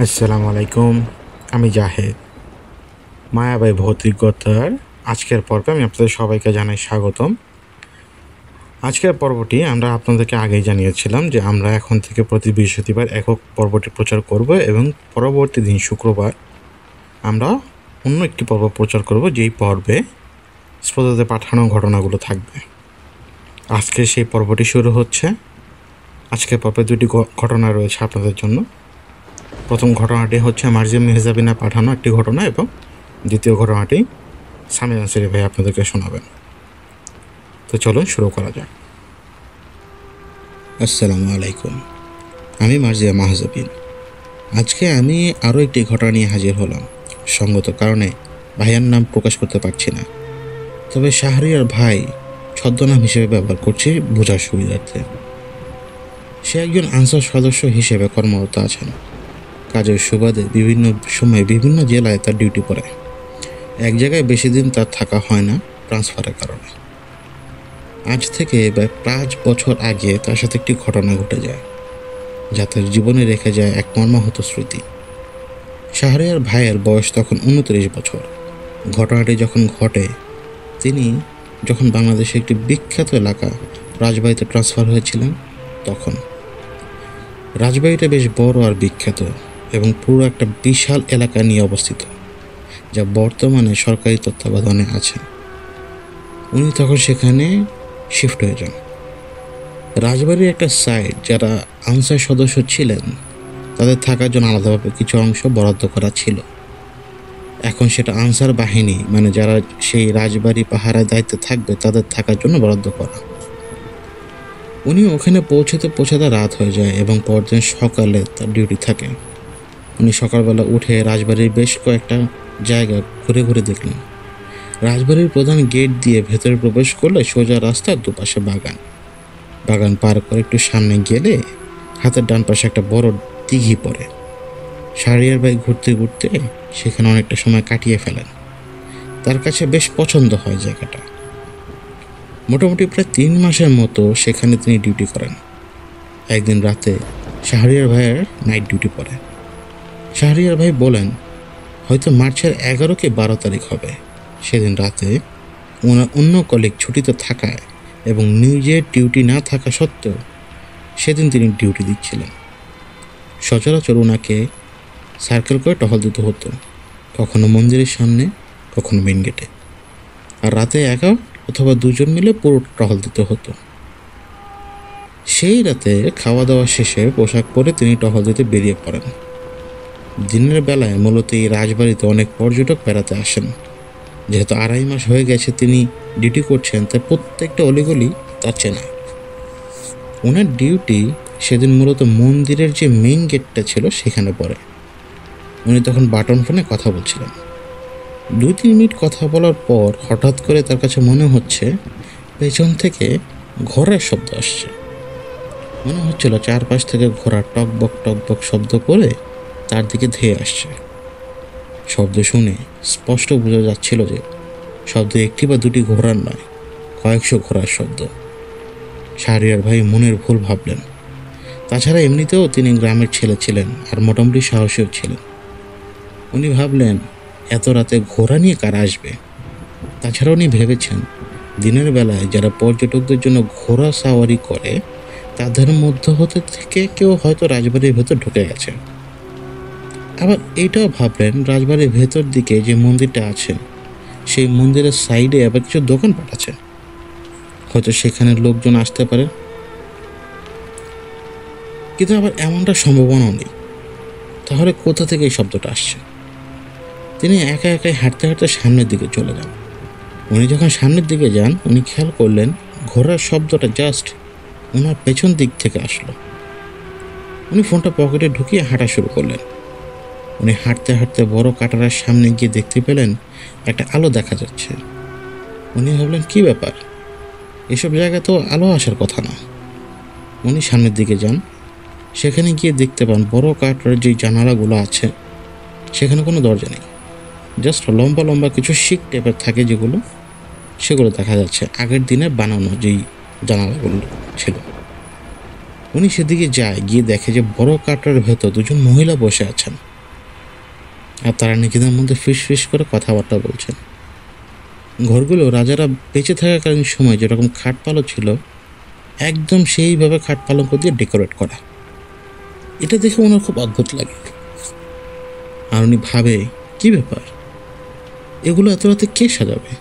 আসসালামু আলাইকুম। আমি জাহেদ। মায়াবাই ভৌতিকতার আজকের পর্বে আমি আপনাদের সবাইকে জানাই স্বাগতম। আজকের পর্বটি আমরা আপনাদেরকে আগেই জানিয়েছিলাম যে আমরা এখন থেকে প্রতি বৃহস্পতিবার একক পর্বটি প্রচার করব এবং পরবর্তী দিন শুক্রবার আমরা অন্য একটি পর্ব প্রচার করব, যেই পর্বে শ্রোতাদের পাঠানো ঘটনাগুলো থাকবে। আজকে সেই পর্বটি শুরু হচ্ছে। আজকের পর্বে দুটি ঘটনা রয়েছে আপনাদের জন্য। প্রথম ঘটনাটি হচ্ছে মার্জিয়া মেহজাবিনা পাঠানো একটি ঘটনা এবং দ্বিতীয় ঘটনাটি সামির আনসারি ভাই আপনাদেরকে শোনাবেন। তো চলুন শুরু করা যাক। আসসালামু আলাইকুম, আমি মার্জিয়া মাহজাবিন। আজকে আমি আরও একটি ঘটনা নিয়ে হাজির হলাম। সঙ্গত কারণে ভাইয়ার নাম প্রকাশ করতে পারছি না, তবে শাহরিয়ার ভাই ছদ্মনাম হিসেবে ব্যবহার করছি বোঝার সুবিধার্থে। সে একজন আনসার সদস্য হিসেবে কর্মরত আছেন। কাজের সুবাদে বিভিন্ন সময়ে বিভিন্ন জেলায় তার ডিউটি পড়ে। এক জায়গায় বেশি দিন তার থাকা হয় না ট্রান্সফারের কারণে। আজ থেকে প্রায় 5 বছর আগে তার সাথে একটি ঘটনা ঘটে যায়, যা তার জীবনে রেখে যায় এক মর্মাহত স্মৃতি। শাহরিয়ার ভাইয়ের বয়স তখন 29 বছর। ঘটনাটি যখন ঘটে, তিনি যখন বাংলাদেশের একটি বিখ্যাত এলাকা রাজবাড়িতে ট্রান্সফার হয়েছিলেন, তখন রাজবাড়িটা বেশ বড় আর বিখ্যাত এবং পুরো একটা বিশাল এলাকা নিয়ে অবস্থিত, যা বর্তমানে সরকারি তত্ত্বাবধানে আছে। উনি তখন সেখানে শিফট হয়ে যান। রাজবাড়ির একটা সাইড যারা আনসার সদস্য ছিলেন তাদের থাকার জন্য আলাদাভাবে কিছু অংশ বরাদ্দ করা ছিল। এখন সেটা আনসার বাহিনী, মানে যারা সেই রাজবাড়ি পাহারার দায়িত্বে থাকবে, তাদের থাকার জন্য বরাদ্দ করা। উনি ওখানে পৌঁছাতে রাত হয়ে যায় এবং পরদিন সকালে তার ডিউটি থাকে। উনি সকালবেলা উঠে রাজবাড়ির বেশ কয়েকটা জায়গা ঘুরে ঘুরে দেখলেন। রাজবাড়ির প্রধান গেট দিয়ে ভেতরে প্রবেশ করলে সোজা রাস্তার দুপাশে বাগান। বাগান পার করে একটু সামনে গেলে হাতের ডান পাশে একটা বড় দিঘি পড়ে। শাহরিয়ার ভাই ঘুরতে ঘুরতে সেখানে অনেকটা সময় কাটিয়ে ফেলেন। তার কাছে বেশ পছন্দ হয় জায়গাটা। মোটামুটি প্রায় 3 মাসের মতো সেখানে তিনি ডিউটি করেন। একদিন রাতে শাহরিয়ার ভাইয়ের নাইট ডিউটি পড়ে। শাহরিয়ার ভাই বলেন, হয়তো মার্চের 11 কি 12 তারিখ হবে। সেদিন রাতে ওনার অন্য কলিগ ছুটিতে থাকায় এবং নিজের ডিউটি না থাকা সত্ত্বেও সেদিন তিনি ডিউটি দিচ্ছিলেন। সচরাচর ওনাকে সার্কেল করে টহল দিতে হতো, কখনো মন্দিরের সামনে, কখনো মেন গেটে। আর রাতে একা অথবা দুজন মিলে পুরো টহল দিতে হতো। সেই রাতে খাওয়া দাওয়া শেষে পোশাক পরে তিনি টহল দিতে বেরিয়ে পড়েন। দিনের বেলায় মূলত এই রাজবাড়িতে অনেক পর্যটক বেড়াতে আসেন। যেহেতু 2.5 মাস হয়ে গেছে তিনি ডিউটি করছেন, তাই প্রত্যেকটা অলিগলি তার চেনা। ওনার ডিউটি সেদিন মূলত মন্দিরের যে মেইন গেটটা ছিল সেখানে পড়ে। উনি তখন বাটন ফোনে কথা বলছিলেন। 2-3 মিনিট কথা বলার পর হঠাৎ করে তার কাছে মনে হচ্ছে পেছন থেকে ঘোড়ার শব্দ আসছে। মনে হচ্ছিল চারপাশ থেকে ঘোড়া টকবক টকবক শব্দ করে তার দিকে ধেয়ে আসছে। শব্দ শুনে স্পষ্ট বোঝা যাচ্ছিল যে শব্দ একটি বা দুটি ঘোড়ার নয়, কয়েকশো ঘোড়ার শব্দ। শাহরিয়ার ভাই মনের ভুল ভাবলেন। তাছাড়া এমনিতেও তিনি গ্রামের ছেলে ছিলেন আর মোটামুটি সাহসীও ছিলেন। উনি ভাবলেন, এত রাতে ঘোড়া নিয়ে কারা আসবে। তাছাড়া উনি ভেবেছেন, দিনের বেলায় যারা পর্যটকদের জন্য ঘোড়া সাওয়ারি করে তাদের মধ্য হতে থেকে কেউ হয়তো রাজবাড়ির ভেতর ঢুকে গেছে। আবার এইটাও ভাবলেন, রাজবাড়ির ভেতর দিকে যে মন্দিরটা আছে সেই মন্দিরের সাইডে আবার কিছু দোকানপাট আছে, হয়তো সেখানে লোকজন আসতে পারে। কিন্তু আবার এমনটা সম্ভাবনাও নেই। তাহলে কোথা থেকে এই শব্দটা আসছে? তিনি একা একাই হাঁটতে হাঁটতে সামনের দিকে চলে যান। উনি যখন সামনের দিকে যান, উনি খেয়াল করলেন ঘোড়ার শব্দটা জাস্ট ওনার পেছন দিক থেকে আসলো। উনি ফোনটা পকেটে ঢুকিয়ে হাঁটা শুরু করলেন। উনি হাঁটতে হাঁটতে বড় কাটারার সামনে গিয়ে দেখতে পেলেন একটা আলো দেখা যাচ্ছে। উনি ভাবলেন, কি ব্যাপার, এসব জায়গায় তো আলো আসার কথা না। উনি সামনের দিকে যান। সেখানে গিয়ে দেখতে পান বড় কাটারার যে জানালাগুলো আছে সেখানে কোনো দরজা নেই, জাস্ট লম্বা লম্বা কিছু শিক টাইপের থাকে যেগুলো, সেগুলো দেখা যাচ্ছে আগের দিনে বানানো যেই জানালাগুলো ছিল। উনি সেদিকে যায়, গিয়ে দেখে যে বড় কাটার ভেতর দুজন মহিলা বসে আছেন। আর তারা নিজেদের মধ্যে ফিস করে কথাবার্তা বলছেন। ঘরগুলো রাজারা বেঁচে থাকাকালীন সময় যেরকম খাট পালং ছিল, একদম সেইভাবে খাট পালঙ্ক দিয়ে ডেকোরেট করা। এটা দেখে ওনার খুব অদ্ভুত লাগে। আর উনি ভাবে, কি ব্যাপার, এগুলো এত রাতে কে সাজাবে?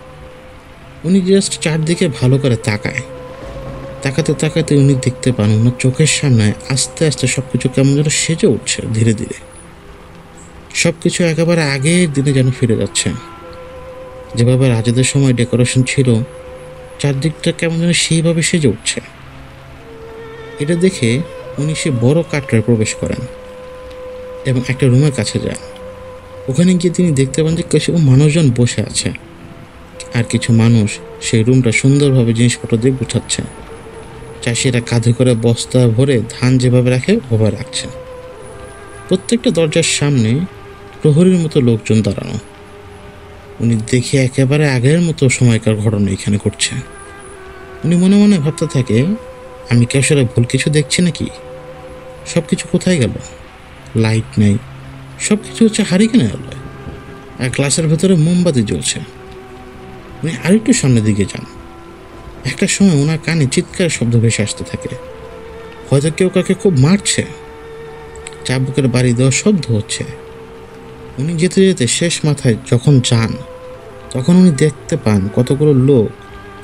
উনি জাস্ট চারদিকে ভালো করে তাকাতে তাকাতে উনি দেখতে পান ওনার চোখের সামনে আস্তে আস্তে সবকিছু কেমন যেন সেজে উঠছে। ধীরে ধীরে সবকিছু একেবারে আগের দিনে যেন ফিরে যাচ্ছে। যেভাবে রাজাদের সময় ডেকোরেশন ছিল, চারদিকটা কেমন যেন সেইভাবে সেজে উঠছে। এটা দেখে উনি সে বড় কাঠরে প্রবেশ করেন এবং একটা রুমের কাছে যান। ওখানে গিয়ে তিনি দেখতে পান যে কিছু মানুষজন বসে আছে, আর কিছু মানুষ সেই রুমটা সুন্দরভাবে জিনিসপত্র দিয়ে গুছাচ্ছে। চাষিরা কাঁধে করে বস্তা ভরে ধান যেভাবে রাখে ওভাবে রাখছে। প্রত্যেকটা দরজার সামনে প্রহরীর মতো লোকজন দাঁড়ানো। উনি দেখে একেবারে আগের মতো সময়কার ঘটনা এখানে ঘটছে। উনি মনে মনে ভাবতে থাকে, আমি কি আসলে ভুল কিছু দেখছি নাকি? সব কিছু কোথায় গেল? লাইট নেই, সব কিছু হচ্ছে হারিকেনের আলোয়, আর গ্লাসের ভেতরে মোমবাতি জ্বলছে। উনি আরেকটু সামনের দিকে যান। একটা সময় ওনার কানে চিৎকার শব্দ ভেসে আসতে থাকে, হয়তো কেউ কাকে খুব মারছে। চাবুকের বাড়ি দেওয়ার শব্দ হচ্ছে। উনি যেতে যেতে শেষ মাথায় যখন যান, তখন উনি দেখতে পান কতগুলো লোক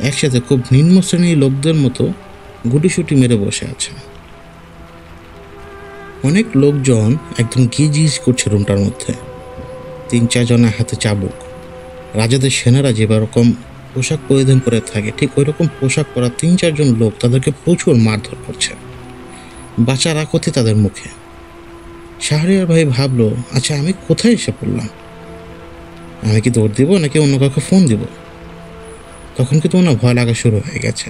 একসাথে খুব নিম্ন শ্রেণীর লোকদের মতো গুটিসুটি মেরে বসে আছে। অনেক লোকজন একদম গিজ করছে রুমটার মধ্যে। 3-4 জনের হাতে চাবুক। রাজাদের সেনারা যেরকম পোশাক পরিধান করে থাকে, ঠিক ওই রকম পোশাক পরা 3-4 জন লোক তাদেরকে প্রচুর মারধর করছে। বাঁচার আকুতি তাদের মুখে। শাহরিয়ার ভাই ভাবলো, আচ্ছা আমি কোথায় এসে পড়লাম? আমি কি দৌড় দিব নাকি অন্য কাউকে ফোন দিব? তখন কিন্তু ওনার ভয় লাগা শুরু হয়ে গেছে।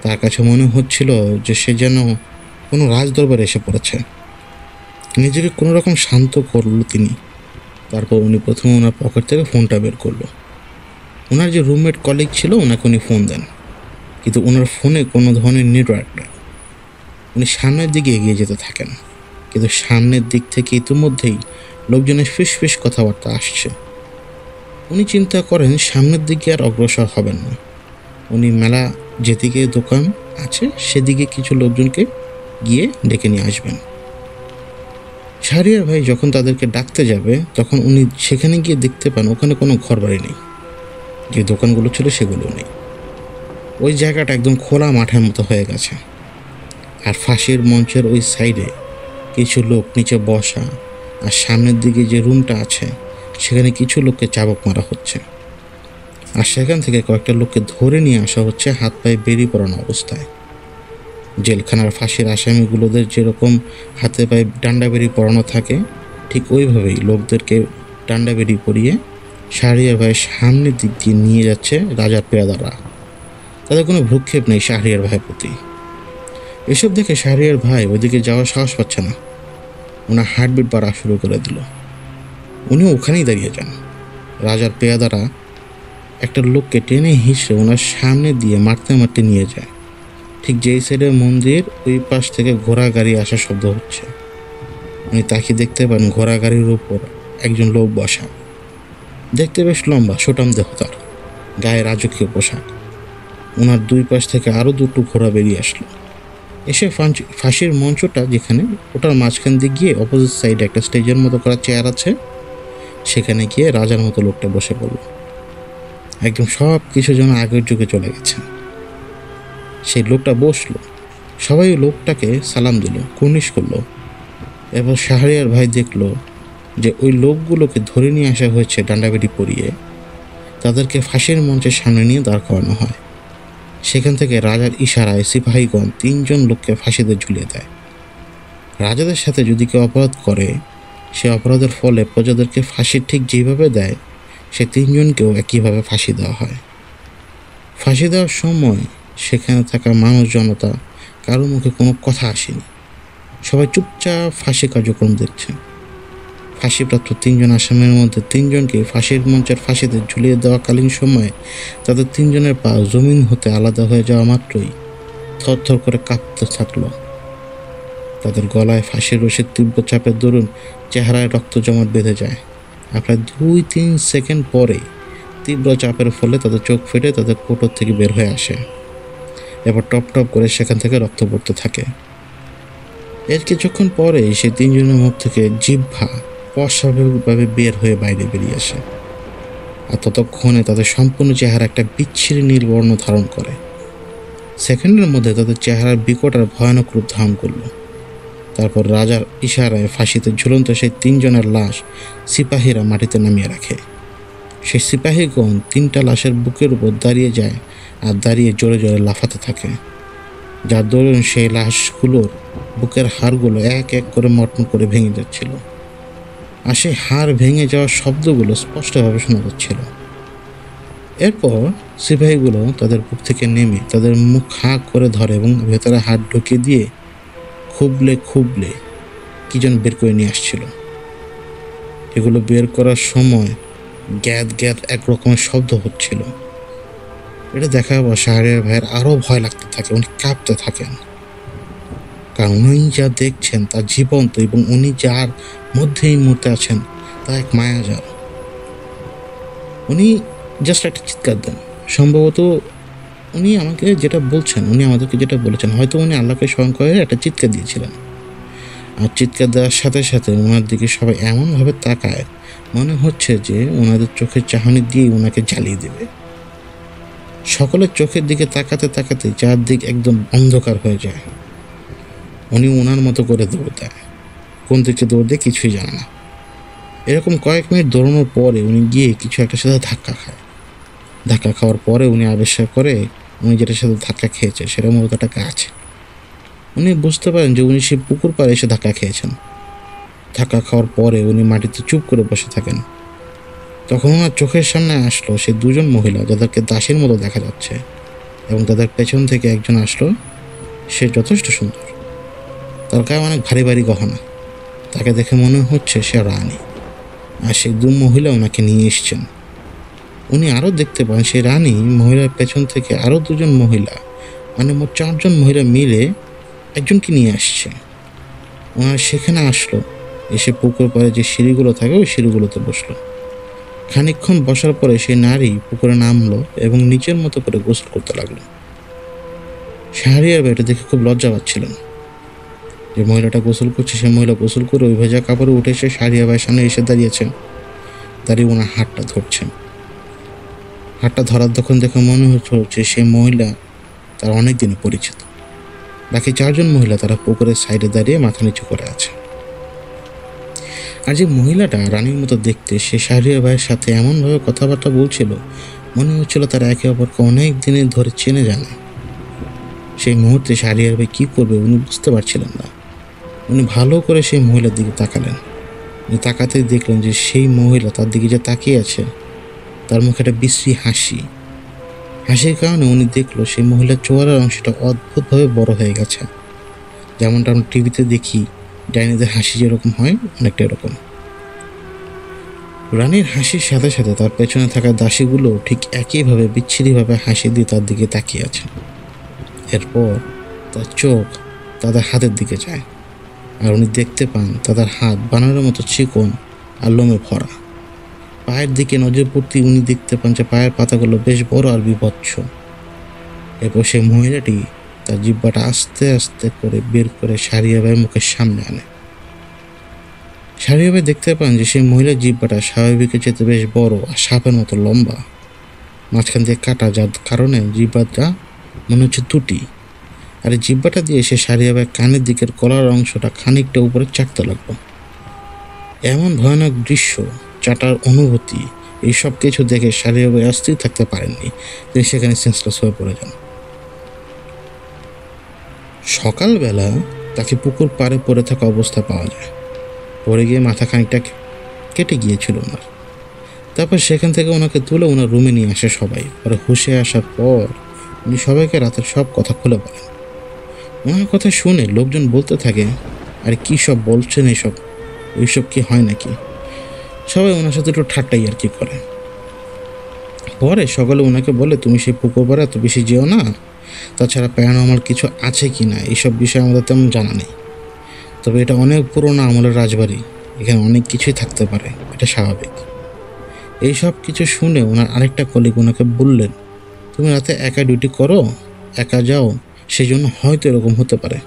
তার কাছে মনে হচ্ছিল যে সে যেন কোনো রাজদরবারে এসে পড়েছে। নিজেকে কোনো রকম শান্ত করলো তিনি। তারপর উনি প্রথমে ওনার পকেট থেকে ফোনটা বের করলো। ওনার যে রুমমেট কলিগ ছিল ওনাকে উনি ফোন দেন, কিন্তু ওনার ফোনে কোনো ধরনের নেটওয়ার্ক নেই। উনি সামনের দিকে এগিয়ে যেতে থাকেন, কিন্তু সামনের দিক থেকে ইতিমধ্যেই লোকজনের ফিস কথাবার্তা আসছে। উনি চিন্তা করেন সামনের দিকে আর অগ্রসর হবেন না। উনি মেলা যেদিকে দোকান আছে সেদিকে কিছু লোকজনকে গিয়ে ডেকে নিয়ে আসবেন। শাহরিয়ার ভাই যখন তাদেরকে ডাকতে যাবে, তখন উনি সেখানে গিয়ে দেখতে পান ওখানে কোনো ঘর বাড়ি নেই। যে দোকানগুলো ছিল সেগুলো নেই। ওই জায়গাটা একদম খোলা মাঠের মতো হয়ে গেছে। আর ফাঁসির মঞ্চের ওই সাইডে কিছু লোক নিচে বসা, আর সামনের দিকে যে রুমটা আছে সেখানে কিছু লোককে চাবুক মারা হচ্ছে। আর সেখান থেকে কয়েকটা লোককে ধরে নিয়ে আসা হচ্ছে হাত পায়ে বেরিয়ে পড়ানো অবস্থায়। জেলখানার ফাঁসির আসামিগুলোদের যেরকম হাতে পায়ে ডান্ডা বেরি পরানো থাকে, ঠিক ওইভাবেই লোকদেরকে ডান্ডা বেরি পরিয়ে শাহরিয়ার ভাইয়ের সামনের দিক দিয়ে নিয়ে যাচ্ছে রাজার পেয়াদারা। তাদের কোনো ভ্রুক্ষেপ নেই শাহরিয়ার ভাইয়ের প্রতি। এসব দেখে শাহরিয়ার ভাই ওইদিকে যাওয়ার সাহস পাচ্ছে না। ওনার হার্টবিট বাড়া শুরু করে দিল। উনি ওখানেই দাঁড়িয়ে যান। রাজার পেয়াদারা একটা লোককে টেনে হিঁচড়ে ওনার সামনে দিয়ে মারতে নিয়ে যায়। ঠিক যেই সাইডে মন্দির, ওই পাশ থেকে ঘোড়া গাড়ি আসার শব্দ হচ্ছে। উনি তাকে দেখতে পান ঘোড়া গাড়ির উপর একজন লোক বসা। দেখতে বেশ লম্বা, সোটাম দেহ তার, গায়ে রাজকীয় পোশাক। ওনার দুই পাশ থেকে আরও দুটো ঘোড়া বেরিয়ে আসলো। এসে ফাঁসির মঞ্চটা যেখানে, ওটার মাঝখান দিয়ে গিয়ে অপোজিট সাইডে একটা স্টেজের মতো করা চেয়ার আছে, সেখানে গিয়ে রাজার মতো লোকটা বসে পড়ল। একদম সব কিছু যেন আগের যুগে চলে গেছে। সেই লোকটা বসলো। সবাই লোকটাকে সালাম দিল, কুর্নিশ করলো। এবার শাহরিয়ার ভাই দেখলো যে ওই লোকগুলোকে ধরে নিয়ে আসা হয়েছে ডান্ডাবেড়ি পরিয়ে। তাদেরকে ফাঁসির মঞ্চের সামনে নিয়ে দাঁড় করানো হয়। সেখান থেকে রাজার ইশারায় সিপাহীগণ 3 জন লোককে ফাঁসিতে ঝুলিয়ে দেয়। রাজাদের সাথে যদি কেউ অপরাধ করে, সে অপরাধের ফলে প্রজাদেরকে ফাঁসি ঠিক যেভাবে দেয়, সে 3 জনকেও একইভাবে ফাঁসি দেওয়া হয়। ফাঁসি দেওয়ার সময় সেখানে থাকা মানুষ জনতা কারো মুখে কোনো কথা আসেনি। সবাই চুপচাপ ফাঁসি কার্যক্রম দেখছে। ফাঁসিপ্রাপ্ত 3 জন আসামির মধ্যে 3 জনকে ফাঁসির মঞ্চের ফাঁসিতে ঝুলিয়ে দেওয়াকালীন সময়ে তাদের 3 জনের পা জমিন হতে আলাদা হয়ে যাওয়া মাত্রই থরথর করে কাঁপতে থাকলো। তাদের গলায় ফাঁসির রশির তীব্র চাপের দরুন চেহারায় রক্ত জমাট বেঁধে যায়। আর প্রায় 2-3 সেকেন্ড পরে তীব্র চাপের ফলে তাদের চোখ ফেটে তাদের কোটর থেকে বের হয়ে আসে। এবার টপ টপ করে সেখান থেকে রক্ত পড়তে থাকে। এর কিছুক্ষণ পরে সেই তিনজনের মুখ থেকে জিহ্বা অস্বাভাবিকভাবে বের হয়ে বাইরে বেরিয়ে আসে, আর ততক্ষণে তাদের সম্পূর্ণ চেহারা একটা বিচ্ছিরি নীল বর্ণ ধারণ করে। সেকেন্ডের মধ্যে তাদের চেহারার বিকট আর ভয়ানক রূপ ধারণ করল। তারপর রাজার ইশারায় ফাঁসিতে ঝুলন্ত সেই তিনজনের লাশ সিপাহীরা মাটিতে নামিয়ে রাখে। সেই সিপাহীগণ 3টা লাশের বুকের উপর দাঁড়িয়ে যায় আর দাঁড়িয়ে জোরে জোরে লাফাতে থাকে, যার দরুন সেই লাশগুলোর বুকের হাড়গুলো এক এক করে মটমট করে ভেঙে যাচ্ছিল, আর সেই হাড় ভেঙে যাওয়ার শব্দগুলো স্পষ্টভাবে শোনা যাচ্ছিল। এরপর সিপাহীগুলো তাদের বুক থেকে নেমে তাদের মুখ হাঁ করে ধরে এবং ভেতরে হাত ঢুকিয়ে দিয়ে খুবলে খুবলে কি যেন বের করে নিয়ে আসছিল। এগুলো বের করার সময় গ্যাদ গ্যাদ এক রকমের শব্দ হচ্ছিল। এটা দেখার পর শাহরিয়ার ভাইয়ের আরও ভয় লাগতে থাকে, উনি কাঁপতে থাকেন, কারণ উনি যা দেখছেন তা জীবন্ত এবং উনি যার মধ্যে এই মুহূর্তে আছেন তা এক মায়াজাল। উনি জাস্ট একটা চিৎকার দেন। সম্ভবত উনি আমাকে যেটা বলছেন, উনি আমাদেরকে যেটা বলেছেন, হয়তো উনি আল্লাহকে স্মরণ করে একটা চিৎকার দিয়েছিলেন। আর চিৎকার দেওয়ার সাথে সাথে ওনার দিকে সবাই এমনভাবে তাকায় মনে হচ্ছে যে ওনাদের চোখের চাহনি দিয়েই ওনাকে জ্বালিয়ে দেবে। সকলের চোখের দিকে তাকাতে তাকাতে চারদিক একদম অন্ধকার হয়ে যায়। উনি ওনার মতো করে দৌড় দেয়, কোন দিকে দৌড় দেয় কিছুই জানে না। এরকম কয়েক মিনিট দৌড়ানোর পরে উনি গিয়ে কিছু একটার সাথে ধাক্কা খায়। ধাক্কা খাওয়ার পরে উনি আবিষ্কার করে উনি যেটার সাথে ধাক্কা খেয়েছে সেটা মূলত একটা গাছ। উনি বুঝতে পারেন যে উনি সেই পুকুর পাড়ে এসে ধাক্কা খেয়েছেন। ধাক্কা খাওয়ার পরে উনি মাটিতে চুপ করে বসে থাকেন। তখন ওনার চোখের সামনে আসলো সেই দুজন মহিলা যাদেরকে দাসীর মতো দেখা যাচ্ছে, এবং তাদের পেছন থেকে একজন আসলো। সে যথেষ্ট সুন্দর, তার গায়ে অনেক ভারী ভারী গহনা। তাকে দেখে মনে হচ্ছে সে রানী, আর সেই দু মহিলা ওনাকে নিয়ে এসছেন। উনি আরও দেখতে পান সেই রানী মহিলার পেছন থেকে আরও দুজন মহিলা, মানে মোট 4জন মহিলা মিলে একজনকে নিয়ে আসছে। ওনারা সেখানে আসলো, এসে পুকুর পাড়ে যে সিঁড়িগুলো থাকে ওই সিঁড়িগুলোতে বসলো। খানিকক্ষণ বসার পরে সেই নারী পুকুরে নামলো এবং নিজের মতো করে গোসল করতে লাগলো। শাহরিয়ার ভাই এটা দেখে খুব লজ্জা পাচ্ছিলেন। যে মহিলাটা গোসল করছে সে মহিলা গোসল করে ওই ভেজা কাপড়ে উঠে এসে শাহরিয়ার ভাইয়ের সামনে এসে দাঁড়িয়েছেন। দাঁড়িয়ে ওনার হাতটা ধরছেন। হাতটা ধরার তখন দেখে মনে হচ্ছে সেই মহিলা তার অনেক দিনে পরিচিত। বাকি 4জন মহিলা তারা পুকুরের সাইডে দাঁড়িয়ে মাথা নিচু করে আছে। আর যে মহিলাটা রানীর মতো দেখতে, সে শাহরিয়ার ভাইয়ের সাথে এমনভাবে কথাবার্তা বলছিল মনে হচ্ছিল তারা একে অপরকে অনেক দিনের ধরে চেনে জানে। সেই মুহূর্তে শাহরিয়ার ভাই কী করবে উনি বুঝতে পারছিলেন না। উনি ভালো করে সেই মহিলার দিকে তাকালেন। উনি তাকাতেই দেখলেন যে সেই মহিলা তার দিকে যে তাকিয়ে আছে তার মুখে একটা বিশ্রী হাসি। হাসির কারণে উনি দেখলো সেই মহিলার চোয়ারের অংশটা অদ্ভুতভাবে বড় হয়ে গেছে, যেমনটা আমরা টিভিতে দেখি ডাইনিদের হাসি যেরকম হয় অনেকটা এরকম। রানীর হাসির সাথে সাথে তার পেছনে থাকা দাসীগুলো ঠিক একইভাবে বিচ্ছিরিভাবে হাসি দিয়ে তার দিকে তাকিয়ে আছে। এরপর তার চোখ তাদের হাতের দিকে যায়, আর উনি দেখতে পান তাদের হাত বানরের মতো চিকন আর লোমে ভরা। পায়ের দিকে নজর পড়তেই উনি দেখতে পান যে পায়ের পাতাগুলো বেশ বড় আর বিভৎস। এরপর সেই মহিলাটি তার জিহ্বাটা আস্তে আস্তে করে বের করে শাহরিয়ার ভাইয়ের মুখের সামনে আনে। শাহরিয়ার ভাই দেখতে পান যে সেই মহিলার জিহ্বাটা স্বাভাবিকের চেয়ে বেশ বড় আর সাপের মতো লম্বা, মাঝখান দিয়ে কাটা, যার কারণে জিহ্বাটা মনে হচ্ছে তুটি। আর এই জিহ্বাটা দিয়ে সে শাহরিয়ার ভাইয়ের কানের দিকের কলার অংশটা খানিকটা উপরে চাটতে লাগলো। এমন ভয়ানক দৃশ্য, চাটার অনুভূতি, এইসব কিছু দেখে শাহরিয়ার ভাই অস্থির থাকতে পারেননি। তিনি সেখানে সেন্সলেস হয়ে পড়ে যান। সকালবেলা তাকে পুকুর পাড়ে পড়ে থাকা অবস্থা পাওয়া যায়। পড়ে গিয়ে মাথা খানিকটা কেটে গিয়েছিল ওনার। তারপর সেখান থেকে ওনাকে তুলে ওনার রুমে নিয়ে আসে সবাই। পরে হুঁশে আসার পর উনি সবাইকে রাতের সব কথা খুলে বলেন। ওনার কথা শুনে লোকজন বলতে থাকে, আর কী সব বলছেন এইসব কি হয় নাকি? সবাই ওনার সাথে একটু ঠাট্টাই আর কি করে। পরে সকালে ওনাকে বলে, তুমি সেই পুকুর পাড়ে এত বেশি যেও না, তাছাড়া প্যারানর্মাল কিছু আছে কি না এইসব বিষয়ে আমাদের তেমন জানা নেই, তবে এটা অনেক পুরোনো আমলের রাজবাড়ি, এখানে অনেক কিছুই থাকতে পারে, এটা স্বাভাবিক। এইসব কিছু শুনে ওনার আরেকটা কলিগ ওনাকে বললেন, তুমি রাতে একা ডিউটি করো, একা যাও, সেই জন্য হয়তো এরকম হতে পারে।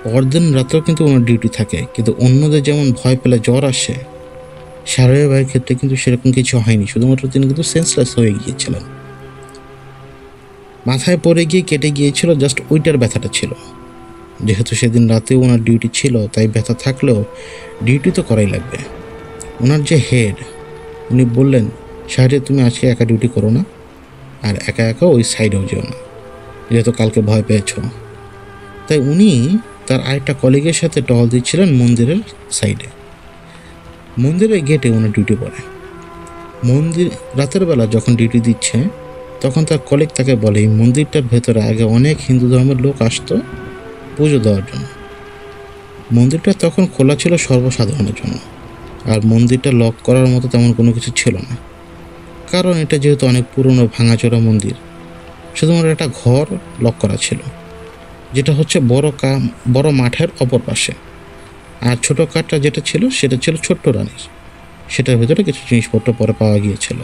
পরদিন রাতেও কিন্তু ওনার ডিউটি থাকে, কিন্তু অন্যদের যেমন ভয় পেলে জ্বর আসে, শাহরিয়ার ভাইয়ের ক্ষেত্রে কিন্তু সেরকম কিছু হয়নি। শুধুমাত্র তিনি কিন্তু সেন্সলেস হয়ে গিয়েছিলেন, মাথায় পড়ে গিয়ে কেটে গিয়েছিল, জাস্ট ওইটার ব্যথাটা ছিল। যেহেতু সেদিন রাতেও ওনার ডিউটি ছিল, তাই ব্যথা থাকলেও ডিউটি তো করাই লাগবে। ওনার যে হেড, উনি বললেন, শাহরিয়ার তুমি আজকে একা ডিউটি করো না, আর একা একা ওই সাইডেও যেও না, যেহেতু কালকে ভয় পেয়েছ। তাই উনি তার আরেকটা কলিগের সাথে টহল দিচ্ছিলেন মন্দিরের সাইডে। মন্দিরের গেটে ওনার ডিউটি পড়ে। মন্দির রাতের বেলা যখন ডিউটি দিচ্ছে, তখন তার কলিগ তাকে বলে, এই মন্দিরটার ভেতরে আগে অনেক হিন্দু ধর্মের লোক আসতো পুজো দেওয়ার জন্য। মন্দিরটা তখন খোলা ছিল সর্বসাধারণের জন্য, আর মন্দিরটা লক করার মতো তেমন কোনো কিছু ছিল না, কারণ এটা যেহেতু অনেক পুরনো ভাঙাচোরা মন্দির। শুধুমাত্র একটা ঘর লক করা ছিল, যেটা হচ্ছে বড় মাঠের অপর পাশে। আর ছোটো কাঠটা যেটা ছিল, সেটা ছিল ছোট্ট রানীর, সেটার ভেতরে কিছু জিনিসপত্র পরে পাওয়া গিয়েছিল।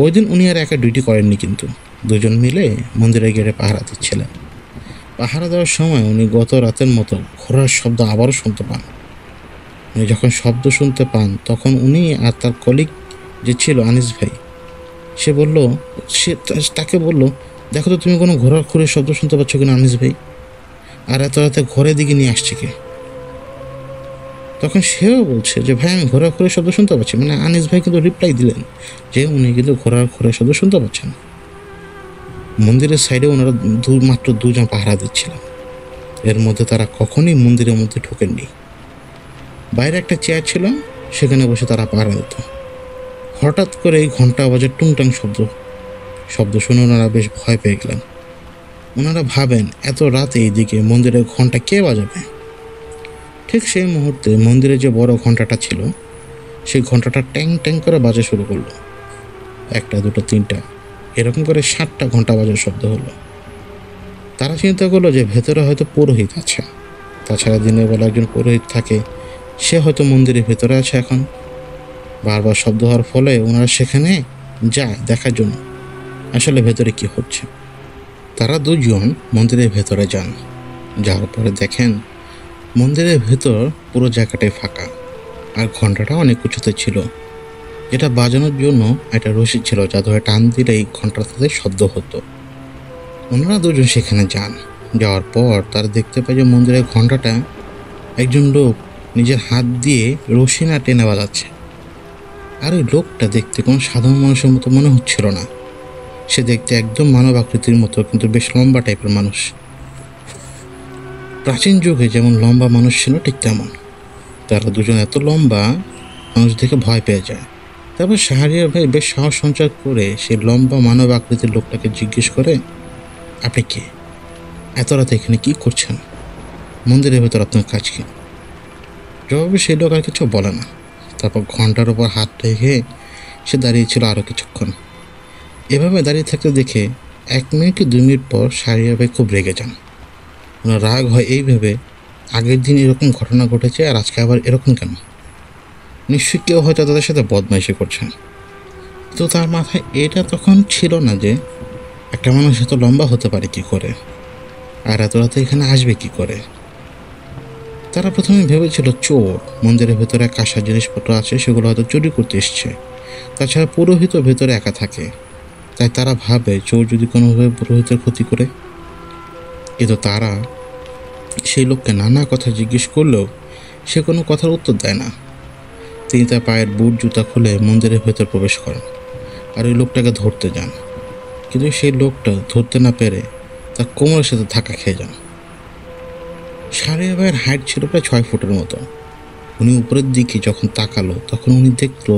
ওই দিন উনি আর একা ডিউটি করেননি, কিন্তু দুজন মিলে মন্দিরের গেটে পাহারা দিচ্ছিলেন। পাহারা দেওয়ার সময় উনি গত রাতের মতো ঘোড়ার শব্দ আবারও শুনতে পান। উনি যখন শব্দ শুনতে পান, তখন উনি আর তার কলিগ যে ছিল আনিস ভাই, তাকে বলল, দেখো তো তুমি কোনো ঘোড়ার খুঁড়ের শব্দ শুনতে পাচ্ছ কিনা আনিস ভাই, আর এত রাতে ঘরের দিকে নিয়ে আসছে কে? তখন সেও বলছে যে ভাই আমি ঘোড়ার খুঁড়ের শব্দ শুনতে পাচ্ছি। মানে আনিস ভাই কিন্তু রিপ্লাই দিলেন যে উনি কিন্তু ঘোড়ার খুঁড়ের শব্দ শুনতে পাচ্ছেন। মন্দিরের সাইডে ওনারা মাত্র দুজন পাহারা দিচ্ছিলেন। এর মধ্যে তারা কখনোই মন্দিরের মধ্যে ঢোকেননি। বাইরে একটা চেয়ার ছিল, সেখানে বসে তারা পাহারা দিত। হঠাৎ করে এই ঘন্টা বাজার টুংটাং শব্দ শুনে ওনারা বেশ ভয় পেয়ে গেলেন। ওনারা ভাবেন এত রাতে এইদিকে মন্দিরের ঘন্টা কে বাজাবে। ঠিক সেই মুহূর্তে মন্দিরে যে বড় ঘন্টাটা ছিল, সেই ঘন্টাটা ট্যাং ট্যাং করে বাজা শুরু করলো। একটা, দুটো, তিনটা, এরকম করে 7টা ঘন্টা বাজার শব্দ হলো। তারা চিন্তা করলো যে ভেতরে হয়তো পুরোহিত আছে। তাছাড়া দিনের বেলা একজন পুরোহিত থাকে, সে হয়তো মন্দিরের ভেতরে আছে এখন। বারবার শব্দ হওয়ার ফলে ওনারা সেখানে যায় দেখার জন্য আসলে ভেতরে কি হচ্ছে। তারা দুজন মন্দিরের ভেতরে যান। যাওয়ার পরে দেখেন মন্দিরের ভেতর পুরো জায়গাটাই ফাঁকা, আর ঘন্টাটা অনেক উঁচুতে ছিল, যেটা বাজানোর জন্য একটা রশি ছিল, যা ধরে টান দিলেই ঘন্টাটাতে শব্দ হতো। ওনারা দুজন সেখানে যান। যাওয়ার পর তারা দেখতে পায় যে মন্দিরের ঘন্টাটা একজন লোক নিজের হাত দিয়ে রশি না টেনে বাজাচ্ছে। আর ওই লোকটা দেখতে কোনো সাধারণ মানুষের মতো মনে হচ্ছিল না। সে দেখতে একদম মানব আকৃতির মতো, কিন্তু বেশ লম্বা টাইপের মানুষ। প্রাচীন যুগে যেমন লম্বা মানুষ ছিল ঠিক তেমন। তারা দুজন এত লম্বা মানুষ দেখে ভয় পেয়ে যায়। তারপর শাহরিয়ার ভাই বেশ সাহস সঞ্চার করে সেই লম্বা মানব আকৃতির লোকটাকে জিজ্ঞেস করে, আপনি কে? এত রাতে এখানে কি করছেন? মন্দিরের ভেতর আপনার কাজ কি? জবাবে সেই লোক আর কিছু বলে না। তারপর ঘন্টার উপর হাত রেখে সে দাঁড়িয়েছিল আরও কিছুক্ষণ। এভাবে দাঁড়িয়ে থাকতে দেখে 1 মিনিট কি 2 মিনিট পর শাহরিয়ার ভাই খুব রেগে যান। ওনার রাগ হয় এইভাবে, আগের দিন এরকম ঘটনা ঘটেছে আর আজকে আবার এরকম কেন? নিশ্চয়ই কেউ হয়তো তাদের সাথে বদমাইশি করছে। তো তার মাথায় এটা তখন ছিল না যে একটা মানুষ এত লম্বা হতে পারে কি করে, আর এত রাতে এখানে আসবে কি করে। তারা প্রথমে ভেবেছিল চোর, মন্দিরের ভেতরে কাঁসার জিনিসপত্র আছে, সেগুলো হয়তো চুরি করতে এসছে। তাছাড়া পুরোহিত ভেতরে একা থাকে, তাই তারা ভাবে চোর যদি কোনোভাবে পুরোহিতের ক্ষতি করে। কিন্তু তারা সেই লোককে নানা কথা জিজ্ঞেস করলেও সে কোনো কথার উত্তর দেয় না। তিনি তার পায়ের বুট জুতা খুলে মন্দিরের ভেতর প্রবেশ করেন আর ওই লোকটাকে ধরতে যান। কিন্তু সেই লোকটা ধরতে না পেরে তার কোমরের সাথে ধাক্কা খেয়ে যান। শাহরিয়ার ভাইয়ের হাইট ছিল প্রায় 6 ফুটের মতো। উনি উপরের দিকে যখন তাকালো, তখন উনি দেখলো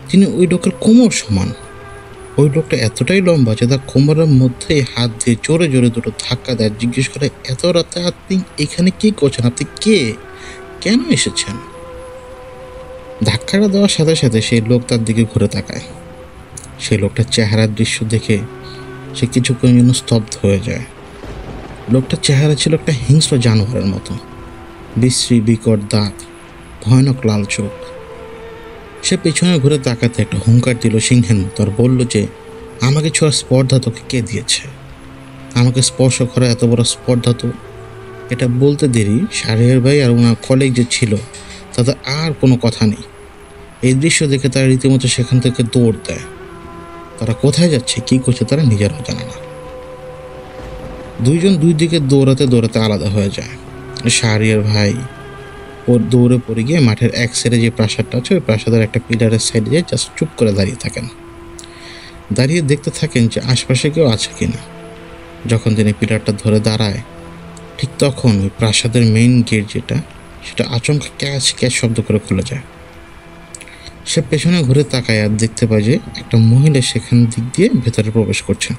তিনি ওই লোকের কোমর সমান। ওই লোকটা এতটাই লম্বা যে তার কোমরের মধ্যে হাত দিয়ে জোরে জোরে দুটো ধাক্কা দেয়। জিজ্ঞেস করে, এত রাতে আপনি এখানে কি করছেন? আপনি কে? কেন এসেছেন? ধাক্কাটা দেওয়ার সাথে সাথে সেই লোক তার দিকে ঘুরে তাকায়। সেই লোকটার চেহারার দৃশ্য দেখে সে কিছুক্ষণের জন্য স্তব্ধ হয়ে যায়। লোকটার চেহারা ছিল একটা হিংস্র জানোয়ারের মতো, বিশ্রী বিকট দাঁত, ভয়ানক লাল চোখ। সে পেছনে ঘুরে তাকাতে একটা হুঙ্কার দিল সিংহের মতো আর বলল যে, আমাকে ছোঁয়ার স্পর্ধা তোকে কে দিয়েছে? আমাকে স্পর্শ করা এত বড় স্পর্ধা তো। এটা বলতে দেরি শাহরিয়ার ভাই আর ওনার কলিগ যে ছিল তাদের আর কোনো কথা নেই। এই দৃশ্য দেখে তারা রীতিমতো সেখান থেকে দৌড় দেয়। তারা কোথায় যাচ্ছে, কি করছে তারা নিজেরাও জানে না। দুইজন দুই দিকে দৌড়াতে দৌড়াতে আলাদা হয়ে যায়। শাহরিয়ার ভাই দৌড়ে পড়ে গিয়ে মাঠের এক সাইডে যে প্রাসাদটা আছে ওই প্রাসাদের একটা পিলারের সাইডে যেয়ে জাস্ট চুপ করে দাঁড়িয়ে থাকেন। দাঁড়িয়ে দেখতে থাকেন যে আশপাশে কেউ আছে কিনা। যখন তিনি পিলারটা ধরে দাঁড়ায় ঠিক তখন ওই প্রাসাদের মেইন গেট যেটা সেটা আচমকা ক্যাচ ক্যাচ শব্দ করে খুলে যায়। সে পেছনে ঘুরে তাকায় আর দেখতে পায় যে একটা মহিলা সেখান দিক দিয়ে ভেতরে প্রবেশ করছে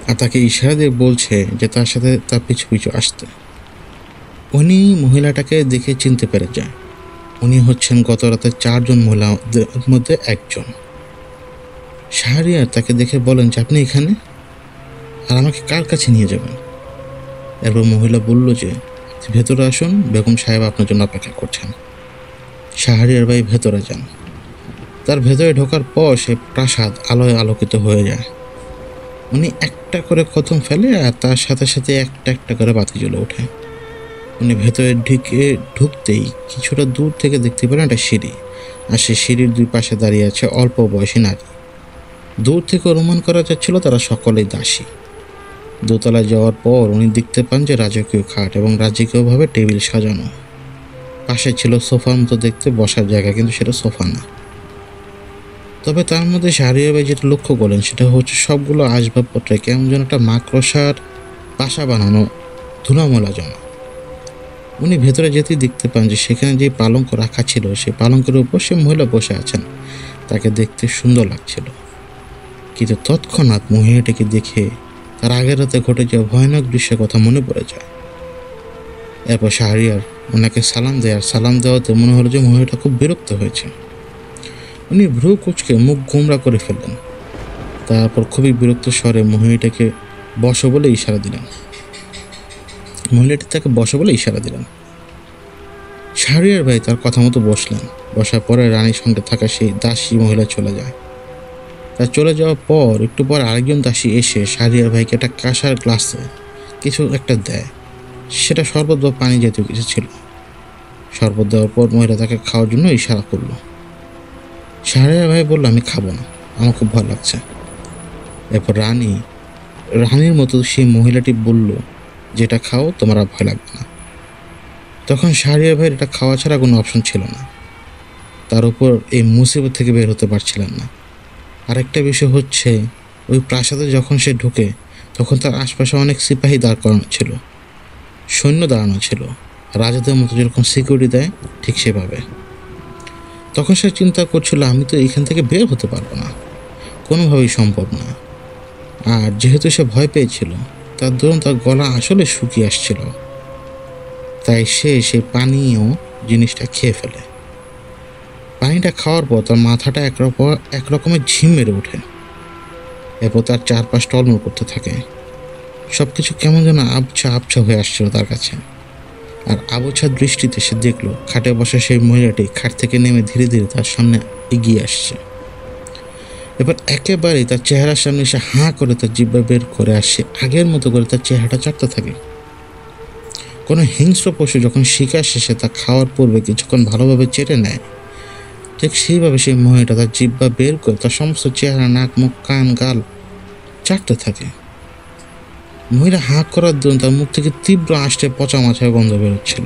আর তাকে ইশারা দিয়ে বলছে যে তার সাথে তার পিছু পিছু আসতে। উনি মহিলাটাকে দেখে চিনতে পেরে যায়। উনি হচ্ছেন গত রাতে 4 জন মহিলাদের মধ্যে একজন। শাহরিয়ার তাকে দেখে বলেন যে, আপনি এখানে, আর আমাকে কার কাছে নিয়ে যাবেন? এরপর মহিলা বলল যে, ভেতরে আসুন, বেগম সাহেব আপনার জন্য অপেক্ষা করছেন। শাহরিয়ার ভাই ভেতরে যান। তার ভেতরে ঢোকার পর সে প্রাসাদ আলোয় আলোকিত হয়ে যায়। উনি একটা করে কদম ফেলে আর তার সাথে সাথে একটা একটা করে বাতি জ্বলে ওঠে। উনি ভেতরে ঢুকতেই কিছুটা দূর থেকে দেখতে পেলেন একটা সিঁড়ি, আর সেই সিঁড়ির দুই পাশে দাঁড়িয়ে আছে অল্প বয়সী নারী। দূর থেকে অনুমান করা যাচ্ছিল তারা সকলেই দাসী। দোতলায় যাওয়ার পর উনি দেখতে পান যে রাজকীয় খাট এবং রাজকীয়ভাবে টেবিল সাজানো। পাশে ছিল সোফার মতো দেখতে বসার জায়গা, কিন্তু সেটা সোফা না। তবে তার মধ্যে শাহরিয়ার ভাই যেটা লক্ষ্য করলেন সেটা হচ্ছে সবগুলো আসবাবপত্রে কেমন যেন একটা মাকড়সার বাসা বানানো, ধুলামোলা জমা। উনি ভেতরে যেতেই দেখতে পান যে সেখানে যে পালঙ্ক রাখা ছিল সেই পালঙ্কের উপর সে মহিলা বসে আছেন। তাকে দেখতে সুন্দর লাগছিল, কিন্তু তৎক্ষণাৎ মহিলাটিকে দেখে তার আগের রাতে ঘটে যাওয়া ভয়ানক দৃশ্যের কথা মনে পড়ে যায়। এরপর শাহরিয়ার ওনাকে সালাম দেয়, আর সালাম দেওয়াতে মনে হলো যে মহিলাটা খুব বিরক্ত হয়েছে। উনি ভ্রু কুঁচকে মুখ গোমরা করে ফেললেন। তারপর খুবই বিরক্ত স্বরে মহিলাটাকে বসো বলে ইশারা দিলেন। মহিলাটি তাকে বসো বলে ইশারা দিলেন। শাহরিয়ার ভাই তার কথা মতো বসলেন। বসার পরে রানীর সঙ্গে থাকা সেই দাসী মহিলা চলে যায়। তার চলে যাওয়ার পর একটু পর আরেকজন দাসী এসে শাহরিয়ার ভাইকে একটা কাঁসার গ্লাসে কিছু একটা দেয়। সেটা শরবত বা পানি জাতীয় কিছু ছিল। শরবত দেওয়ার পর মহিলা তাকে খাওয়ার জন্য ইশারা করলো। শাহরিয়ার ভাই বলল, আমি খাবো না, আমার খুব ভয় লাগছে। এরপর রানীর মতো সেই মহিলাটি বলল, যেটা খাও তোমার আর ভয় লাগবে না। তখন শাহরিয়ার ভাইয়ের এটা খাওয়া ছাড়া কোনো অপশন ছিল না। তার উপর এই মুসিবত থেকে বের হতে পারছিলেন না। আরেকটা বিষয় হচ্ছে, ওই প্রাসাদে যখন সে ঢোকে তখন তার আশপাশে অনেক সিপাহী দাঁড় করানো ছিল, সৈন্য দাঁড়ানো ছিল, রাজাদের মতো যেরকম সিকিউরিটি দেয় ঠিক সেভাবে। তখন সে চিন্তা করছিল, আমি তো এইখান থেকে বের হতে পারবো না, কোনোভাবেই সম্ভব না। আর যেহেতু সে ভয় পেয়েছিল, তার দরুন তার গলা আসলে শুকিয়ে আসছিল, তাই সে সেই পানীয় জিনিসটা খেয়ে ফেলে। পানিটা খাওয়ার পর তার মাথাটা একরকমের ঝিম মেরে ওঠে। এরপর তার চারপাশ টলমল করতে থাকে। সব কিছু কেমন যেন আবছা আবছা হয়ে আসছিল তার কাছে। আর আবছা দৃষ্টিতে সে দেখলো খাটে বসা সেই মহিলাটি খাট থেকে নেমে ধীরে ধীরে তার সামনে এগিয়ে আসছে। এবার একেবারেই তার চেহারার সামনে সে হাঁ করে তার জিহ্বা বের করে আসছে, আগের মতো করে তার চেহারাটা চাটতে থাকে। কোনো হিংস্র পশু যখন শিকার শেষে তা খাওয়ার পূর্বে কিছুক্ষণ ভালোভাবে চেটে নেয়, ঠিক সেইভাবে সেই মহিলাটা তার জিহ্বা বের করে তার সমস্ত চেহারা, নাক, মুখ, কান, গাল চাটতে থাকে। মহিলা হাঁ করার দরুন তার মুখ থেকে তীব্র আষ্টে পচা মাছের গন্ধ বেরোচ্ছিল।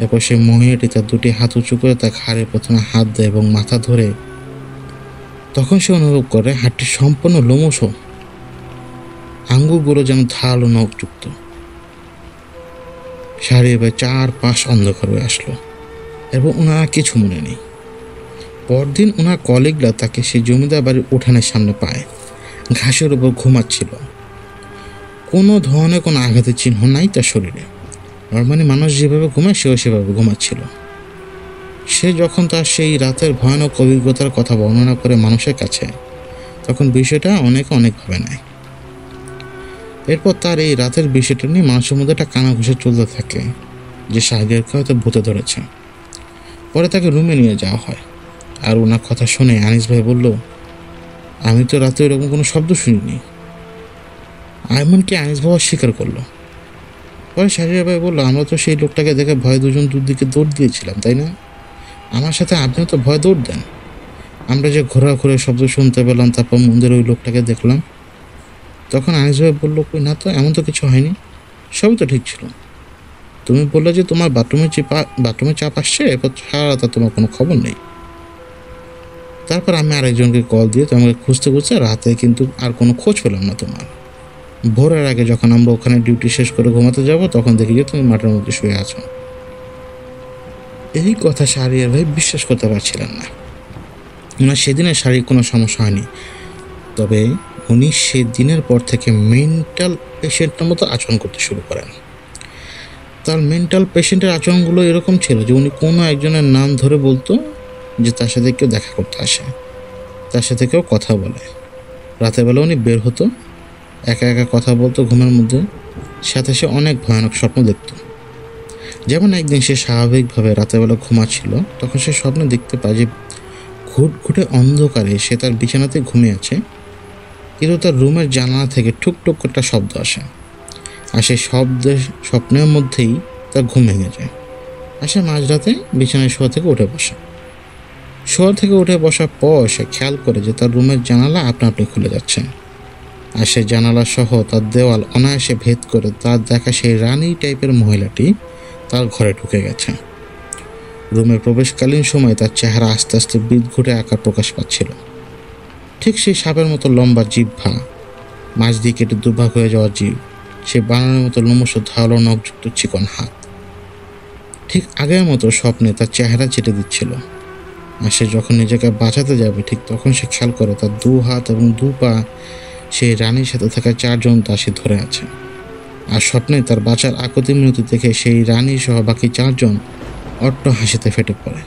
এরপর সেই মহিলাটি তার দুটি হাত উঁচু করে তার ঘাড়ে প্রথমে হাত দেয় এবং মাথা ধরে। তখন সে অনুভব করে হাতটি সম্পূর্ণ লোমশ, আঙ্গুলগুলো যেন ধারালো নখযুক্ত। শাহরিয়ার ভাই চারপাশ অন্ধকার হয়ে আসলো এবং ওনার কিছু মনে নেই। পরদিন ওনার কলিগরা তাকে সেই জমিদার বাড়ির উঠানের সামনে পায়, ঘাসের উপর ঘুমাচ্ছিল। কোনো ধরনের কোনো আঘাতের চিহ্ন নাই তার শরীরে। নর্মালি মানুষ যেভাবে ঘুমায় সেও সেভাবে ঘুমাচ্ছিল। সে যখন তার সেই রাতের ভয়ানক অভিজ্ঞতার কথা বর্ণনা করে মানুষের কাছে, তখন বিষয়টা অনেকভাবে নেয়। এরপর তার এই রাতের বিষয়টা নিয়ে মানুষের মধ্যে একটা কানাঘুষা চলতে থাকে। যে শাহরিয়ারকে হয়তো ভূতে ধরেছে। পরে তাকে রুমে নিয়ে যাওয়া হয়। আর ওনার কথা শুনে আনিস ভাই বলল, আমি তো রাতে এরকম কোনো শব্দ শুনিনি। এমনকি আনিস ভাই স্বীকার করলো। পরে শাহরিয়ার ভাই বললো, আমরা তো সেই লোকটাকে দেখে ভয়ে দুজন দুদিকে দৌড় দিয়েছিলাম, তাই না? আমার সাথে আপনিও তো ভয় দৌড় দেন। আমরা যে ঘোরাঘুরে শব্দ শুনতে পেলাম, তারপর মন্দিরে ওই লোকটাকে দেখলাম। তখন আনিস ভাই বললো, কই না তো, এমন তো কিছু হয়নি, সবই তো ঠিক ছিল। তুমি বললে যে তোমার বাথরুমে চাপ আসছে, এরপর সারা রাত তোমার কোনো খবর নেই। তারপর আমি আরেকজনকে কল দিয়ে তোমাকে খুঁজতে খুঁজতে রাতে কিন্তু আর কোনো খোঁজ পেলাম না তোমার। ভোরের আগে যখন আমরা ওখানে ডিউটি শেষ করে ঘুমাতে যাব, তখন দেখি যে তুমি মাঠের মধ্যে শুয়ে আছো। এই কথা শাহরিয়ার ভাই বিশ্বাস করতে পারছিলেন না। ওনার সেদিনে শারীরিক কোনো সমস্যা হয়নি, তবে উনি সেদিনের পর থেকে মেন্টাল পেশেন্টের মতো আচরণ করতে শুরু করেন। তার মেন্টাল পেশেন্টের আচরণগুলো এরকম ছিল যে উনি কোনো একজনের নাম ধরে বলতো যে তার সাথে কেউ দেখা করতে আসে, তার সাথে কেউ কথা বলে। রাতের বেলা উনি বের হতো, একা একা কথা বলতো ঘুমের মধ্যে, সাথে সে অনেক ভয়ানক স্বপ্ন দেখত। যেমন একদিন সে স্বাভাবিকভাবে রাতের বেলা ঘুমাচ্ছিল, তখন সে স্বপ্নে দেখতে পায় যে ঘুটঘুটে অন্ধকারে সে তার বিছানাতে ঘুমিয়ে আছে, কিন্তু তার রুমের জানালা থেকে ঠুকঠুক একটা শব্দ আসে। আর সেই স্বপ্নের মধ্যেই তার ঘুম ভেঙে যায়। আর সে মাঝরাতে বিছানায় শোয়া থেকে উঠে বসার পর সে খেয়াল করে যে তার রুমের জানালা আপনা আপনি খুলে যাচ্ছে। আর সে জানালা সহ তার দেওয়াল অনায়াসে ভেদ করে তার দেখা সেই রানী টাইপের মহিলাটি তার ঘরে ঢুকে গেছে। রুমে প্রবেশকালীন সময় তার চেহারা আস্তে আস্তে বিদঘুটে আকার প্রকাশ পাচ্ছিল। ঠিক সেই সাপের মতো লম্বা জিহ্বা, মাছ দিয়ে কেটে দুভাগ হয়ে যাওয়া জিভ, সে বানানোর মতো লোমশ ধারালো নখযুক্ত চিকন হাত। ঠিক আগের মতো স্বপ্নে তার চেহারা চেটে দিচ্ছিল। আর সে যখন নিজেকে বাঁচাতে যাবে, ঠিক তখন সে খেয়াল করে তার দু হাত এবং দু পা সেই রানীর সাথে থাকা 4 জন দাসী ধরে আছে। আর স্বপ্নে তার বাঁচার আকুতি মিনতি দেখে সেই রানী সহ বাকি 4 জন অট্ট হাসিতে ফেটে পড়ে।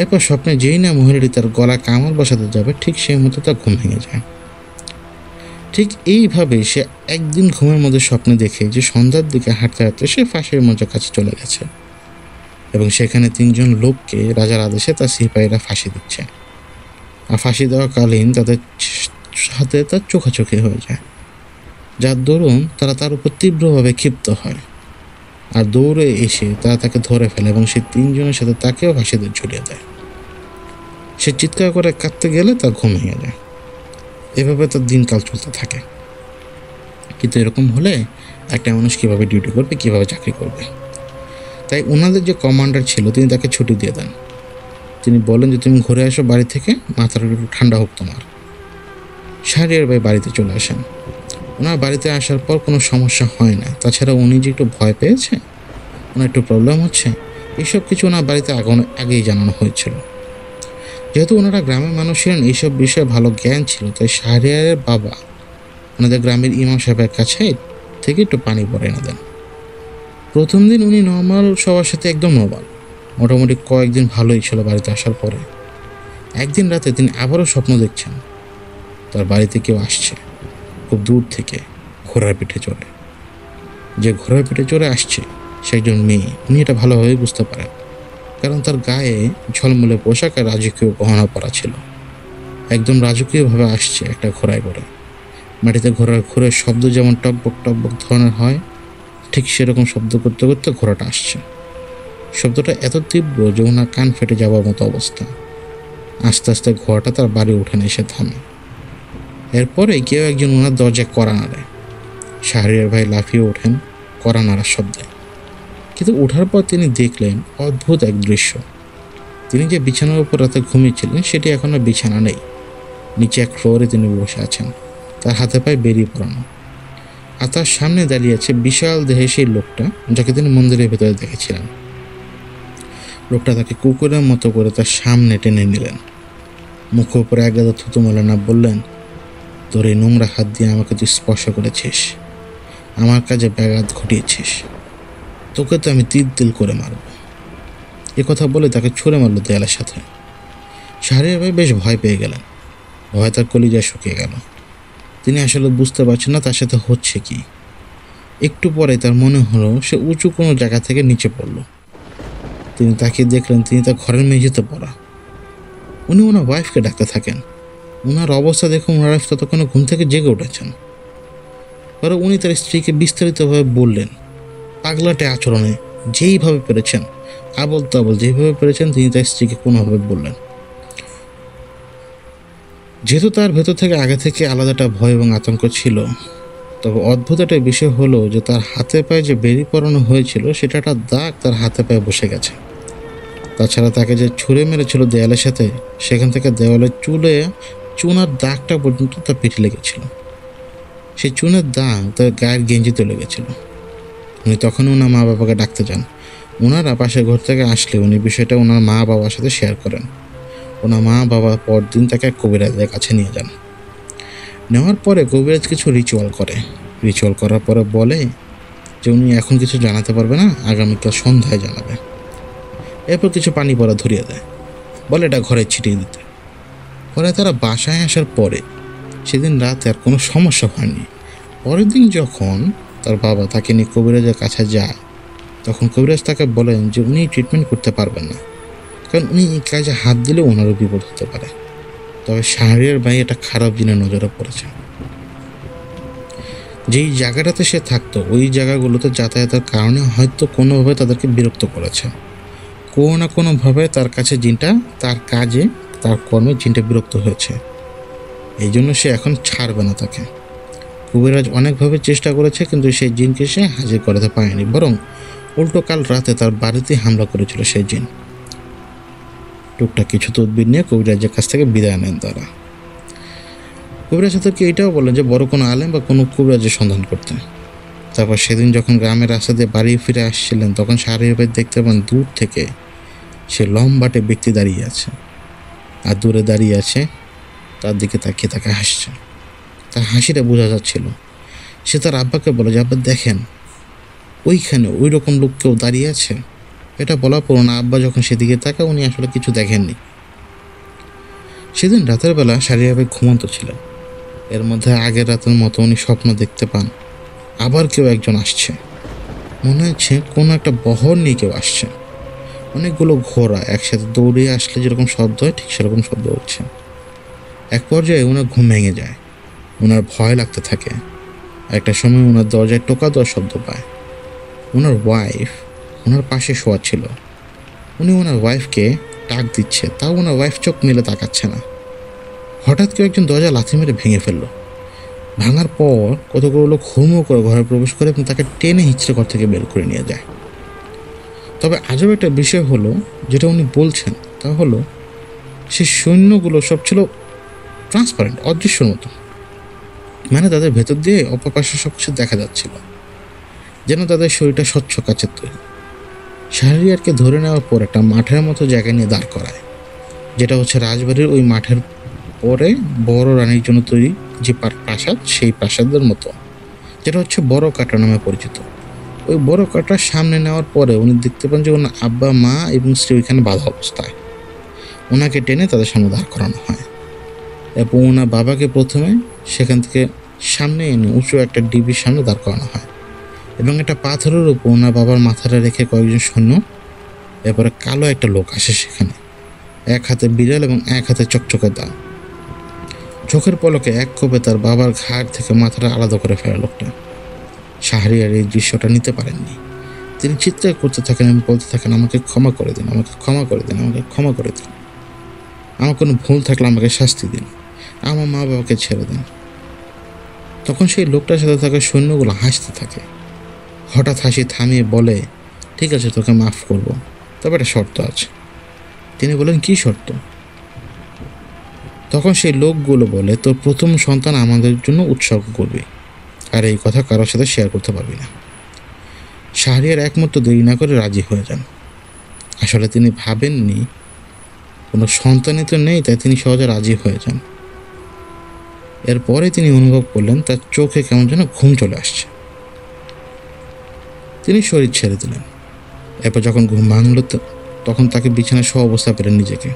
এরপর স্বপ্নে যেই না মহিলাটি তার গলায় কামড় বসাতে যাবে, ঠিক সেই মতো তার ঘুম ভেঙে যায়। ঠিক এইভাবে সে একদিন ঘুমের মধ্যে স্বপ্নে দেখে যে সন্ধ্যার দিকে হাঁটতে হাঁটতে সে ফাঁসির মঞ্চের কাছে চলে গেছে এবং সেখানে 3 জন লোককে রাজার আদেশে তার সিপাহীরা ফাঁসি দিচ্ছে। আর ফাঁসি দেওয়াকালীন তাদের সাথে তার চোখাচোখি হয়ে যায়, যার দরুন তারা তার উপর তীব্রভাবে ক্ষিপ্ত হয় আর দৌড়ে এসে তারা তাকে ধরে ফেলে এবং সেই 3 জনের সাথে তাকেও ফাঁসিতে ঝুলিয়ে দেয়। সে চিৎকার করে কাঁদতে গেলে তার ঘুম ভেঙে যায়। এভাবে তার দিনকাল চলতে থাকে। কিন্তু এরকম হলে একটা মানুষ কীভাবে ডিউটি করবে, কীভাবে চাকরি করবে? তাই ওনাদের যে কমান্ডার ছিল তিনি তাকে ছুটি দিয়ে দেন। তিনি বলেন যে তুমি ঘুরে আসো বাড়ি থেকে, মাথাটা একটু ঠান্ডা হোক তোমার। শাহরিয়ার ভাই বাড়িতে চলে আসেন। ওনার বাড়িতে আসার পর কোনো সমস্যা হয় না। তাছাড়া উনি যে একটু ভয় পেয়েছে, ওনার একটু প্রবলেম হচ্ছে, এইসব কিছু ওনার বাড়িতে আগেই জানানো হয়েছিল। যেহেতু ওনারা গ্রামের মানুষ ছিলেন, এইসব বিষয়ে ভালো জ্ঞান ছিল, তাই শাহরিয়ারের বাবা ওনাদের গ্রামের ইমাম সাহেবের কাছে থেকে একটু পানি পরে এনে দেন। প্রথম দিন উনি নর্মাল, সবার সাথে একদম নর্মাল, মোটামুটি কয়েকদিন ভালোই ছিল। বাড়িতে আসার পরে একদিন রাতে তিনি আবারও স্বপ্ন দেখছেন তার বাড়িতে কেউ আসছে খুব দূর থেকে ঘোড়ার পিঠে চড়ে। যে ঘোড়ার পিঠে চড়ে আসছে সে একজন মেয়ে। উনি এটা ভালোভাবে বুঝতে পারেন, কারণ তার গায়ে ঝলমলে পোশাক আর রাজকীয় গহনা পরা ছিল। একদম রাজকীয়ভাবে আসছে একটা ঘোড়ায় করে। মাটিতে ঘোড়ার খুরের শব্দ যেমন টকবক টকবক ধরনের হয়, ঠিক সেরকম শব্দ করতে করতে ঘোড়াটা আসছে। শব্দটা এত তীব্র যে ওনার কান ফেটে যাওয়ার মতো অবস্থা। আস্তে আস্তে ঘোড়াটা তার বাড়ি উঠানে এসে থামে। এরপরে কেউ একজন ওনার দরজায় কড়া নাড়ে। শাহরিয়ার ভাই লাফিয়ে ওঠেন কড়া নাড়ার শব্দে। কিন্তু ওঠার পর তিনি দেখলেন অদ্ভুত এক দৃশ্য। তিনি যে বিছানার উপর রাতে ঘুমিয়েছিলেন সেটি এখন আর বিছানা নেই। নিচে এক ফ্লোরে তিনি বসে আছেন, তার হাতে পায়ে বেরিয়ে পড়ানো। আর তার সামনে দাঁড়িয়ে আছে বিশাল দেহে সেই লোকটা যাকে তিনি মন্দিরের ভেতরে দেখেছিলেন। লোকটা তাকে কুকুরের মতো করে তার সামনে টেনে নিলেন। মুখের উপরে এক গাদা থুতু মেলে না, বললেন, তোর এই নোংরা হাত দিয়ে আমাকে তুই স্পর্শ করেছিস, আমার কাজে ব্যাঘাত ঘটিয়েছিস, তোকে তো আমি তিল করে মারব। এ কথা বলে তাকে ছুঁড়ে মারল দেয়ালের সাথে। শাহরিয়ার ভাই বেশ ভয় পেয়ে গেলেন। ভয় তার কলিজায় শুকিয়ে গেল। তিনি আসলে বুঝতে পারছেন না তার সাথে হচ্ছে কি। একটু পরে তার মনে হলো সে উঁচু কোনো জায়গা থেকে নিচে পড়ল। তিনি তাকিয়ে দেখলেন তিনি তার ঘরের মেঝেতে পড়া। উনি ওনার ওয়াইফকে ডাকতে থাকেন। ওনার অবস্থা দেখে ওনার ওয়াইফ ততক্ষণে ঘুম থেকে জেগে উঠেছেন। পরে উনি তার স্ত্রীকে বিস্তারিতভাবে বললেন পাগলাটে আচরণে যেইভাবে পেরেছেন, আবল তাবল যেভাবে পেরেছেন তিনি তার স্ত্রীকে কোনোভাবে বললেন। যেহেতু তার ভেতর থেকে আগে থেকে আলাদা একটা ভয় এবং আতঙ্ক ছিল, তবে অদ্ভুত একটা বিষয় হলো যে তার হাতে পায়ে যে বেরি পরানো হয়েছিল সেটা একটা দাগ তার হাতে পায়ে বসে গেছে। তাছাড়া তাকে যে ছুঁড়ে মেরেছিল দেয়ালের সাথে, সেখান থেকে দেওয়ালের চুনার দাগটা পর্যন্ত তার পিঠে লেগেছিল। সেই চুনের দাগ তার গায়ের গেঞ্জিতে লেগেছিল। উনি তখন ওনার মা বাবাকে ডাকতে যান। ওনারা পাশের ঘর থেকে আসলে উনি বিষয়টা ওনার মা বাবার সাথে শেয়ার করেন। ওনার মা বাবা পরদিন তাকে এক কবিরাজের কাছে নিয়ে যান। নেওয়ার পরে কবিরাজ কিছু রিচুয়াল করার পরে বলে যে উনি এখন কিছু জানাতে পারবে না, আগামীকাল সন্ধ্যায় জানাবে। এরপর কিছু পানি পড়া ধরিয়ে দেয়, বলে এটা ঘরে ছিটিয়ে দিতে। পরে তারা বাসায় আসার পরে সেদিন রাতে আর কোনো সমস্যা হয়নি। পরের দিন যখন তার বাবা তাকে নিয়ে কবিরাজের কাছে যায়, তখন কবিরাজ তাকে বলেন যে উনি ট্রিটমেন্ট করতে পারবেন না, কারণ উনি এই কাজে হাত দিলে ওনারও বিপদ হতে পারে। তবে শাহরিয়ার ভাই এটা খারাপ জিনের নজরে পড়েছে। যেই জায়গাটাতে সে থাকতো ওই জায়গাগুলোতে যাতায়াতের কারণে হয়তো কোনোভাবে তাদেরকে বিরক্ত করেছে। কোনো না কোনোভাবে তার কাছে জিনটা, তার কাজে তার কর্মে জিনটা বিরক্ত হয়েছে। এই জন্য সে এখন ছাড়বে না তাকে। কবিরাজ অনেকভাবে চেষ্টা করেছে, কিন্তু সেই জিনকে সে হাজির করাতে পারেনি, বরং উল্টো কাল রাতে তার বাড়িতে হামলা করেছিল সেই জিন। টুকটাক কিছু তদবির নিয়ে কবিরাজের কাছ থেকে বিদায় নেন তারা। কবিরাজ তাদেরকে এটাও বলেন যে বড় কোনো আলেম বা কোনো কবিরাজের সন্ধান করতে। তারপর সেদিন যখন গ্রামের রাস্তা দিয়ে বাড়ি ফিরে আসছিলেন, তখন শাহরিয়ার দেখতে পান দূর থেকে সে লম্বাটে ব্যক্তি দাঁড়িয়ে আছে, আর দূরে দাঁড়িয়ে আছে তার দিকে তাকিয়ে তাকে হাসছে। তার হাসিটা বোঝা যাচ্ছিল। সে তার আব্বাকে বলে যে আব্বা দেখেন ওইখানে ওই রকম লোক কেউ দাঁড়িয়ে আছে। এটা বলার পর না আব্বা যখন সেদিকে তাকায় উনি আসলে কিছু দেখেননি। সেদিন রাতের বেলা শাহরিয়ার ঘুমন্ত ছিলেন। এর মধ্যে আগের রাতের মতো উনি স্বপ্ন দেখতে পান আবার কেউ একজন আসছে। মনে হচ্ছে কোনো একটা বহর নিয়ে কেউ আসছে। অনেকগুলো ঘোড়া একসাথে দৌড়িয়ে আসলে যেরকম শব্দ হয় ঠিক সেরকম শব্দ হচ্ছে। এক পর্যায়ে ওনার ঘুম ভেঙে যায়, ওনার ভয় লাগতে থাকে। একটা সময় ওনার দরজায় টোকা দেওয়ার শব্দ পায়। ওনার ওয়াইফ ওনার পাশে শোয়া ছিল। উনি ওনার ওয়াইফকে ডাক দিচ্ছে, তাও ওনার ওয়াইফ চোখ মেলে তাকাচ্ছে না। হঠাৎ কেউ একজন দরজা লাথি মেরে ভেঙে ফেললো। ভাঙার পর কতগুলো লোক হুমো করে ঘরে প্রবেশ করে এবং তাকে টেনে হিঁচড়ে ঘর থেকে বের করে নিয়ে যায়। তবে আজব একটা বিষয় হলো, যেটা উনি বলছেন তা হলো সেই সৈন্যগুলো সব ছিল ট্রান্সপারেন্ট, অদৃশ্যর মতো। মানে তাদের ভেতর দিয়ে অপর পাশে সব কিছু দেখা যাচ্ছিল, যেন তাদের শরীরটা স্বচ্ছ কাচের তৈরি। শাহরিয়ারকে ধরে নেওয়ার পর একটা মাঠের মতো জায়গায় নিয়ে দাঁড় করায়, যেটা হচ্ছে রাজবাড়ির ওই মাঠের পরে বড় রানীর জন্য তৈরি যে প্রাসাদ, সেই প্রাসাদের মতো, যেটা হচ্ছে বড় কাটা নামে পরিচিত। ওই বড় কাটার সামনে নেওয়ার পরে উনি দেখতে পান যে ওনার আব্বা, মা এবং স্ত্রী ওইখানে বাঁধা অবস্থায়। ওনাকে টেনে তাদের সামনে দাঁড় করানো হয় এবং ওনার বাবাকে প্রথমে সেখান থেকে সামনে এনে উঁচু একটা ডিবির সামনে দাঁড় করানো হয় এবং একটা পাথরের উপর ওনার বাবার মাথাটা রেখে কয়েকজন সৈন্য। এরপরে কালো একটা লোক আসে সেখানে, এক হাতে বিড়াল এবং এক হাতে চকচকে দাঁত। চোখের পলকে এক কোপে তার বাবার ঘাড় থেকে মাথাটা আলাদা করে ফেলে লোকটা। শাহরিয়ার এই দৃশ্যটা নিতে পারেননি। তিনি চিৎকার করতে থাকেন এবং বলতে থাকেন, আমাকে ক্ষমা করে দিন, আমাকে ক্ষমা করে দিন, আমাকে ক্ষমা করে দিন। আমার কোনো ভুল থাকলে আমাকে শাস্তি দিন, আমার মা বাবাকে ছেড়ে দেন। তখন সেই লোকটার সাথে থাকা সৈন্যগুলো হাসতে থাকে। হঠাৎ হাসি থামিয়ে বলে, ঠিক আছে তোকে মাফ করব, তবে একটা শর্ত আছে। তিনি বলেন, কি শর্ত? তখন সেই লোকগুলো বলে, তোর প্রথম সন্তান আমাদের জন্য উৎসর্গ করবি, আর এই কথা কারোর সাথে শেয়ার করতে পারবি না। শাহরিয়ার এক মুহূর্ত দেরি না করে রাজি হয়ে যান। আসলে তিনি ভাবেননি কোনো সন্তানই তো নেই, তাই তিনি সহজে রাজি হয়ে যান। এরপরে তিনি অনুভব করলেন তার চোখে কেমন যেন ঘুম চলে আসছে। তিনি শরীর ছেড়ে দিলেন। এরপর যখন ঘুম ভাঙল তখন তাকে বিছানায় শোয়া অবস্থা পেলেন নিজেকে।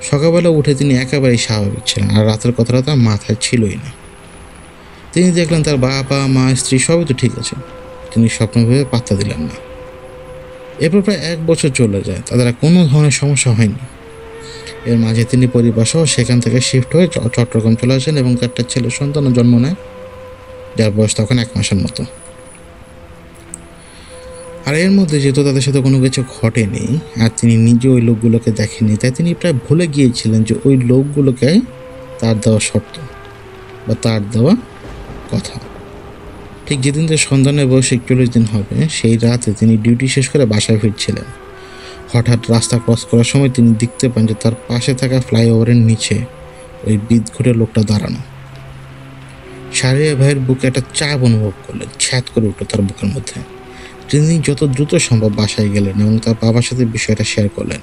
সকালবেলা উঠে তিনি একেবারেই স্বাভাবিক ছিলেন, আর রাতের কথাটা তার মাথায় ছিলই না। তিনি দেখলেন তার বাবা, মা, স্ত্রী সবই তো ঠিক আছে, তিনি স্বপ্ন ভেবে পাত্তা দিলেন না। এরপর প্রায় 1 বছর চলে যায়, তাদের আর কোনো ধরনের সমস্যা হয়নি। এর মাঝে তিনি পরিবারসহ সেখান থেকে শিফট হয়ে চট্টগ্রাম চলে আসেন এবং তার একটা ছেলে সন্তানও জন্ম নেয়, যার বয়স তখন 1 মাসের মতো। আর এর মধ্যে যেহেতু তাদের সাথে কোনো কিছু ঘটেনি আর তিনি নিজে ওই লোকগুলোকে দেখেনি, তাই তিনি প্রায় ভুলে গিয়েছিলেন যে ওই লোকগুলোকে তার দেওয়া শর্ত বা তার দেওয়া কথা। ঠিক যেদিন তার সন্তানের বয়স 41 দিন হবে, সেই রাতে তিনি ডিউটি শেষ করে বাসায় ফিরছিলেন। হঠাৎ রাস্তা ক্রস করার সময় তিনি দেখতে পান যে তার পাশে থাকা ফ্লাইওভারের নিচে ওই বিদঘুটে লোকটা দাঁড়ানো। শাহরিয়ার ভাইয়ের বুকে একটা চাপ অনুভব করলেন, ছ্যাদ করে উঠল তার বুকের মধ্যে। তিনি যত দ্রুত সম্ভব বাসায় গেলেন এবং তার বাবার সাথে বিষয়টা শেয়ার করলেন।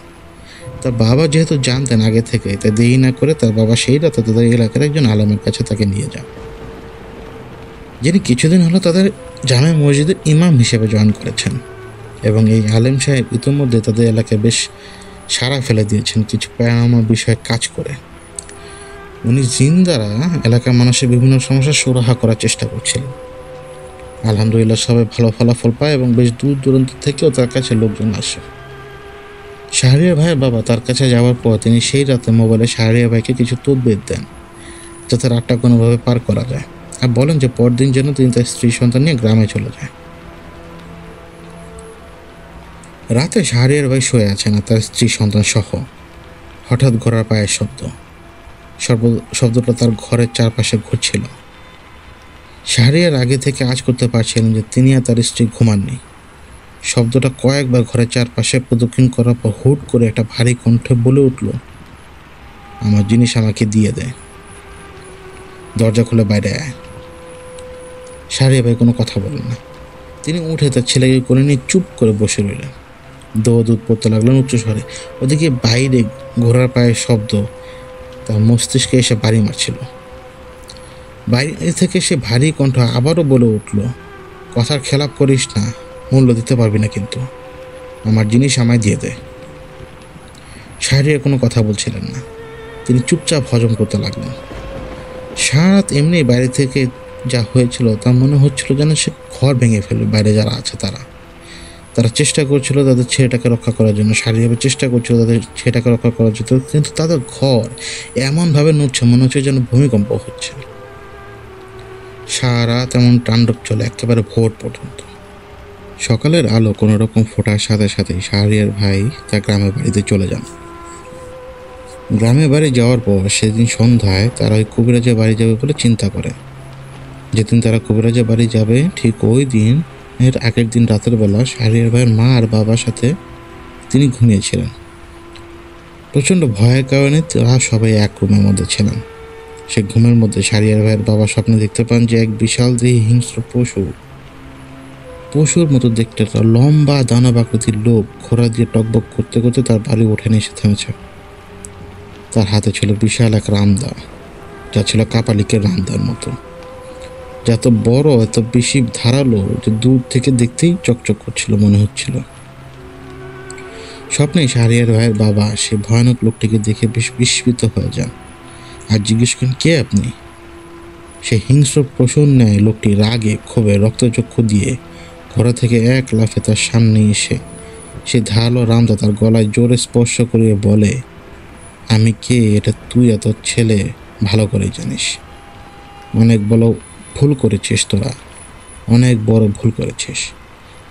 তার বাবা যেহেতু জানতেন আগে থেকে, তাই দেরি না করে তার বাবা সেই রাতে তাদের এলাকার একজন আলেমের কাছে তাকে নিয়ে যান, যিনি কিছুদিন হলো তাদের জামে মসজিদের ইমাম হিসেবে জয়েন করেছেন। এবং এই আলেম সাহেব ইতিমধ্যে তাদের এলাকায় বেশ সাড়া ফেলে দিয়েছেন কিছু প্যারানর্মাল বিষয়ে কাজ করে। উনি জিন দ্বারা এলাকার মানুষের বিভিন্ন সমস্যার সুরাহা করার চেষ্টা করছিলেন। আলহামদুলিল্লাহ সবাই ভালো ফলাফল পায় এবং বেশ দূর দূরান্ত থেকেও তার কাছে লোকজন আসে। শাহরিয়ার ভাইয়ের বাবা তার কাছে যাওয়ার পর তিনি সেই রাতে মোবাইলে শাহরিয়ার ভাইকে কিছু তদবির দেন যাতে রাতটা কোনোভাবে পার করা যায়, আর বলেন যে পরদিন যেন তিনি তার স্ত্রী সন্তান নিয়ে গ্রামে চলে যায়। রাতে শাহরিয়ার ভাই শুয়ে আছেন আর তার স্ত্রী সন্তান সহ। হঠাৎ ঘোড়ার পায়ের শব্দটা তার ঘরের চারপাশে ঘুরছিল। শাহরিয়ার আগে থেকে আজ করতে পারছিলেন যে তিনি আর তার স্ত্রী ঘুমাননি। শব্দটা কয়েকবার ঘরের চারপাশে প্রদক্ষিণ করার পর হুট করে একটা ভারী কণ্ঠে বলে উঠল, আমার জিনিস আমাকে দিয়ে দেয়, দরজা খুলে বাইরে আয়। শাহরিয়ার ভাই কোনো কথা বলেন না। তিনি উঠে তার ছেলেকে কোলে নিয়ে চুপ করে বসে রইলেন। দৌড় পড়তে লাগলেন উচ্চ স্বরে। ওদিকে বাইরে ঘোড়ার পায়ের শব্দ তার মস্তিষ্কে এসে বাড়ি মারছিল। বাইরে থেকে সে ভারী কণ্ঠ আবারও বলে উঠল, কথার খেলাপ করিস না, মূল্য দিতে পারবি না কিন্তু, আমার জিনিস আমায় দিয়ে দে। শাহরিয়ার কোনো কথা বলছিলেন না, তিনি চুপচাপ হজম করতে লাগলেন। সারা রাত এমনি বাইরে থেকে যা হয়েছিল তা মনে হচ্ছিল যেন সে ঘর ভেঙে ফেলবে। বাইরে যারা আছে তারা চেষ্টা করছিল তাদের ছেলেটাকে রক্ষা করার জন্য, শারীরিকভাবে চেষ্টা করছিল তাদের ছেলেটাকে রক্ষা করার জন্য, কিন্তু তাদের ঘর এমনভাবে নড়ছে মনে হচ্ছে যেন ভূমিকম্প হচ্ছে। সারা রাত এমন তাণ্ডব চলে একেবারে ভোর পর্যন্ত। সকালের আলো কোনো রকম ফোটার সাথে সাথেই শাহরিয়ার ভাই তার গ্রামের বাড়িতে চলে যান। গ্রামের বাড়ি যাওয়ার পর সেদিন সন্ধ্যায় তারা ওই কবিরাজের বাড়ি যাবে বলে চিন্তা করে। যেদিন তারা কবিরাজের বাড়ি যাবে ঠিক ওই দিন এর আগের দিন রাতের বেলা শাহরিয়ার ভাইয়ের মা আর বাবার সাথে তিনি ঘুমিয়েছিলেন। প্রচণ্ড ভয়ের কারণে তারা সবাই এক রুমের মধ্যে ছিলেন। সে ঘুমের মধ্যে শাহরিয়ার ভাইয়ের বাবা স্বপ্নে দেখতে পান যে এক বিশাল দেহী হিংস্র পশুর মতো দেখতে একটা লম্বা দানব আকৃতির লোক ঘোড়া দিয়ে টকবক করতে করতে তার বাড়ি উঠে এসে থেমেছে। তার হাতে ছিল বিশাল এক রামদা, যা ছিল কাপালিকের রামদার মতো, যা এত বড় এত বেশি ধারালো যে দূর থেকে দেখতেই চকচক করছিল মনে হচ্ছিল। স্বপ্নে শাহরিয়ার ভাইয়ের বাবা সে ভয়ানক লোকটিকে দেখে বেশ বিস্মিত হয়ে যান আর জিজ্ঞেস করেন, কে আপনি? সে হিংস্র পশুর ন্যায় লোকটি রাগে ক্ষোভে রক্তচক্ষু দিয়ে ঘোড়া থেকে এক লাফে তার সামনে এসে সে ধারালো রামদা তার গলায় জোরে স্পর্শ করিয়ে বলে, আমি কে এটা তুই এত ছেলে ভালো করে জানিস। অনেক বড় ভুল করেছিস, তোরা অনেক বড় ভুল করেছিস,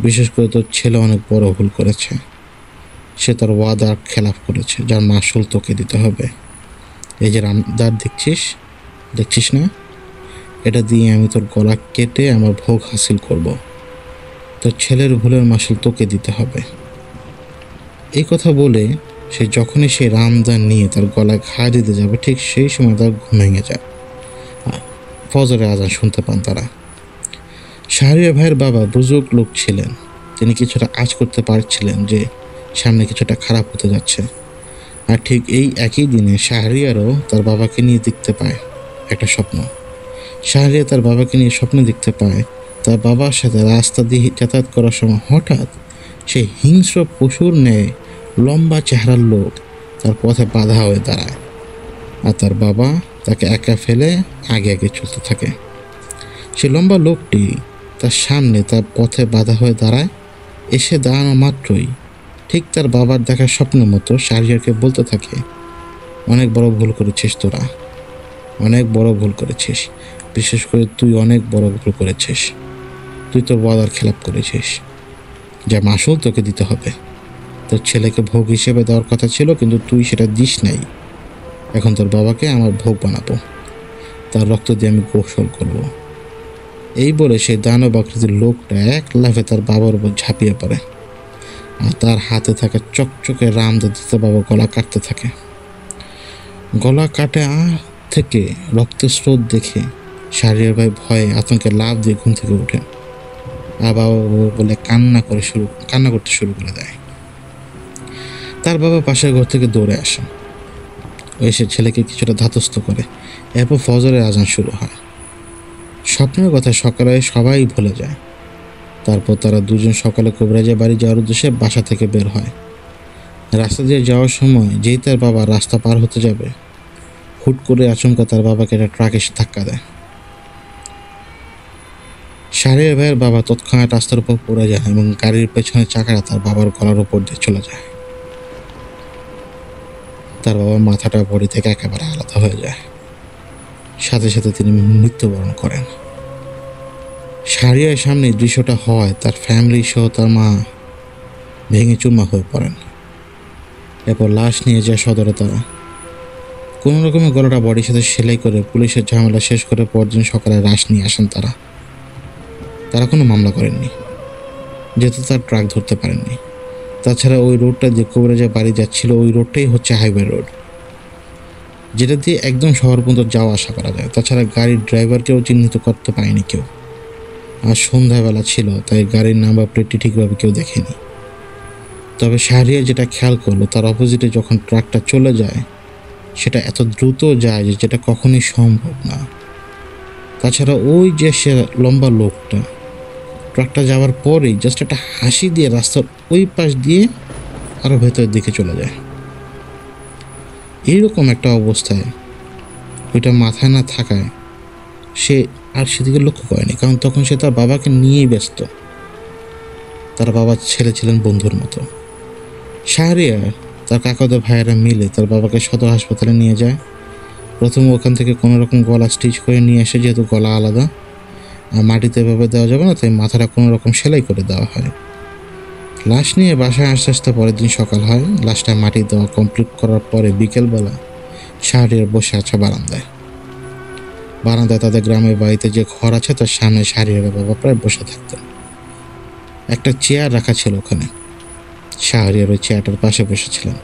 বিশেষ করে তোর ছেলে অনেক বড় ভুল করেছে। সে তার ওয়াদার খেলাফ করেছে, যার মাসুল তোকে দিতে হবে। এই যে রামদার দেখছিস না, এটা দিয়ে আমি তোর গলা কেটে আমার ভোগ হাসিল করব। তোর ছেলের ভুলের মাসুল তোকে দিতে হবে। এই কথা বলে সে যখনই সেই রামদান নিয়ে তার গলায় ঘা দিতে যাবে ঠিক সেই সময় তার ঘুম ভেঙে যায়। ফজরের আজান শুনতে পান তারা। শাহরিয়ার ভাইয়ের বাবা বুজুর্গ লোক ছিলেন, তিনি কিছুটা আঁচ করতে পারছিলেন যে সামনে কিছুটা খারাপ হতে যাচ্ছে। আর ঠিক এই একই দিনে শাহরিয়ারও তার বাবাকে নিয়ে দেখতে পায় একটা স্বপ্ন। শাহরিয়ার তার বাবাকে নিয়ে স্বপ্ন দেখতে পায় তার বাবার সাথে রাস্তা দিয়ে যাতায়াত করার সময় হঠাৎ সে হিংস্র পশুর ন্যায় লম্বা চেহারার লোক তার পথে বাধা হয়ে দাঁড়ায়, আর তার বাবা তাকে একা ফেলে আগে চলতে থাকে। সে লম্বা লোকটি তার সামনে তার পথে বাধা হয়ে দাঁড়ায়। এসে দাঁড়ানো মাত্রই ঠিক তার বাবার দেখা স্বপ্নের মতো শাহরিয়ারকে বলতে থাকে, অনেক বড় ভুল করেছিস তোরা, অনেক বড় ভুল করেছিস, বিশেষ করে তুই অনেক বড় ভুল করেছিস। তুই তোর ওয়াদার খেলাপ করেছিস, যা মাসুল তোকে দিতে হবে। তোর ছেলেকে ভোগ হিসেবে দেওয়ার কথা ছিল, কিন্তু তুই সেটা দিস নাই। এখন তোর বাবাকে আমার ভোগ বানাবো, তার রক্ত দিয়ে আমি কৌশল করব। এই বলে সেই দানব আকৃতির লোকটা এক লাফে তার বাবার উপর ঝাঁপিয়ে পড়ে, আর তার হাতে থাকা চকচকে রামদা দিতে বাবা গলা কাটতে থাকে। গলা কাটে থেকে রক্তের স্রোত দেখে শাহরিয়ার ভাই ভয়ে আতঙ্কে লাফ দিয়ে ঘুম থেকে ওঠে, আর বাবা বলে কান্না করতে শুরু করে দেয়। তার বাবা পাশের ঘর থেকে দৌড়ে আসে, এসে ছেলেকে কিছুটা ধাতস্থ করে। এরপর ফজরের আজান শুরু হয়। স্বপ্নের কথা সকালে সবাই ভুলে যায়। তারপর তারা দুজন সকালে কবিরাজের বাড়ি যাওয়ার উদ্দেশ্যে বাসা থেকে বের হয়। রাস্তা দিয়ে যাওয়ার সময় যেই তার বাবা রাস্তা পার হতে যাবে, হুট করে আচমকা তার বাবাকে একটা ট্রাক এসে ধাক্কা দেয়। শাহরিয়ার ভাইয়ের বাবা তৎক্ষণাৎ রাস্তার উপর পড়ে যায় এবং গাড়ির পেছনের চাকাটা তার বাবার গলার উপর দিয়ে চলে যায়। তার বাবার মাথাটা বডি থেকে একেবারে আলাদা হয়ে যায়, সাথে সাথে তিনি মৃত্যুবরণ করেন। শাহরিয়ার সামনে দৃশ্যটা হয়, তার ফ্যামিলি সহ তার মা ভেঙে চুরমা হয়ে পড়েন। এরপর লাশ নিয়ে যায় সদরে। তারা কোনো রকমের গলাটা বডির সাথে সেলাই করে পুলিশের ঝামেলা শেষ করে পরদিন সকালে লাশ নিয়ে আসেন। তারা কোনো মামলা করেননি, যেহেতু তার ট্রাক ধরতে পারেননি। তাছাড়া ওই রোডটা যে কবিরাজের বাড়ি যাচ্ছিল, ওই রোডটাই হচ্ছে হাইওয়ে রোড, যেটা দিয়ে একদম শহর পর্যন্ত যাওয়া আসা করা যায়। তাছাড়া গাড়ির ড্রাইভারকেও চিহ্নিত করতে পারেনি কেউ। আর সন্ধ্যাবেলা ছিল, তাই গাড়ির নাম্বার প্লেটটি ঠিকভাবে কেউ দেখেনি। তবে শাহরিয়ার যেটা খেয়াল করলো, তার অপোজিটে যখন ট্রাকটা চলে যায়, সেটা এত দ্রুত যায় যে যেটা কখনই সম্ভব না। তাছাড়া ওই যে সে লম্বা লোকটা ট্রাকটা যাওয়ার পরেই জাস্ট একটা হাসি দিয়ে রাস্তার ওই পাশ দিয়ে আরও ভেতরের দিকে চলে যায়। এইরকম একটা অবস্থায় ওইটা মাথায় না থাকায় সে আর সেদিকে লক্ষ্য করেনি, কারণ তখন সে তার বাবাকে নিয়েই ব্যস্ত। তার বাবার ছেলে ছিলেন বন্ধুর মতো। শাহরিয়ার তার কাকাতো ভাইয়েরা মিলে তার বাবাকে সদর হাসপাতালে নিয়ে যায়। প্রথমে ওখান থেকে কোনো রকম গলা স্টিচ করে নিয়ে এসে, যেহেতু গলা আলাদা আর মাটিতে এভাবে দেওয়া যাবে না, তাই মাথাটা কোনো রকম সেলাই করে দেওয়া হয়। লাশ নিয়ে বাসায় আস্তে আস্তে পরের দিন সকাল হয়। লাশটা মাটি দেওয়া কমপ্লিট করার পরে বিকেলবেলা শাহরিয়ার বসে আছে বারান্দায় তাদের গ্রামের বাড়িতে যে ঘর আছে তার সামনে শাহরিয়ারের বাবা প্রায় বসে থাকতেন। একটা চেয়ার রাখা ছিল ওখানে, শাহরিয়ার ওই চেয়ারটার পাশে বসেছিলেন।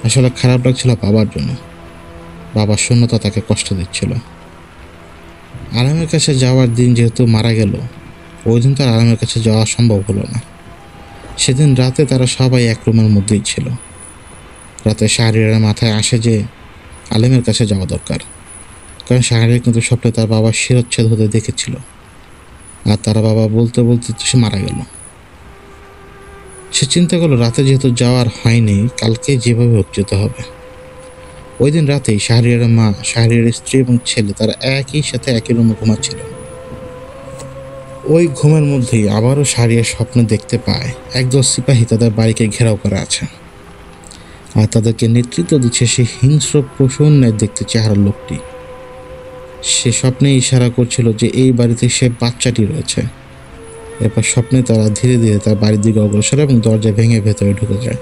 আসলে খারাপ লাগছিল বাবার জন্য, বাবার শূন্যতা তাকে কষ্ট দিচ্ছিল। আরামের কাছে যাওয়ার দিন যেহেতু মারা গেল, ওই দিন তার আরামের কাছে যাওয়া সম্ভব হলো না। সেদিন রাতে তারা সবাই এক রুমের মধ্যেই ছিল। রাতে শাহরিয়ারের মাথায় আসে যে আলেমের কাছে যাওয়া দরকার, কারণ শাহরিয়ার কিন্তু স্বপ্নে তার বাবার শিরচ্ছেদ হতে দেখেছিল, আর তার বাবা বলতে বলতে সে মারা গেল। সে চিন্তা করলো রাতে যেহেতু যাওয়ার হয়নি, কালকে যেভাবে হোক যেতে হবে। ওই দিন রাতেই শাহরিয়ারের মা, শাহরিয়ারের স্ত্রী এবং ছেলে তারা একই সাথে একই রুমে ঘুমাচ্ছিল। ওই ঘুমের মধ্যেই আবারও শাহরিয়ার স্বপ্ন দেখতে পায় একদল সিপাহী তাদের বাড়িকে ঘেরাও করে আছে, আর তাদেরকে নেতৃত্ব দিচ্ছে সে হিংস্র পশুর ন্যায় দেখতে চেহারার লোকটি। সে স্বপ্নে ইশারা করছিল যে এই বাড়িতে সে বাচ্চাটি রয়েছে। এরপর স্বপ্নে তারা ধীরে ধীরে তার বাড়ির দিকে অগ্রসর এবং দরজা ভেঙে ভেতরে ঢুকে যায়।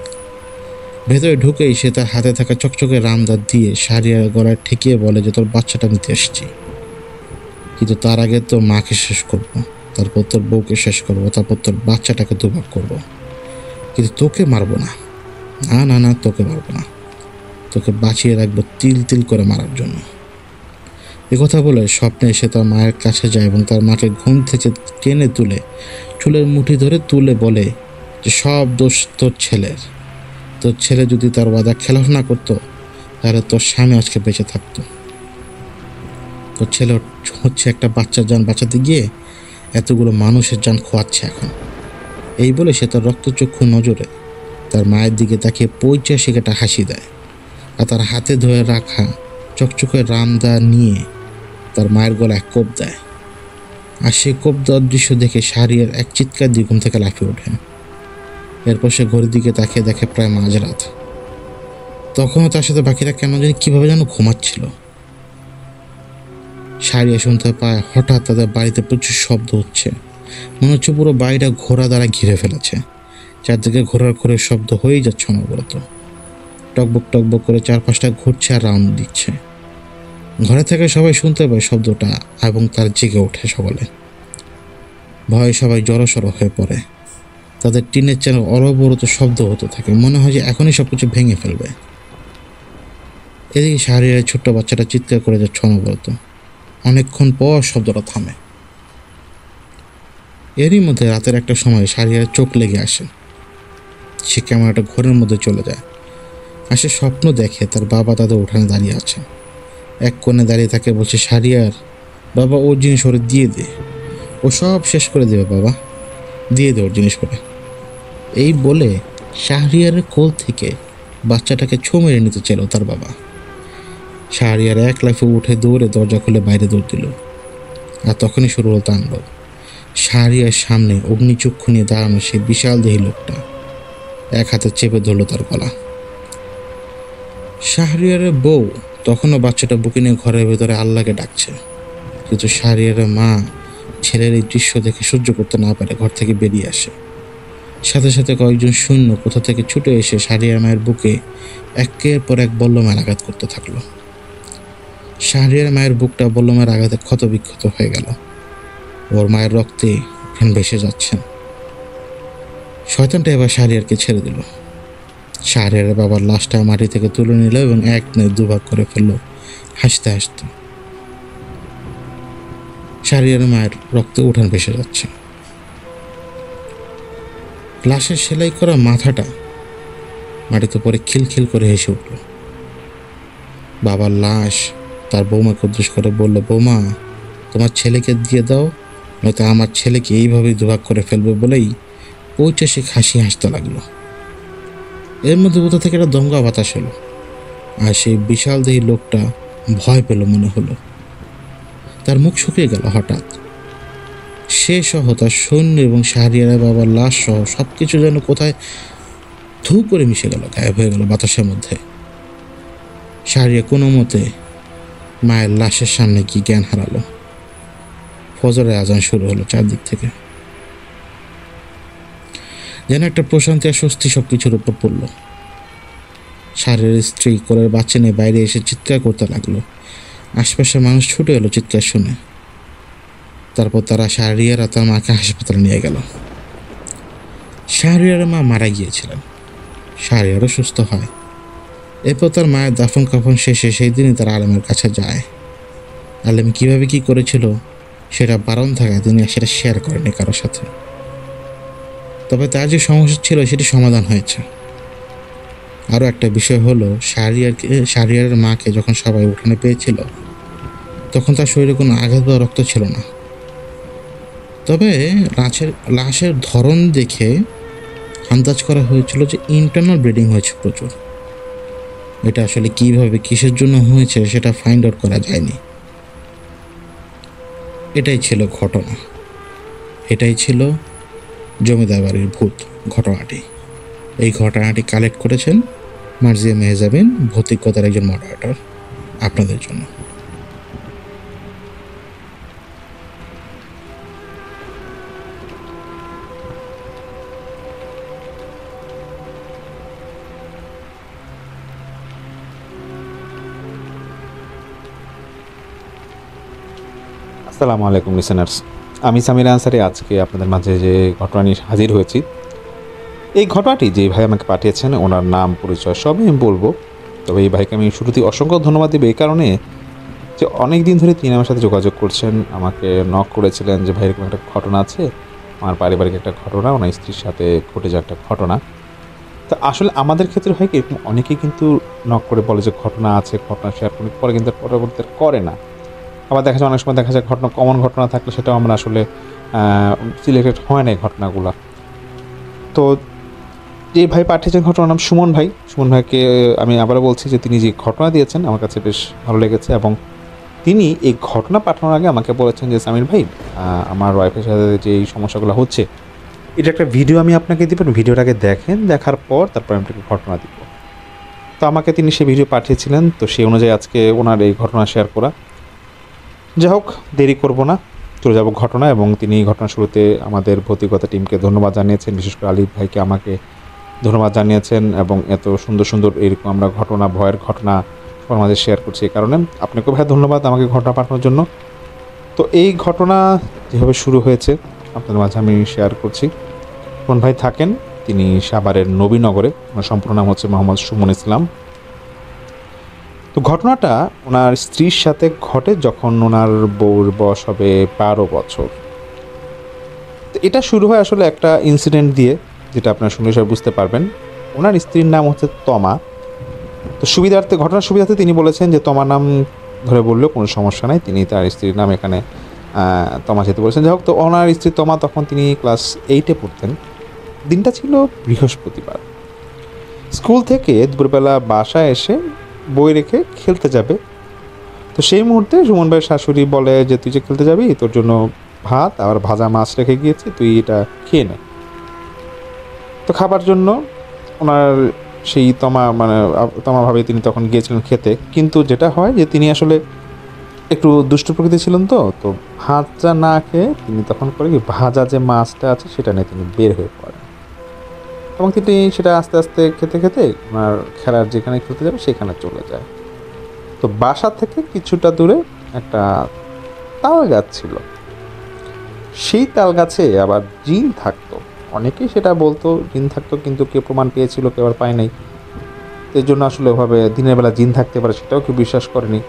ভেতরে ঢুকেই সে তার হাতে থাকা চকচকে রামদার দিয়ে শাহরিয়ার গলায় ঠেকিয়ে বলে যে তোর বাচ্চাটা নিতে এসেছি, কিন্তু তার আগে তোর মাকে শেষ করব, তারপর তোর বউকে শেষ করব, তারপর তোর বাচ্চাটাকে দুভাগ করব, কিন্তু তোকে মারবো না। না না না, তোকে মারবো না, তোকে বাঁচিয়ে রাখবো তিল তিল করে মারার জন্য। একথা বলে স্বপ্নে এসে তার মায়ের কাছে যায় এবং তার মাকে ঘুম থেকে টেনে তুলে চুলের মুঠি ধরে তুলে বলে যে সব দোষ তোর ছেলের। তোর ছেলে যদি তার ওয়াদা খেলাফ না করতো, তাহলে তোর স্বামী আজকে বেঁচে থাকতো। তোর ছেলে হচ্ছে একটা বাচ্চার জান বাঁচাতে গিয়ে এতগুলো মানুষের জান খোয়াচ্ছে এখন। এই বলে সে তার রক্তচক্ষু নজরে তার মায়ের দিকে তাকিয়ে পৈচাসিক একটা হাসি দেয়, আর তার হাতে ধরে রাখা চকচকে রামদা নিয়ে তার মায়ের গলায় কোপ দেয়। আর সে কোপ দেওয়ার দৃশ্য দেখে শাহরিয়ার এক চিৎকার দিয়ে ঘুম থেকে লাফিয়ে ওঠেন। এরপর সে ঘড়ির দিকে তাকিয়ে দেখে প্রায় মাঝরাত। তখনও তার সাথে বাকিরা কেন জানি কীভাবে যেন ঘুমাচ্ছিল। শাহরিয়া শুনতে পায় হঠাৎ তাদের বাড়িতে প্রচুর শব্দ হচ্ছে, মনে হচ্ছে পুরো বাড়িটা ঘোড়া দ্বারা ঘিরে ফেলেছে। চারদিকে ঘোড়ার ঘোরের শব্দ হয়েই যাচ্ছে অনবরত, টকবক টকবক করে চারপাশটা ঘুরছে আর রাউন্ড দিচ্ছে। ঘরে থেকে সবাই শুনতে পায় শব্দটা এবং তার জেগে ওঠে সকলে। ভয়ে সবাই জড়সড় হয়ে পড়ে। তাদের টিনের চ্যানেল অনবরত শব্দ হতে থাকে, মনে হয় যে এখনই সবকিছু ভেঙে ফেলবে। এদিকে শাহরিয়ারের ছোট্ট বাচ্চাটা চিৎকার করে যাচ্ছে অনবরত। অনেকক্ষণ পর শব্দটা থামে। এরই মধ্যে রাতের একটা সময় শাহরিয়ারের চোখ লেগে আসে। সে ক্যামেরাটা ঘরের মধ্যে চলে যায়। আর সে স্বপ্ন দেখে তার বাবা তাদের উঠানে দাঁড়িয়ে আছে। এক কোণে দাঁড়িয়ে থাকে, বলছে, শাহরিয়ার বাবা, ওর জিনিস ওরে দিয়ে দে, ও সব শেষ করে দেবে বাবা, দিয়ে দে ওর জিনিস করে। এই বলে শাহরিয়ারের কোল থেকে বাচ্চাটাকে ছো মেরে নিতে চাইল তার বাবা। শাহরিয়ার এক লাফে উঠে দৌড়ে দরজা খুলে বাইরে দৌড় দিল। আর তখনই শুরু হলো তাণ্ডব। শাহরিয়ার সামনে অগ্নিচক্ষু নিয়ে দাঁড়ানো সেই বিশাল দেহী লোকটা এক হাতে চেপে ধরল তার গলা। শাহরিয়ারের বউ তখনও বাচ্চাটা বুকে নিয়ে ঘরের ভেতরে আল্লাহকে ডাকছে, কিন্তু শাহরিয়ারের মা ছেলের এই দৃশ্য দেখে সহ্য করতে না পারে ঘর থেকে বেরিয়ে আসে। সাথে সাথে কয়েকজন সৈন্য কোথা থেকে ছুটে এসে শাহরিয়ার মায়ের বুকে একের পর এক বল্লমের আঘাত করতে থাকলো। শাহরিয়ার মায়ের বুকটা বল্লমের আঘাতে ক্ষত বিক্ষত হয়ে গেল। ওর মায়ের রক্তে ভেসে যাচ্ছেন। শয়তানটা এবার শাহরিয়ারকে ছেড়ে দিল। শাহরিয়ারের বাবার লাশটা মাটি থেকে তুলে নিল এবং এক নয় দুভাগ করে ফেললো হাসতে হাসতে। শাহরিয়ারের মায়ের রক্তে উঠান ভেসে যাচ্ছে। লাশের সেলাই করা মাথাটা মাটিতে পরে খিলখিল করে হেসে উঠল। বাবার লাশ তার বৌমাকে উদ্দেশ্য করে বলল, বৌমা, তোমার ছেলেকে দিয়ে দাও, নয়তো আমার ছেলেকে এইভাবেই দুভাগ করে ফেলবে বলেই পৌঁছে হাসি হাসতে লাগলো। এর মধ্যে কোথা থেকে একটা দমকা বাতাস হলো, আর সেই বিশাল দেহী লোকটা ভয় পেল মনে হলো। তার মুখ শুকিয়ে গেল হঠাৎ। সে সহ তার সৈন্য এবং শাহরিয়ারের বাবার লাশ সহ সবকিছু যেন কোথায় ধু করে মিশে গেল, গায়েব হয়ে গেল বাতাসের মধ্যে। শাহরিয়া কোনো মতে মায়ের লাশের সামনে গিয়ে জ্ঞান হারালো। ফজরের আজান শুরু হলো চারদিক থেকে। যেন একটা প্রশান্তি আর স্বস্তি সবকিছুর উপর পড়ল। শাহরিয়ারের স্ত্রী কোলের বাচ্চা নিয়ে বাইরে এসে চিৎকার করতে লাগলো। আশপাশের মানুষ ছুটে এলো চিৎকার শুনে। তারপর তারা শাহরিয়ার আর তার মাকে হাসপাতালে নিয়ে গেল। শাহরিয়ারের মা মারা গিয়েছিলেন। শাহরিয়ারও সুস্থ হয়। এরপর তার মায়ের দাফন কাফন শেষে সেই দিনই তার আলেমের কাছে যায়। আলেম কীভাবে কী করেছিল সেটা বারণ থাকায় তিনি সেটা শেয়ার করেনি কারোর সাথে। তবে তার যে সমস্যা ছিল সেটি সমাধান হয়েছে। আরও একটা বিষয় হলো, শাহরিয়ারের মাকে যখন সবাই উঠানে পেয়েছিল তখন তার শরীরে কোনো আঘাত বা রক্ত ছিল না। তবে লাশের ধরন দেখে আন্দাজ করা হয়েছিল যে ইন্টারনাল ব্লিডিং হয়েছে প্রচুর। এটা আসলে কিভাবে কিসের জন্য হয়েছে সেটা ফাইন্ড আউট করা যায়নি। এটাই ছিল ঘটনা। এটাই ছিল জমিদার বাড়ির ভূত ঘটনাটি। এই ঘটনাটি কালেক্ট করেছেন মার্জিয়া মেহজাবিন, ভৌতিকতার একজন মডারেটর, আপনাদের জন্য। আসসালামু আলাইকুম লিসেনার্স, আমি সামির আনসারি আজকে আপনাদের মাঝে যে ঘটনা নিয়ে হাজির হয়েছি। এই ঘটনাটি যে ভাই আমাকে পাঠিয়েছেন ওনার নাম পরিচয় সবই আমি বলবো। তবে এই ভাইকে আমি শুরুতেই অসংখ্য ধন্যবাদ দেবো এই কারণে যে অনেক দিন ধরে তিনি আমার সাথে যোগাযোগ করছেন, আমাকে নক করেছিলেন যে ভাই এরকম একটা ঘটনা আছে, আমার পারিবারিক একটা ঘটনা, ওনার স্ত্রীর সাথে ঘটে যাওয়া একটা ঘটনা। তো আসলে আমাদের ক্ষেত্রে হয় কি, এরকম অনেকেই কিন্তু নক করে বলে যে ঘটনা আছে, ঘটনা শেয়ার করে, পরে কিন্তু পরবর্তীতে করে না। আবার দেখা যায় অনেক সময় দেখা যায় ঘটনা কমন ঘটনা থাকলে সেটাও আমরা আসলে সিলেক্টেড হয় না এই ঘটনাগুলো। তো যে ভাই পাঠিয়েছেন ঘটনার নাম সুমন ভাই। সুমন ভাইকে আমি আবারও বলছি যে তিনি যে ঘটনা দিয়েছেন আমার কাছে বেশ ভালো লেগেছে এবং তিনি এই ঘটনা পাঠানোর আগে আমাকে বলেছেন যে সামির ভাই, আমার ওয়াইফের সাথে যে এই সমস্যাগুলো হচ্ছে, এটা একটা ভিডিও আমি আপনাকে দিব, ভিডিওটাকে দেখেন, দেখার পর তারপর আমি আপনাকে ঘটনা দিব। তো আমাকে তিনি সেই ভিডিও পাঠিয়েছিলেন, তো সেই অনুযায়ী আজকে ওনার এই ঘটনা শেয়ার করা। যাই হোক, দেরি করব না, চলে যাব ঘটনা। এবং তিনি ঘটনার শুরুতে আমাদের ভৌতিকতা টিমকে ধন্যবাদ জানিয়েছেন, বিশেষ করে আলিফ ভাইকে আমাকে ধন্যবাদ জানিয়েছেন। এবং এত সুন্দর সুন্দর এরকম আমরা ঘটনা, ভয়ের ঘটনা সবার মাঝে শেয়ার করছি, এই কারণে আপনাকেও ভাই ধন্যবাদ আমাকে ঘটনা পাঠানোর জন্য। তো এই ঘটনা যেভাবে শুরু হয়েছে আপনাদের মাঝে আমি শেয়ার করছি। কোন ভাই থাকেন, তিনি সাভারের নবীনগরে, ওনার সম্পূর্ণ নাম হচ্ছে মোহাম্মদ সুমন ইসলাম। তো ঘটনাটা ওনার স্ত্রীর সাথে ঘটে যখন ওনার বউর বয়স হবে 12 বছর। তো এটা শুরু হয় আসলে একটা ইনসিডেন্ট দিয়ে, যেটা আপনারা শুনলে সবাই বুঝতে পারবেন। ওনার স্ত্রীর নাম হচ্ছে তমা। তো সুবিধার্থে, ঘটনার সুবিধার্থে তিনি বলেছেন যে তমা নাম ধরে বললেও কোনো সমস্যা নাই, তিনি তার স্ত্রীর নাম এখানে তমা যেতে বলেছেন। যাই হোক, তো ওনার স্ত্রী তমা তখন তিনি ক্লাস 8-এ পড়তেন। দিনটা ছিল বৃহস্পতিবার। স্কুল থেকে দুপুরবেলা বাসায় এসে বই রেখে খেলতে যাবে। তো সেই মুহূর্তে সুমন ভাইয়ের শাশুড়ি বলে যে তুই যে খেলতে যাবি, তোর জন্য ভাত আর ভাজা মাছ রেখে গিয়েছি, তুই এটা খেয়ে নে। তো খাবার জন্য ওনার সেই তমা ভাবে তিনি তখন গিয়েছিলেন খেতে। কিন্তু যেটা হয় যে তিনি আসলে একটু দুষ্ট প্রকৃতি ছিলেন, তো তো ভাতটা না খেয়ে তিনি তখন করে কি, ভাজা যে মাছটা আছে সেটা নিয়ে তিনি বের হয়ে পড়েন। এবং তিনি সেটা আস্তে আস্তে খেতে খেতে ওনার খেলার যেখানে খেলতে যাবে সেখানে চলে যায়। তো বাসা থেকে কিছুটা দূরে একটা তাল গাছ ছিল। সেই তাল গাছে আবার জিন থাকতো। অনেকেই সেটা বলতো জিন থাকতো, কিন্তু কেউ প্রমাণ পেয়েছিল, কেউ আবার পায় নাই। এর জন্য আসলে ওভাবে দিনের বেলা জিন থাকতে পারে সেটাও কেউ বিশ্বাস করেনি।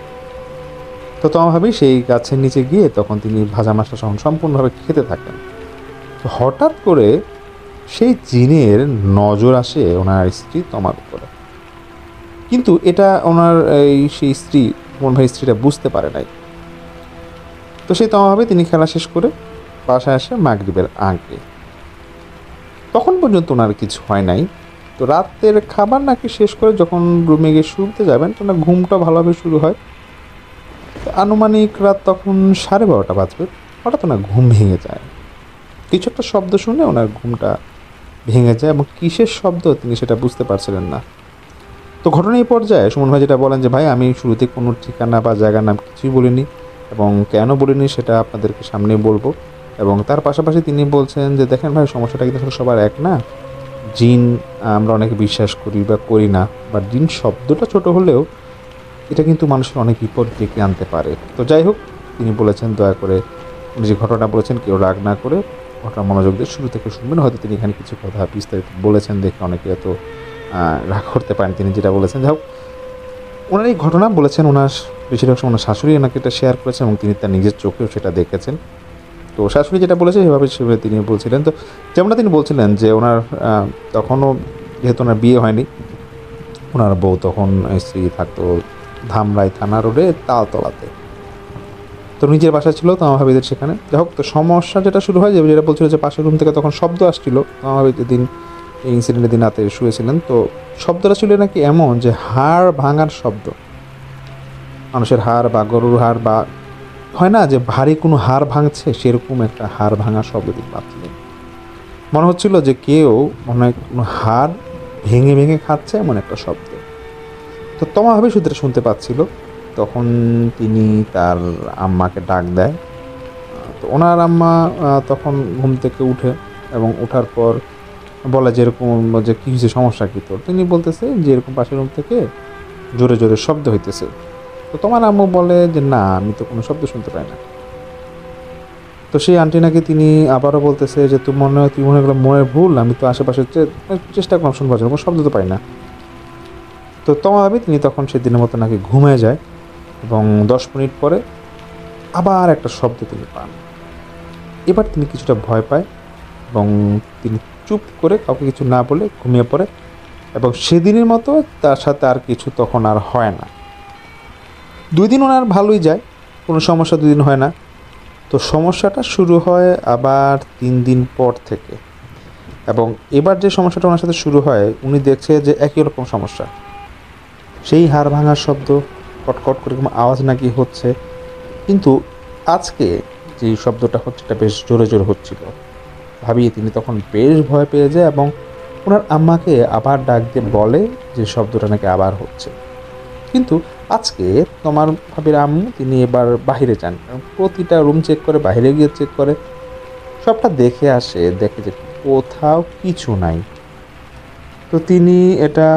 তো তেমনভাবেই সেই গাছের নিচে গিয়ে তখন তিনি ভাজা মাছটা সম্পূর্ণভাবে খেতে থাকেন। তো হঠাৎ করে সেই জিনের নজর আসে ওনার স্ত্রী তমার উপরে। কিন্তু এটা ওনার সেই স্ত্রী, সুমন ভাই স্ত্রীটা বুঝতে পারে নাই। তো সেই তমাভাবে তিনি খেলা শেষ করে বাসায় আসে মাগরিবের আগে। তখন পর্যন্ত ওনার কিছু হয় নাই। তো রাতের খাবার নাকি শেষ করে যখন রুমে গিয়ে শুতে যাবেন, তো ওনার ঘুমটা ভালোভাবে শুরু হয়। তো আনুমানিক রাত তখন 12:30 বাজবে। হঠাৎ ওনার ঘুম ভেঙে যায়। কিছু একটা শব্দ শুনে ওনার ঘুমটা ভেঙে যায়, এবং কিসের শব্দ তিনি সেটা বুঝতে পারছিলেন না। তো ঘটনা এই পর্যায়ে সুমন ভাই যেটা বলেন যে ভাই, আমি শুরুতে কোনো ঠিকানা বা জায়গার নাম কিছুই বলিনি, এবং কেন বলিনি সেটা আপনাদেরকে সামনে বলবো। এবং তার পাশাপাশি তিনি বলছেন যে দেখেন ভাই, সমস্যাটা কিন্তু আসলে সবার এক না। জিন আমরা অনেকে বিশ্বাস করি বা করি না, বা জিন শব্দটা ছোট হলেও এটা কিন্তু মানুষের অনেক বিপদ ডেকে আনতে পারে। তো যাই হোক, তিনি বলেছেন দয়া করে উনি যে ঘটনা বলেছেন কেউ রাগ না করে ঘটনা মনোযোগ দিয়ে শুরু থেকে শুনবেন। হয়তো তিনি এখানে কিছু কথা বিস্তারিত বলেছেন দেখে অনেকে এত রাগ করতে পারেন তিনি যেটা বলেছেন। যাই হোক, ওনার এই ঘটনা বলেছেন ওনার বেশিরভাগ সময় ওনার শাশুড়ি ওনাকে এটা শেয়ার করেছেন, এবং তিনি তার নিজের চোখেও সেটা দেখেছেন। তো শাশুড়ি যেটা বলেছে সেভাবে তিনি বলছিলেন। তো যেমনটা তিনি বলছিলেন যে ওনার তখনও যেহেতু ওনার বিয়ে হয়নি, ওনার বউ তখন স্ত্রী থাকতো ধামরাই থানা রোডে তালতলাতে। তো নিজের বাসা ছিল তো আমার ভাবিদের সেখানে। যাই হোক, তো সমস্যা যেটা শুরু হয় যেটা বলছিল যে পাশের রুম থেকে তখন শব্দ আসছিল। আমার ভাবিদের দিন এই ইনসিডেন্টের দিন রাতে শুয়েছিলেন। তো শব্দটা ছিল নাকি এমন যে হাড় ভাঙার শব্দ, মানুষের হাড় বা গরুর হাড়, বা হয় না যে ভারী কোনো হাড় ভাঙছে, সেরকম একটা হাড় ভাঙার শব্দ তিনি পাচ্ছিলেন। মনে হচ্ছিল যে কেউ মনে হয় কোনো হাড় ভেঙে ভেঙে খাচ্ছে, এমন একটা শব্দ। তো তমাভাবে শুধু শুনতে পাচ্ছিল। তখন তিনি তার আম্মাকে ডাক দেয়। তো ওনার আম্মা তখন ঘুম থেকে উঠে, এবং ওঠার পর বলে যে এরকম, যে কী হয়েছে, সমস্যা কী তোর। তিনি বলতেছে যে এরকম পাশের রুম থেকে জোরে জোরে শব্দ হইতেছে। তো তোমার আম্মু বলে যে না, আমি তো কোনো শব্দ শুনতে পাই না। তো সেই আন্টি নাকি তিনি আবারও বলতেছে যে তুই মনে হয় মনের ভুল, আমি তো আশেপাশে চেষ্টা করলাম শুনবার জন্য, কোনো শব্দ তো পাই না। তো তমাভাবে তিনি তখন সেদিনের মতো নাকি ঘুমিয়ে যায়, এবং 10 মিনিট পরে আবার একটা শব্দ তিনি পান। এবার তিনি কিছুটা ভয় পায়, এবং তিনি চুপ করে কাউকে কিছু না বলে ঘুমিয়ে পড়ে, এবং সেদিনের মতো তার সাথে আর কিছু তখন আর হয় না। 2 দিন ওনার ভালোই যায়, কোনো সমস্যা 2 দিন হয় না। তো সমস্যাটা শুরু হয় আবার 3 দিন পর থেকে, এবং এবার যে সমস্যাটা ওনার সাথে শুরু হয়, উনি দেখছে যে একই রকম সমস্যা, সেই হাড় ভাঙার শব্দ, কটকট করে আওয়াজ নাকি হচ্ছে, কিন্তু আজকে যে শব্দটা হচ্ছে এটা বেশ জোরে জোরে হচ্ছিল। ভাবিয়ে তিনি তখন বেশ ভয় পেয়ে যায় এবং ওনার আম্মাকে আবার ডাক দিয়ে বলে যে শব্দটা নাকি আবার হচ্ছে। কিন্তু আজকে তোমার ভাবির আম্মু তিনি এবার বাহিরে যান, প্রতিটা রুম চেক করে, বাইরে গিয়ে চেক করে, সবটা দেখে আসে, দেখে যে কোথাও কিছু নাই। তো তিনি এটা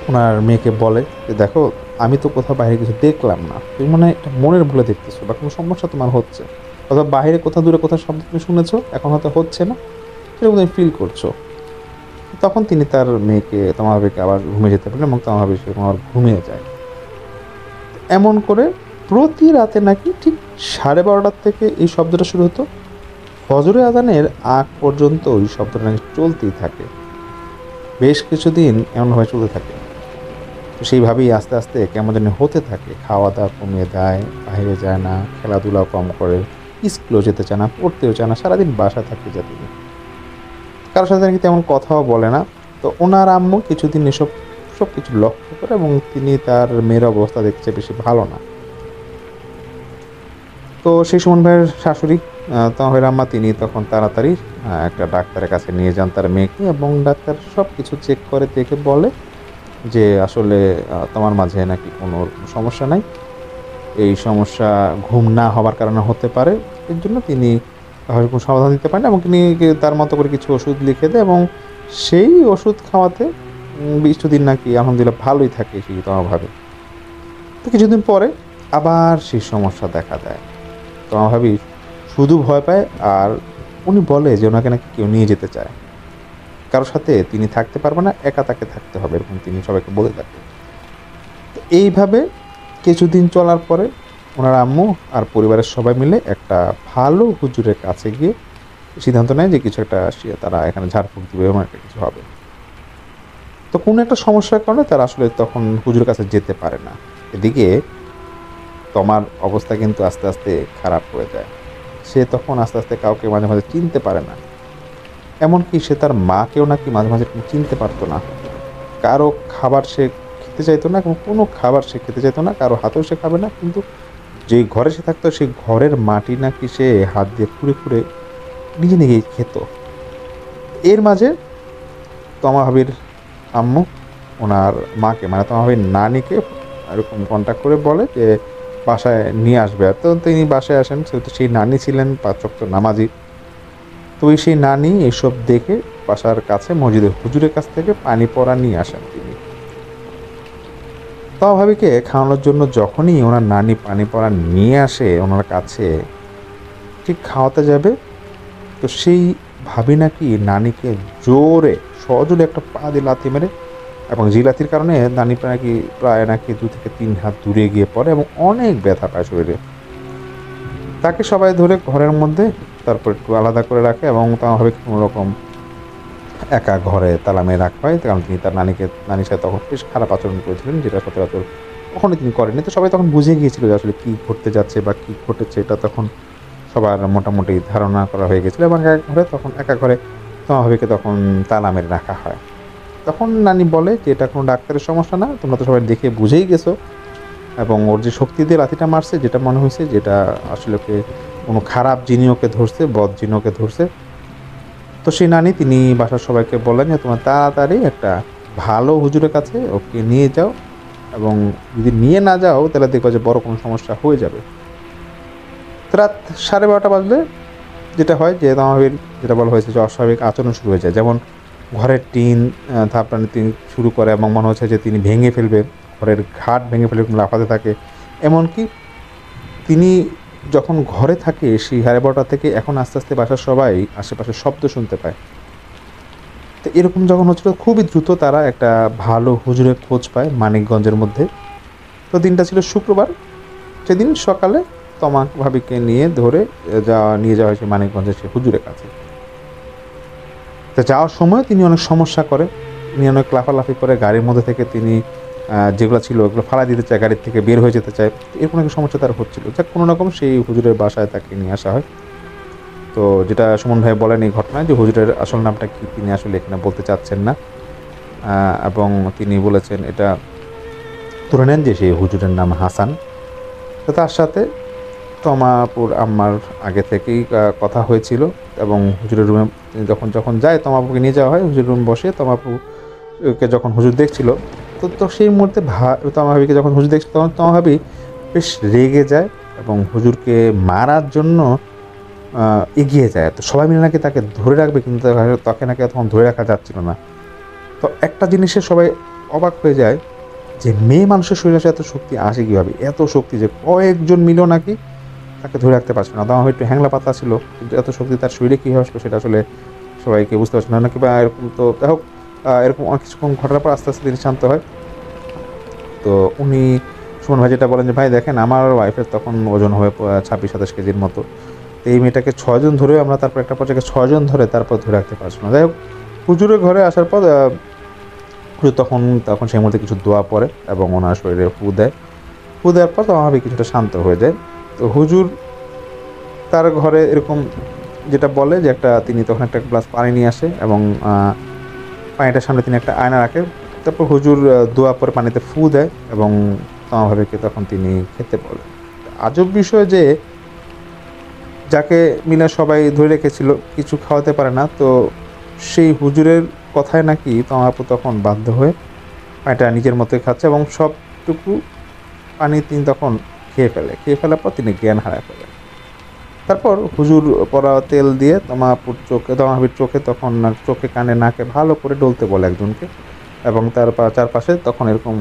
ওনার মেয়েকে বলে যে দেখো, আমি তো কোথাও বাইরে কিছু দেখলাম না, তুমি মনে হয় এটা মনের ভুলে দেখতেছো বা কোনো সমস্যা তোমার হচ্ছে, অথবা বাইরে কোথাও দূরে কোথাও শব্দ তুমি শুনেছো, এখন হয়তো হচ্ছে না, সেরকম তুমি ফিল করছো। তখন তিনি তার মেয়েকে, তোমার ভাবিকে আবার ঘুমিয়ে যেতে বলেন এবং তোমার ভাবি সেরকম আবার ঘুমিয়ে যায়। এমন করে প্রতি রাতে নাকি ঠিক 12:30 থেকে এই শব্দটা শুরু হতো, ফজরে আজানের আগ পর্যন্ত ওই শব্দটা নাকি চলতেই থাকে। বেশ কিছুদিন এমনভাবে চলতে থাকে। তো সেইভাবেই আস্তে আস্তে কেমন জানি হতে থাকে, খাওয়া দাওয়া কমিয়ে দেয়, বাইরে যায় না, খেলাধুলাও কম করে, স্কুলেও যেতে চায় না, পড়তেও চায় না, সারাদিন বাসা থাকতে যায় তিনি, কারোর সাথে নাকি তেমন কথাও বলে না। তো ওনার আম্মু কিছুদিন এসব সব কিছু লক্ষ্য করে এবং তিনি তার মেয়ের অবস্থা দেখছে বেশি ভালো না। তো সেই সুমন ভাইয়ের শাশুড়ি তাহের আম্মা তিনি তখন তাড়াতাড়ি একটা ডাক্তারের কাছে নিয়ে যান তার মেয়েকে, এবং ডাক্তার সব কিছু চেক করে দেখে বলে যে আসলে তোমার মাঝে নাকি কোনো সমস্যা নাই, এই সমস্যা ঘুম না হওয়ার কারণে হতে পারে, এর জন্য তিনি হয়তো কোনো সমাধান দিতে পারেন এবং তিনি তার মতো করে কিছু ওষুধ লিখে দেয় এবং সেই ওষুধ খাওয়াতে 20 দিন নাকি আলহামদুলিল্লাহ ভালোই থাকে সেই তোমাভাবে। তো কিছুদিন পরে আবার সেই সমস্যা দেখা দেয়। তোমাভাবি শুধু ভয় পায়, আর উনি বলে যে ওনাকে নাকি কেউ নিয়ে যেতে চায়, কারোর সাথে তিনি থাকতে পারবে না, একা তাকে থাকতে হবে, এরকম তিনি সবাইকে বলে থাকেন। তো এইভাবে কিছুদিন চলার পরে ওনার আম্মু আর পরিবারের সবাই মিলে একটা ভালো হুজুরের কাছে গিয়ে সিদ্ধান্ত নেয় যে কিছু একটা তারা এখানে ঝাড়ফুঁক দিবে, এমন একটা কিছু হবে। তো কোনো একটা সমস্যার কারণে তারা আসলে তখন হুজুরের কাছে যেতে পারে না। এদিকে তোমার অবস্থা কিন্তু আস্তে আস্তে খারাপ হয়ে যায়। সে তখন আস্তে আস্তে কাউকে মাঝে মাঝে চিনতে পারে না, এমনকি সে তার মাকেও নাকি মাঝে মাঝে চিনতে পারতো না। কারো খাবার সে খেতে চাইতো না, কোনো খাবার সে খেতে চাইতো না, কারো হাতেও সে খাবে না, কিন্তু যেই ঘরে সে থাকতো সেই ঘরের মাটি নাকি সে হাত দিয়ে খুঁড়ে খুঁড়ে নিজে নিজেই খেত। এর মাঝে তমা ভাবির আম্মু ওনার মাকে, মানে তমা ভাবির নানিকে এরকম কন্ট্যাক্ট করে বলে যে বাসায় নিয়ে আসবে। তো তিনি বাসায় আসেন, সেহেতু সেই নানি ছিলেন 5 ওয়াক্ত নামাজি। তো সেই নানি এসব দেখে বাসার কাছে মসজিদের হুজুরের কাছ থেকে পানি পড়া নিয়ে আসেন তিনি। তমা ভাবিকে খাওয়ানোর জন্য যখনই ওনার নানি পানি পড়া নিয়ে আসে ওনার কাছে, ঠিক খাওয়াতে যাবে, তো সেই ভাবি নাকি নানিকে জোরে সজোরে একটা পা দিয়ে লাথি মেরে, এবং যে লাথির কারণে নানি প্রায় নাকি 2 থেকে 3 হাত দূরে গিয়ে পড়ে এবং অনেক ব্যথা পায় শরীরে। তাকে সবাই ধরে ঘরের মধ্যে তারপর একটু আলাদা করে রাখে এবং তা ভাবে কোনো রকম একা ঘরে তালা মেরে রাখা হয়, কারণ তিনি তার নানির সাথে তখন বেশ খারাপ আচরণ করেছিলেন, যেটা সচরাচর কখনো তিনি করেননি। তো সবাই তখন বুঝে গিয়েছিল যে আসলে কী ঘটতে যাচ্ছে বা কী ঘটেছে, এটা তখন সবার মোটামুটি ধারণা করা হয়ে গেছিলো। এবং একা ঘরে তোমার ভাবিকে তখন তালা মেরে রাখা হয়। তখন নানি বলে যে এটা কোনো ডাক্তারের সমস্যা না, তোমরা তো সবাই দেখে বুঝেই গেছো, এবং ওর যে শক্তি দিয়ে লাথিটা মারছে, যেটা মনে হয়েছে যেটা আসলে ওকে কোনো খারাপ জিনি ওকে ধরছে, বদ জিনি ওকে ধরছে। তো সেই নানি তিনি বাসার সবাইকে বললেন যে তোমরা তাড়াতাড়ি একটা ভালো হুজুরের কাছে ওকে নিয়ে যাও, এবং যদি নিয়ে না যাও তাহলে দেখো যে বড় কোনো সমস্যা হয়ে যাবে। তো রাত 12:30 বাজলে যেটা হয় যে আমাদের যেটা বলা হয়েছে যে অস্বাভাবিক আচরণ শুরু হয়ে যায়, যেমন ঘরের টিন থাপড়ানি তিনি শুরু করে এবং মনে হচ্ছে যে তিনি ভেঙে ফেলবে, ঘরের ঘাট ভেঙে ফেলবে, লাফাতে থাকে। এমনকি তিনি যখন ঘরে থাকে সেই 12:30 থেকে এখন আস্তে আস্তে বাসার সবাই আশেপাশে শব্দ শুনতে পায়। তো এরকম যখন হচ্ছিল, খুবই দ্রুত তারা একটা ভালো হুজুরের খোঁজ পায় মানিকগঞ্জের মধ্যে। তো দিনটা ছিল শুক্রবার। সেদিন সকালে তমা ভাবিকে নিয়ে যাওয়া হয়েছে মানিকগঞ্জের সে হুজুরের কাছে। তো যাওয়ার সময় তিনি অনেক সমস্যা করে, তিনি অনেক লাফালাফি করে, গাড়ির মধ্যে থেকে তিনি যেগুলো ছিল ওগুলো ফালা দিতে চায়, গাড়ির থেকে বের হয়ে যেতে চায়, এরকম একটা সমস্যা তার হচ্ছিল। যাক, কোনো রকম সেই হুজুরের বাসায় তাকে নিয়ে আসা হয়। তো যেটা সুমন ভাই বলেন এই ঘটনায় যে হুজুরের আসল নামটা কি তিনি আসলে এখানে বলতে চাচ্ছেন না, এবং তিনি বলেছেন এটা ধরে নেন যে সেই হুজুরের নাম হাসান। তো তার সাথে তমাপুর আম্মার আগে থেকেই কথা হয়েছিল, এবং হুজুরের রুমে তিনি যখন যায় তমাপুকে নিয়ে যাওয়া হয়, হুজুরের রুম বসে তমাপুকে যখন হুজুর দেখছিল, তো সেই মুহূর্তে তমা ভাবিকে যখন হুজুর দেখছিল তখন তমা ভাবি বেশ রেগে যায় এবং হুজুরকে মারার জন্য এগিয়ে যায়। তো সবাই মিলে নাকি তাকে ধরে রাখবে, কিন্তু তাকে নাকি তখন ধরে রাখা যাচ্ছিল না। তো একটা জিনিসে সবাই অবাক হয়ে যায় যে মেয়ে মানুষের শরীরে এত শক্তি আসে কীভাবে, এত শক্তি যে কয়েকজন মিলেও নাকি তাকে ধরে রাখতে পারছে না। তখন একটু হ্যাংলা পাতা ছিল, কিন্তু এত শক্তি তার শরীরে কীভাবে আসলো সেটা আসলে সবাইকে বুঝতে পারছে না নাকি, বা এরকম। তো যাই হোক, এরকম অনেক কিছুক্ষণ ঘটার পর আস্তে আস্তে তিনি শান্ত হয়। তো উনি সুমন ভাই যেটা বলেন যে ভাই দেখেন আমার ওয়াইফের তখন ওজন হয়ে 26-27 কেজির মতো, তো এই মেয়েটাকে 6 জন ধরেও আমরা তারপর একটা পর্যায়ে 6 জন ধরে তারপর ধরে রাখতে পারছি না। যাই হোক, হুজুরের ঘরে আসার পর হুজুর তখন সেই মুহূর্তে কিছু দোয়া পড়ে এবং ওনার শরীরে ফু দেওয়ার পর তখন ভাবে কিছুটা শান্ত হয়ে যায়। তো হুজুর তার ঘরে এরকম যেটা বলে যে তিনি তখন একটা গ্লাস পানি নিয়ে আসে এবং পানিটার সামনে তিনি একটা আয়না রাখে। তারপর হুজুর দোয়া পরে পানিতে ফু দেয় এবং তমা ভাবিকে তখন তিনি খেতে বলে। আজব বিষয় যে যাকে মিলে সবাই ধরে রেখেছিল কিছু খাওয়াতে পারে না, তো সেই হুজুরের কথায় নাকি তমা আপু তখন বাধ্য হয়ে পানিটা নিজের মতোই খাচ্ছে এবং সবটুকু পানি তিনি তখন খেয়ে ফেলার পর তিনি জ্ঞান হারায় ফেলেন। তারপর হুজুর পরা তেল দিয়ে তমা ভাবির চোখে তখন চোখে কানে নাকে ভালো করে ডলতে বলে একজনকে, এবং তার চারপাশে তখন এরকম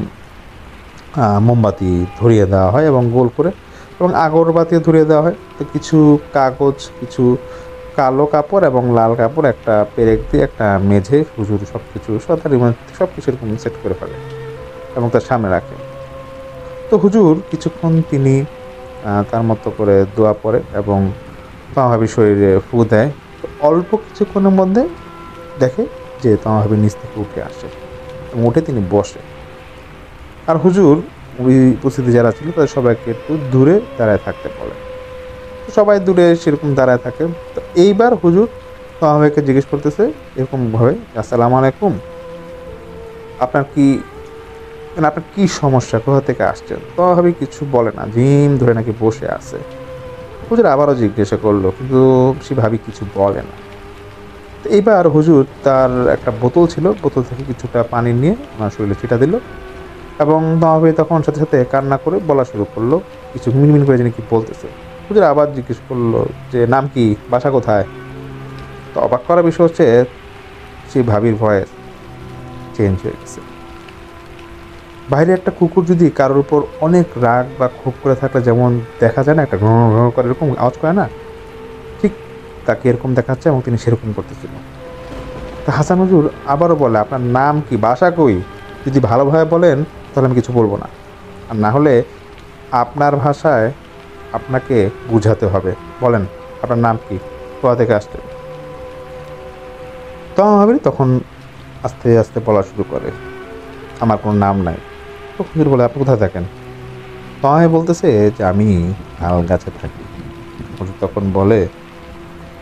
মোমবাতি ধরিয়ে দেওয়া হয় এবং গোল করে, এবং আগরবাতিও ধরিয়ে দেওয়া হয়। তো কিছু কাগজ, কিছু কালো কাপড় এবং লাল কাপড় একটা পেরেক দিয়ে একটা মেঝে হুজুর সব কিছু এরকম সেট করে ফেলে এবং তার সামনে রাখে। তো হুজুর কিছুক্ষণ তিনি তার মতো করে দোয়া পড়ে এবং তমা ভাবির শরীরে ফু দেয়। তো অল্প কিছুক্ষণের মধ্যে দেখে যে তমা ভাবির নিচ থেকে উঠে আসে এবং উঠে তিনি বসে। আর হুজুর ওই উপস্থিতি যারা ছিল তাদের সবাইকে একটু দূরে দাঁড়ায় থাকতে বলে। তো সবাই দূরে সেরকম দাঁড়ায় থাকে। তো এইবার হুজুর তমা ভাবিকে জিজ্ঞেস করতেছে এরকমভাবে, আসসালামু আলাইকুম, আপনার কি সমস্যা, কোথা থেকে আসছেন? তমা ভাবি কিছু বলে না, জিম ধরে নাকি বসে আছে। হুজুর আবারও জিজ্ঞাসা করলো, কিন্তু সে ভাবি কিছু বলে না। তো এইবার হুজুর তার একটা বোতল ছিল, বোতল থেকে কিছুটা পানি নিয়ে ওনার শরীরে ছিটা দিল এবং তমা ভাবি তখন সাথে সাথে কান্না করে বলা শুরু করলো, কিছু মিনমিন করে যিনি কি বলতেছে। হুজুর আবার জিজ্ঞেস করলো যে নাম কি, বাসা কোথায়? তো অবাক করার বিষয় হচ্ছে সেই ভাবির ভয়েস চেঞ্জ হয়ে গেছে। বাইরে একটা কুকুর যদি কারোর উপর অনেক রাগ বা ক্ষোভ করে থাকলে যেমন দেখা যায় না, একটা ঘ্রো ঘ্রো করে এরকম আওয়াজ করে না, ঠিক তাকে এরকম দেখাচ্ছে এবং তিনি সেরকম করতেছিল। তা হাসান হুজুর আবারও বলে, আপনার নাম কি, বাসা কই? যদি ভালোভাবে বলেন তাহলে আমি কিছু বলবো না, আর না হলে আপনার ভাষায় আপনাকে বুঝাতে হবে। বলেন আপনার নাম কি, কোথা থেকে আসছে? তমা ভাবি তখন আস্তে আস্তে বলা শুরু করে, আমার কোনো নাম নাই। তো হুজুর বলে, আপনি কোথায় থাকেন? তমা বলতেছে যে আমি তাল গাছে থাকি। হুজুর তখন বলে,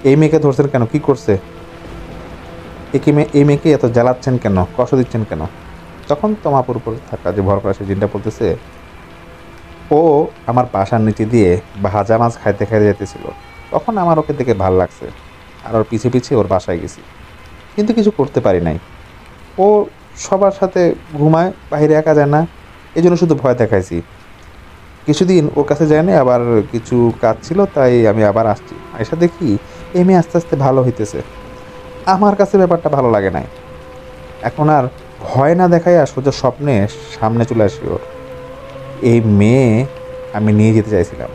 এই মেয়েকে ধরছেন কেন, কি করছে? এই মেয়েকে এত জ্বালাচ্ছেন কেন, কষ্ট দিচ্ছেন কেন? তখন তমাপুর উপর থাকা যে ভর করা সে জিনটা বলতেছে, ও আমার বাসার নিচে দিয়ে ভাজা মাছ খাইতে খাইতে যেতেছিল, তখন আমার ওকে দেখে ভাল লাগছে আর ওর পিছে পিছে ওর বাসায় গেছি, কিন্তু কিছু করতে পারি নাই। ও সবার সাথে ঘুমায়, বাইরে একা যায় না, এই জন্য শুধু ভয় দেখাইছি। কিছুদিন ওর কাছে যায় না, আবার কিছু কাজ ছিল তাই আমি আবার আসছি, আয়সা দেখি এই মেয়ে আস্তে আস্তে ভালো হইতেছে। আমার কাছে ব্যাপারটা ভালো লাগে নাই, এখন আর ভয় না দেখাই আর সোজা স্বপ্নে সামনে চলে আসি ওর। এই মেয়ে আমি নিয়ে যেতে চাইছিলাম,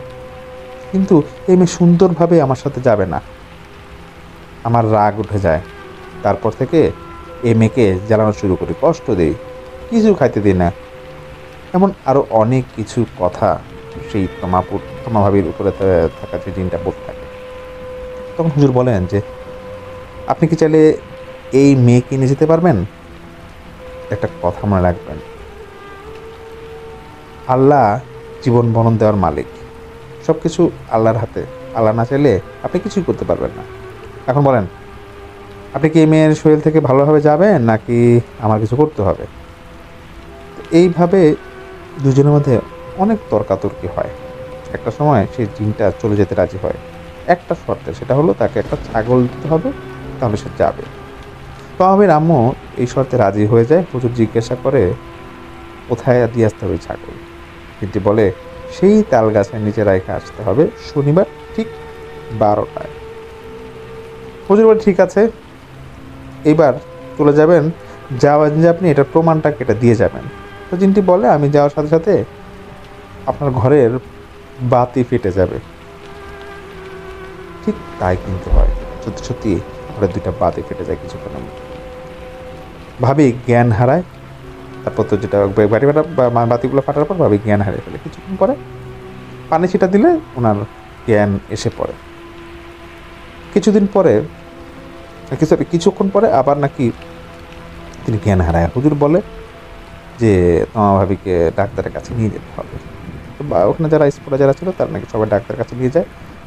কিন্তু এই মেয়ে সুন্দরভাবে আমার সাথে যাবে না, আমার রাগ উঠে যায়। তারপর থেকে এই মেয়েকে জ্বালানো শুরু করি, কষ্ট দিই, কিছু খাইতে দিই না, এমন আরও অনেক কিছু কথা সেই তমা ভাবির উপরে থাকা যে জিনটা বলতে থাকে। তখন হুজুর বলেন যে আপনি কি চাইলে এই মেয়েকে নিয়ে যেতে পারবেন? একটা কথা মনে রাখবেন, আল্লাহ জীবন মরণ দেওয়ার মালিক, সব কিছু আল্লাহর হাতে, আল্লাহ না চাইলে আপনি কিছুই করতে পারবেন না। এখন বলেন আপনি কি এই মেয়ের শরীর থেকে ভালোভাবে যাবেন নাকি আমার কিছু করতে হবে? এইভাবে দুজনের মধ্যে অনেক তর্কাতর্কি হয়। একটা সময় সেই জিনটা চলে যেতে রাজি হয় একটা শর্তে, সেটা হলো তাকে একটা ছাগল দিতে হবে, তাহলে সে যাবে। তমাবির আম্মু এই শর্তে রাজি হয়ে যায়। হুজুর জিজ্ঞাসা করে কোথায় দিয়ে আসতে হবে ছাগল। জিনটি বলে সেই তাল গাছের নিচে রাইখে আসতে হবে শনিবার ঠিক 12টায়। হুজুর বলে ঠিক আছে, এবার চলে যাবেন, যাওয়ার যে আপনি এটার প্রমাণটা কেটে দিয়ে যাবেন। তো জিনটি বলে আমি যাওয়ার সাথে সাথে আপনার ঘরের বাতি ফেটে যাবে। ঠিক তাই কিন্তু হয়, সত্যি সত্যি ঘরের 2টা বাতি ফেটে যায় কিছুক্ষণের মধ্যে। ভাবি জ্ঞান হারায়। তারপর তো যেটা বাড়ি ফাটা বাতিগুলো ফাটার পর ভাবি জ্ঞান হারিয়ে ফেলে। কিছুক্ষণ পরে পানি ছিটা দিলে ওনার জ্ঞান এসে পড়ে। কিছুক্ষণ পরে আবার নাকি তিনি জ্ঞান হারায়। হুজুর বলে যে তোমার ভাবিকে ডাক্তারের কাছে নিয়ে যেতে হবে। তো ওখানে যারা স্পটে যারা ছিল তারা নাকি সবাই ডাক্তারের কাছে নিয়ে যায়।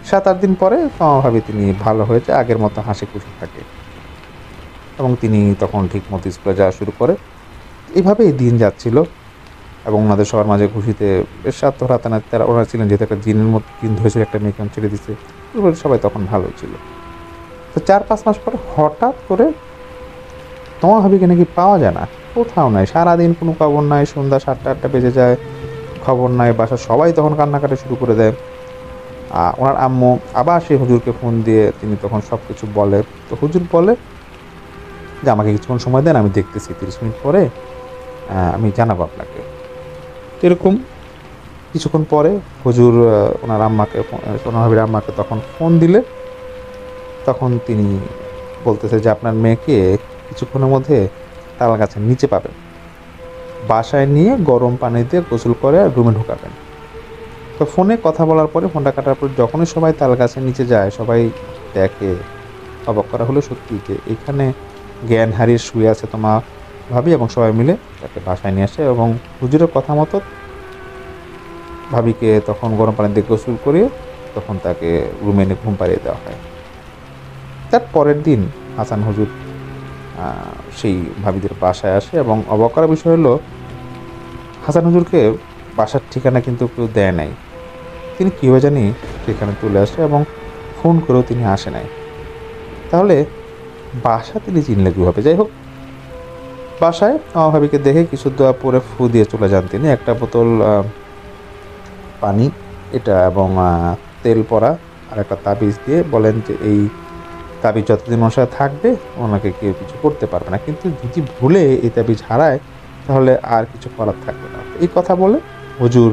7-8 দিন পরে তোমার ভাবি তিনি ভালো হয়েছে, আগের মতো হাসি খুশি থাকে এবং তিনি তখন ঠিক মতো স্কুলে যাওয়া শুরু করে। এইভাবেই দিন যাচ্ছিল এবং ওনাদের সবার মাঝে খুশিতে বেশ আত্মহারাতে না তারা ওনারা ছিলেন, যেহেতু একটা জিনের মতো দিন ধরেছিল, একটা মেয়েকে ছেড়ে দিচ্ছে, সবাই তখন ভালোই ছিল। তো 4-5 মাস পরে হঠাৎ করে তোমার ভাবিকে নাকি পাওয়া যায় না, কোথাও নাই। সারাদিন কোনো খবর নাই, সন্ধ্যা 7টা-8টা বেজে যায়, খবর নাই। বাসার সবাই তখন কান্নাকাটি শুরু করে দেয়। ওনার আম্মু আবার সেই হুজুরকে ফোন দিয়ে তিনি তখন সব কিছু বলে। তো হুজুর বলে যে আমাকে কিছুক্ষণ সময় দেন, আমি দেখতেছি, 30 মিনিট পরে আমি জানাবো আপনাকে। এরকম কিছুক্ষণ পরে হুজুর ওনার আম্মাকে, ওনার ভাবির আম্মাকে তখন ফোন দিলে তখন তিনি বলতেছে যে আপনার মেয়েকে কিছুক্ষণের মধ্যে তাল গাছের নিচে পাবেন, বাসায় নিয়ে গরম পানি দিয়ে গোসল করে রুমে ঢুকাবেন। তো ফোনে কথা বলার পরে, ফোনটা কাটার পর যখনই সবাই তাল গাছের নিচে যায়, সবাই দেখে, অবাক করা হলো সত্যি যে এখানে জ্ঞান হারিয়ে শুয়ে আছে তোমার ভাবি, এবং সবাই মিলে তাকে বাসায় নিয়ে আসে এবং হুজুরের কথা মতো ভাবিকে তখন গরম পানি দিয়ে গোসল করিয়ে তখন তাকে রুমে এনে ঘুম পাড়িয়ে দেওয়া হয়। তার পরের দিন হাসান হুজুর সেই ভাবিদের বাসায় আসে এবং অবাক করার বিষয় হলো হাসান হুজুরকে বাসার ঠিকানা কিন্তু কেউ দেয় নাই। তিনি কীভাবে জানি সেখানে চলে আসে এবং ফোন করেও তিনি আসে নাই। তাহলে বাসা তিনি চিনলে কীভাবে? যাই হোক, বাসায় আমার ভাবিকে দেখে কিছু দোয়া পরে ফু দিয়ে চলে যান তিনি। একটা বোতল পানি এটা এবং তেল পরা আর একটা তাবিজ দিয়ে বলেন যে এই তাবিজ যতদিন ওনার সাথে থাকবে ওনাকে কেউ কিছু করতে পারবে না, কিন্তু যদি ভুলে এই তাবিজ হারায় তাহলে আর কিছু করার থাকবে না। এই কথা বলে হুজুর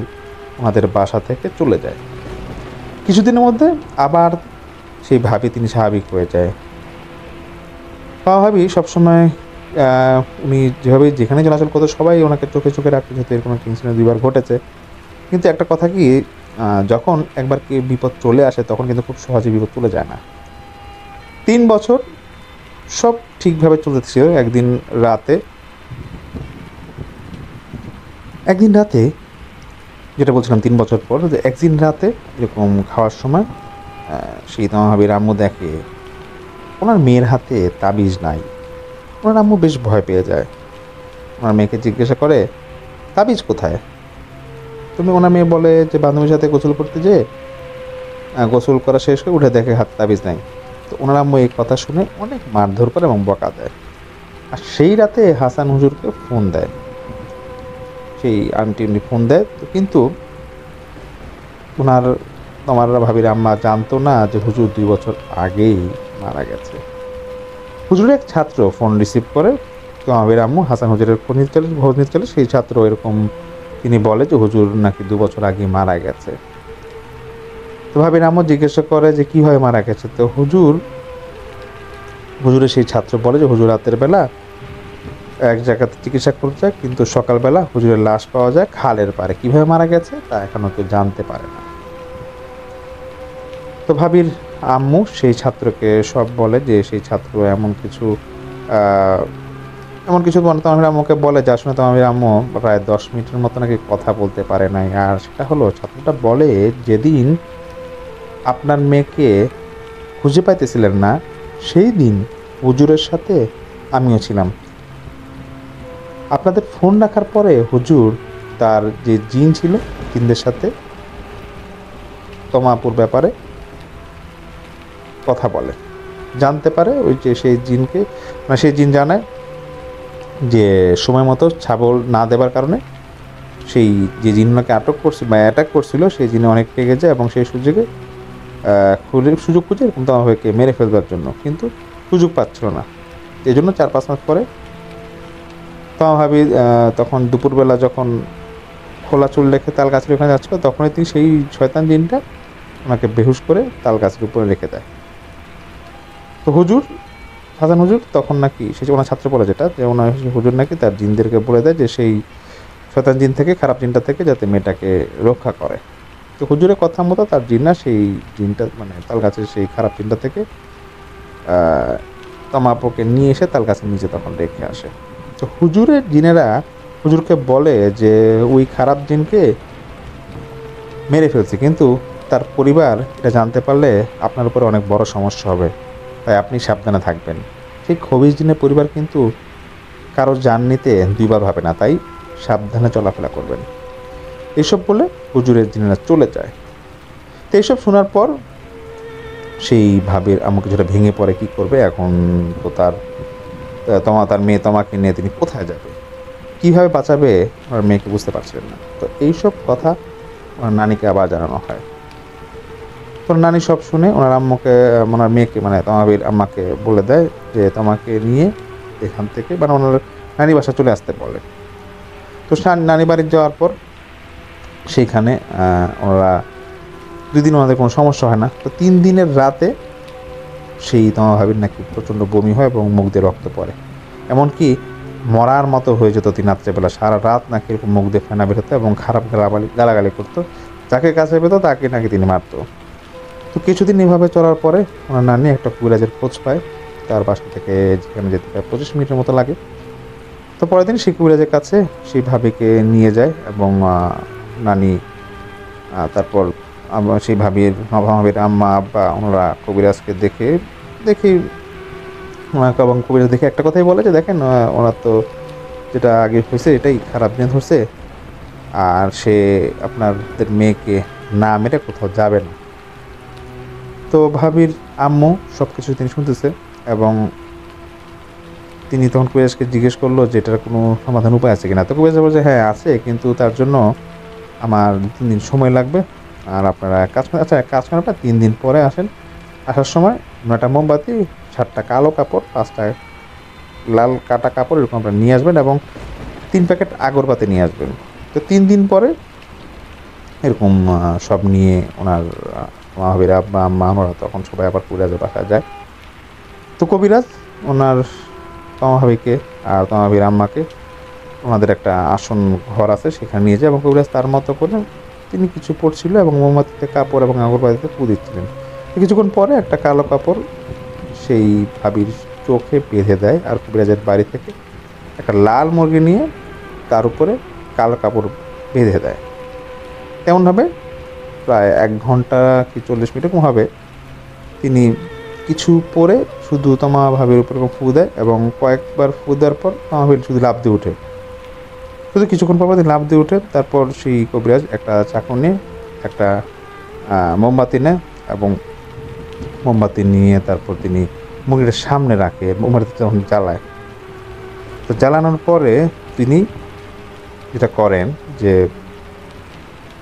ওনাদের বাসা থেকে চলে যায়। কিছুদিনের মধ্যে আবার সেই ভাবি তিনি স্বাভাবিক হয়ে যায়। ভাবি সবসময় উনি যেভাবে যেখানে চলাচল করতো সবাই ওনাকে চোখে চোখে রাখতে, যেহেতু এরকম একটা ইনসিডেন্ট 2বার ঘটেছে। কিন্তু একটা কথা কি, যখন একবার কি বিপদ চলে আসে তখন কিন্তু খুব সহজে বিপদ চলে যায় না। 3 বছর সব ঠিকভাবে চলতেছিল। একদিন রাতে যেটা বলছিলাম 3 বছর পর, যে একদিন রাতে এরকম খাওয়ার সময় সেই তোমার ভাবির আম্মু দেখে ওনার মেয়ের হাতে তাবিজ নাই। ওনার আম্মু বেশ ভয় পেয়ে যায়। ওনার মেয়েকে জিজ্ঞাসা করে তাবিজ কোথায়? তুমি ওনার মেয়ে বলে যে বান্ধবীর সাথে গোসল করতে যেয়ে গোসল করা শেষ করে উঠে দেখে হাত তাবিজ নাই। তো ওনার আম্মু এই কথা শুনে অনেক মারধর করে এবং বকা দেয়। আর সেই রাতে হাসান হুজুরকে ফোন দেয়, সেই আন্টি উনি ফোন দেয়। তো কিন্তু তোমার ভাবির আম্মা জানতো না যে হুজুর 2 বছর আগেই মারা গেছে। হুজুরের এক ছাত্র ফোন রিসিভ করে, তো ভাবির আম্মু হাসান হুজুরের খোঁজ নিতে চলে। সেই ছাত্র এরকম তিনি বলে যে হুজুর নাকি 2 বছর আগে মারা গেছে। তো ভাবির আম্মু জিজ্ঞাসা করে যে কীভাবে মারা গেছে। তো হুজুরের সেই ছাত্র বলে যে হুজুর রাতের বেলা এক জায়গাতে চিকিৎসা করতে যায়, কিন্তু সকালবেলা হুজুরের লাশ পাওয়া যায় খালের পাড়ে। কীভাবে মারা গেছে তা এখনও কেউ জানতে পারে না। তো ভাবির আম্মু সেই ছাত্রকে সব বলে যে সেই ছাত্র এমন কিছু তোমার আম্মুকে বলে যা শুনে তোমার আম্মু প্রায় 10 মিনিটের মতো নাকি কথা বলতে পারে নাই। আর সেটা হলো, ছাত্রটা বলে যেদিন আপনার মেয়েকে খুঁজে পাইতেছিলেন না সেই দিন হুজুরের সাথে আমিও ছিলাম। আপনাদের ফোন রাখার পরে হুজুর তার যে জিন ছিল, জিনদের সাথে তমাপুর ব্যাপারে কথা বলে, জানতে পারে ওই যে সেই জিনকে, মানে সেই জিন জানায় যে সময় মতো ছাগল না দেবার কারণে সেই যে জিনকে আটক করছিল বা অ্যাটাক করছিল সেই জিনে অনেক রেগে যায় এবং সেই সুযোগ খুঁজে এরকম তমাভাবিকে মেরে ফেলবার জন্য, কিন্তু সুযোগ পাচ্ছিল না। এই জন্য 4-5 মাস পরে তমাভাবি তখন দুপুরবেলা যখন খোলা চুল রেখে তাল গাছের ওখানে যাচ্ছিল, তখনই তিনি সেই শয়তান জিনটা ওনাকে বেহুশ করে তাল গাছের উপরে রেখে দেয়। তো হাসান হুজুর তখন নাকি সে ওনার ছাত্র বলে যেটা, যে ওনার হুজুর নাকি তার জিনদেরকে বলে দেয় যে সেই শয়তান জিন থেকে, খারাপ জিনটা থেকে যাতে মেয়েটাকে রক্ষা করে। তো হুজুরের কথা মতো তার জিন্না সেই জিনটা, মানে তাল গাছের সেই খারাপ জিনটা থেকে তমাপুকে নিয়ে এসে তাল গাছের নিচে তখন রেখে আসে। তো হুজুরের জিনেরা হুজুরকে বলে যে ওই খারাপ জিনকে মেরে ফেলছে, কিন্তু তার পরিবার এটা জানতে পারলে আপনার উপরে অনেক বড় সমস্যা হবে, তাই আপনি সাবধানে থাকবেন। সেই খবিজ জিনের পরিবার কিন্তু কারো জান নিতে দুইবার ভাবে না, তাই সাবধানে চলাফেরা করবেন। এইসব বলে হুজুরের জিনেরা চলে যায়। তো এইসব শোনার পর সেই ভাবির আম্মু কিছুটা ভেঙে পড়ে, কি করবে এখন, তো তার মেয়ে তমাকে নিয়ে তিনি কোথায় যাবে, কিভাবে বাঁচাবে ওনার মেয়েকে বুঝতে পারছিলেন না। তো এইসব কথা ওনার নানিকে আবার জানানো হয়। তো নানি সব শুনে ওনার মেয়েকে মানে তমাবির আম্মাকে বলে দেয় যে তোমাকে নিয়ে এখান থেকে মানে ওনার নানি বাসা চলে আসতে বলে। তো নানি বাড়ি যাওয়ার পর সেইখানে ওনারা 2 দিন ওনাদের কোনো সমস্যা হয় না। তো 3 দিনের রাতে সেই তমা ভাবির নাকি প্রচণ্ড বমি হয় এবং মুখ দিয়ে রক্ত পড়ে, এমনকি মরার মতো হয়ে যেত। তিনি রাত্রেবেলা সারা রাত নাকি এরকম মুখ দিয়ে ফেনা বেরোতো এবং খারাপ গালাগালি করতো, যাকে কাছে পেতো তাকে নাকি তিনি মারতো। তো কিছুদিন এভাবে চলার পরে ওনার নানি একটা কবিরাজের খোঁজ পায়, তার বাসা থেকে যেখানে যেতে প্রায় 25 মিনিটের মতো লাগে। তো পরের দিন সেই কবিরাজের কাছে সেই ভাবিকে নিয়ে যায় এবং নানি তারপর সেই ভাবির আম্মা আব্বা ওনারা কবিরাজকে দেখে এবং কবিরাজ দেখে একটা কথাই বলে যে দেখেন ওনার তো যেটা আগে হয়েছে এটাই খারাপ দিন হচ্ছে, আর সে আপনাদের মেয়েকে না মেরে কোথাও যাবে না। তো ভাবির আম্মু সব কিছু তিনি শুনতেছে এবং তিনি তখন কবিরাজকে জিজ্ঞেস করলো যে এটার কোনো সমাধান উপায় আছে কিনা। তো কবিরাজ বলছে হ্যাঁ আছে, কিন্তু তার জন্য আমার 3 দিন সময় লাগবে, আর আপনারা কাজ করার পর 3 দিন পরে আসেন। আসার সময় 9টা মোমবাতি, 7টা কালো কাপড়, 5টা লাল কাটা কাপড় এরকম আপনারা নিয়ে আসবেন এবং 3 প্যাকেট আগরবাতি নিয়ে আসবেন। তো 3 দিন পরে এরকম সব নিয়ে ওনার মাহাবীর আব্বা আম্মা ওনারা তখন সবাই আবার কবিরাজের বাসায় যায়। তো কবিরাজ ওনার তমাভাবিকে আর তমাভাবির আম্মাকে ওনাদের একটা আসন ঘর আছে সেখানে নিয়ে যায় এবং কবিরাজ তার মতো করে তিনি কিছু পড়ছিল এবং মোমবাতিতে কাপড় এবং আগরবাতিতে পু দিচ্ছিলেন। কিছুক্ষণ পরে একটা কালো কাপড় সেই ভাবির চোখে বেঁধে দেয়, আর কবিরাজের বাড়ি থেকে একটা লাল মুরগি নিয়ে তার উপরে কালো কাপড় বেঁধে দেয়। তেমনভাবে প্রায় 1 ঘন্টা কি 40 মিনিট এরকম হবে তিনি কিছু পরে শুধু তমা ভাবির উপরে ফু দেয় এবং কয়েকবার ফু দেওয়ার পর তমা ভাবি শুধু লাফ দিয়ে ওঠে। শুধু কিছুক্ষণ পর তিনি লাফ দিয়ে ওঠে। তারপর সেই কবিরাজ একটা চাকু নিয়ে একটা মোমবাতি নেয় এবং মোমবাতি নিয়ে তারপর তিনি মুরগিটার সামনে রাখে, মোমবাতি যখন জ্বালায়। তো জ্বালানোর পরে তিনি যেটা করেন যে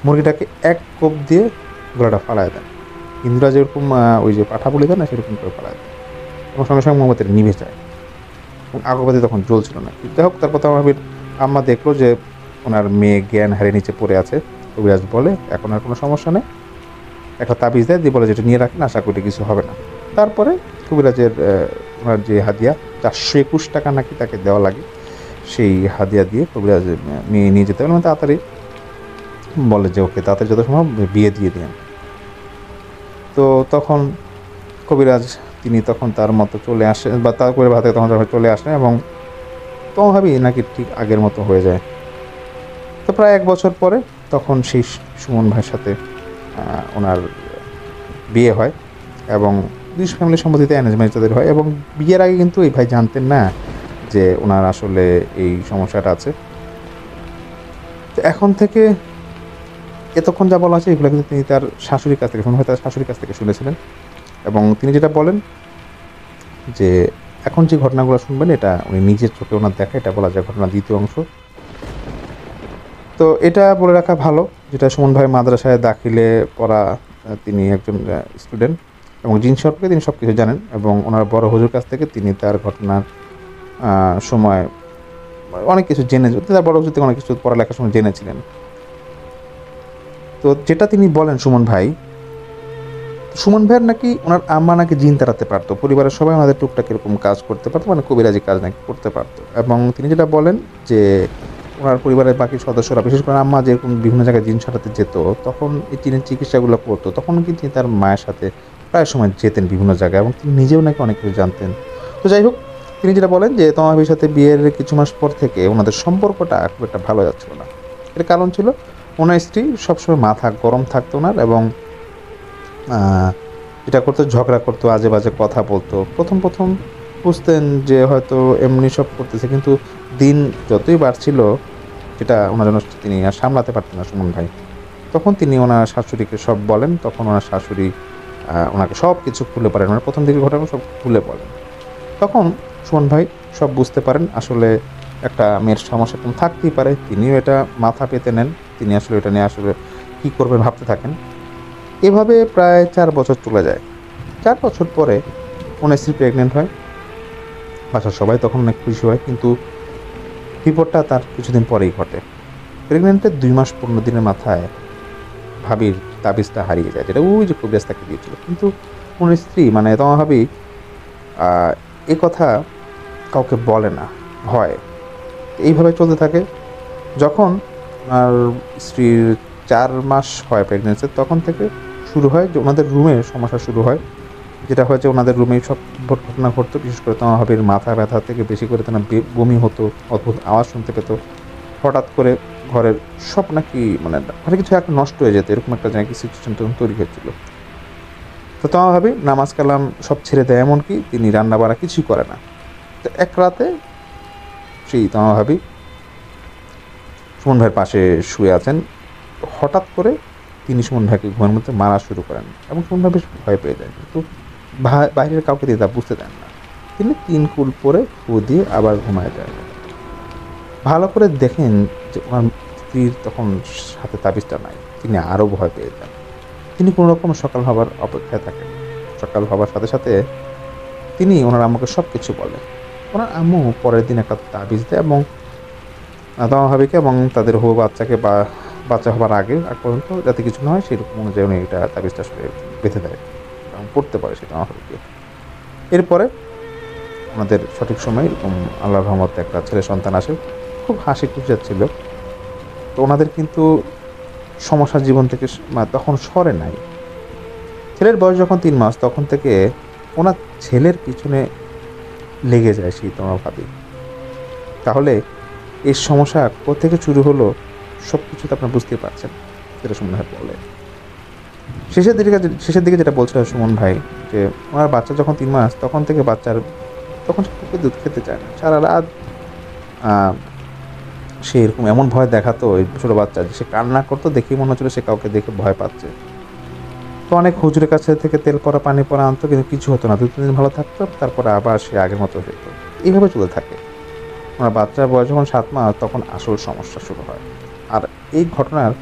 মুরগিটাকে 1 কোপ দিয়ে গলাটা ফালায় দেন। হিন্দুরা যেরকম ওই যে পাঠা বলে দেয় না, সেরকম করে ফালায় দেয় এবং সঙ্গে সঙ্গে মোমবাতিটা নিভে যায় এবং আগরবাতি তখন জ্বলছিল না। যাই হোক, তারপর আমার আম্মা দেখলো যে ওনার মেয়ে জ্ঞান হারিয়ে নিচে পড়ে আছে। কবিরাজ বলে এখন আর কোনো সমস্যা নেই, একটা তাবিজ দেয় দিয়ে বলে যেটা নিয়ে রাখেন, আশা করি কিছু হবে না। তারপরে কবিরাজের ওনার যে হাদিয়া 421 টাকা নাকি তাকে দেওয়া লাগে, সেই হাদিয়া দিয়ে কবিরাজ মেয়ে নিয়ে যেতে পারবেন। তাড়াতাড়ি বলে যে ওকে তাড়াতাড়ি যত সম্ভব বিয়ে দিয়ে দিন। তো তখন কবিরাজ তিনি তখন তার মতো চলে আসেন বা তার করে ভাতে তখন চলে আসেন এবং তখন ভাবি নাকি ঠিক আগের মতো হয়ে যায়। তো প্রায় 1 বছর পরে তখন সেই সুমন ভাইয়ের সাথে ওনার বিয়ে হয় এবং 2 ফ্যামিলির সম্মতিতে অ্যারেঞ্জ ম্যারেজ তাদের হয় এবং বিয়ের আগে কিন্তু এই ভাই জানতেন না যে ওনার আসলে এই সমস্যাটা আছে। তো এখন থেকে এতক্ষণ যা বলা আছে এগুলো কিন্তু তিনি তার শাশুড়ির কাছ থেকে তার শাশুড়ির কাছ থেকে শুনেছিলেন। এবং তিনি যেটা বলেন যে এখন যে ঘটনাগুলো শুনবেন এটা উনি নিজের চোখে ওনার দেখা, এটা বলা যায় ঘটনার দ্বিতীয় অংশ। তো এটা বলে রাখা ভালো, যেটা সুমন ভাই মাদ্রাসায় দাখিলে পড়া, তিনি একজন স্টুডেন্ট এবং জিন সম্পর্কে তিনি সব কিছু জানেন এবং ওনার বড় হুজুর কাছ থেকে তিনি তার ঘটনার সময় অনেক কিছু তার বড় হুজুর থেকে অনেক কিছু পড়ালেখার সময় জেনেছিলেন। তো যেটা তিনি বলেন সুমন ভাইয়ের নাকি ওনার আম্মা নাকি জিন তাড়াতে পারতো, পরিবারের সবাই ওনাদের টুকটাক এরকম কাজ করতে পারতো, মানে কবিরাজি কাজ নাকি করতে পারতো। এবং তিনি যেটা বলেন যে ওনার পরিবারের বাকি সদস্যরা, বিশেষ করে আম্মা যেরকম বিভিন্ন জায়গায় জিন ছাড়াতে যেত, তখন এই জিনের চিকিৎসাগুলো করতো, তখন কিন্তু তিনি তার মায়ের সাথে প্রায় সময় যেতেন বিভিন্ন জায়গায় এবং তিনি নিজেও নাকি অনেক কিছু জানতেন। তো যাই হোক, তিনি যেটা বলেন যে তমা ভাবির সাথে বিয়ের কিছু মাস পর থেকে ওনাদের সম্পর্কটা খুব একটা ভালো যাচ্ছিল না। এর কারণ ছিল ওনার স্ত্রী সবসময় মাথা গরম থাকতো ওনার, এবং যেটা করতো ঝগড়া করতো, আজে বাজে কথা বলতো। প্রথম বুঝতেন যে হয়তো এমনি সব করতেছে, কিন্তু দিন যতই বাড়ছিল যেটা ওনার জন্য তিনি আর সামলাতে পারতেন না সুমন ভাই। তখন তিনি ওনার শাশুড়িকে সব বলেন, তখন ওনার শাশুড়ি ওনাকে সব কিছু খুলে পারেন, মানে প্রথম দিকে ঘটনা সব খুলে বলেন। তখন সুমন ভাই সব বুঝতে পারেন আসলে একটা মেয়ের সমস্যা এরকম থাকতেই পারে। তিনিও এটা মাথা পেতে নেন, তিনি আসলে এটা নিয়ে আসলে কী করবেন ভাবতে থাকেন। এভাবে প্রায় 4 বছর চলে যায়। 4 বছর পরে ওনার স্ত্রী প্রেগনেন্ট হয়। বাসার সবাই তখন অনেক খুশি হয়, কিন্তু বিপদটা তার কিছুদিন পরেই ঘটে। প্রেগনেন্টের 2 মাস 15 দিনের মাথায় ভাবির তাবিজটা হারিয়ে যায়, যেটা ওই যে কবিরাজ তাকে দিয়েছিল। কিন্তু ওনার স্ত্রী মানে তোমার ভাবি এ কথা কাউকে বলে না, হয়। এইভাবে চলতে থাকে। যখন আর স্ত্রীর 4 মাস হয় প্রেগনেন্সি, তখন থেকে শুরু হয় যে ওনাদের রুমে সমস্যা শুরু হয়। যেটা হয় যে ওনাদের রুমেই সব ঘটনা ঘটতো। বিশেষ করে তোমার ভাবির মাথা ব্যথা থেকে বেশি করে তেনার বমি হতো, অদ্ভুত আওয়াজ শুনতে পেত। হঠাৎ করে ঘরের সব নাকি মানে ঘরে কিছু একটা নষ্ট হয়ে যেত, এরকম একটা নাকি সিচুয়েশন তৈরি হয়েছিল। তো তোমার ভাবি নামাজ কালাম সব ছেড়ে দেয়, এমনকি তিনি রান্না বাড়া কিছুই করে না। তো এক রাতে সেই তোমার ভাবি সুমন ভাইয়ের পাশে শুয়ে আছেন। হঠাৎ করে তিনি সুমন ভাইকে ঘুমের মধ্যে মারা শুরু করেন এবং সুমন ভাই বেশ ভয় পেয়ে যায়, কিন্তু বাইরের কাউকে দিয়ে তা বুঝতে দেন না। তিনি 3 কুল পরে ফু দিয়ে আবার ঘুমায় যায়। ভালো করে দেখেন যে ওনার স্ত্রীর তখন হাতে তাবিজটা নাই। তিনি আরও ভয় পেয়ে যান। তিনি কোনো রকম সকাল হবার অপেক্ষায় থাকেন। সকাল হবার সাথে সাথে তিনি ওনার আম্মুকে সব কিছু বলেন। ওনার আম্মু পরের দিন একটা তাবিজ দেয় এবং তোমার ভাবিকে এবং তাদের হবু বাচ্চাকে বা বাচ্চা হবার আগ পর্যন্ত যাতে কিছু না হয় সেরকম অনুযায়ী উনি এটা তাবিজটা আসলে বেঁধে দেয় এবং পড়তে পারে সেটা আমার ভাবিকে। এরপরে আমাদের সঠিক সময় এরকম আল্লাহর রহমতে একটা ছেলে সন্তান আসে, খুব হাসি খুশি যাচ্ছিল। তো ওনাদের কিন্তু সমস্যার জীবন থেকে তখন সরে নাই। ছেলের বয়স যখন 3 মাস, তখন থেকে ওনার ছেলের পিছনে লেগে যায় সেই তোমার ভাবি। তাহলে এই সমস্যা কোথেকে শুরু হলো সব কিছু তো আপনারা বুঝতেই পারছেন, যেটা সুমন ভাই বলে। শেষের দিকে যেটা বলছিল সুমন ভাই যে ওনার বাচ্চা যখন 3 মাস, তখন থেকে তখন সে বুকে দুধ খেতে চায় না। সারা রাত সে এরকম এমন ভয় দেখাতো এই ছোটো বাচ্চা, যে সে কান্না করতো, দেখেই মনে হচ্ছিল সে কাউকে দেখে ভয় পাচ্ছে। তো অনেক হুজুরের কাছে থেকে তেল পরা পানি পরা আনতো, কিন্তু কিছু হতো না। 2-3 দিন ভালো থাকতো, তারপরে আবার সে আগের মতো হতো। এইভাবে চলতে থাকে। ওনার বাচ্চার বয়স যখন 7 মাস, তখন আসল সমস্যা শুরু হয়। আর এই ঘটনার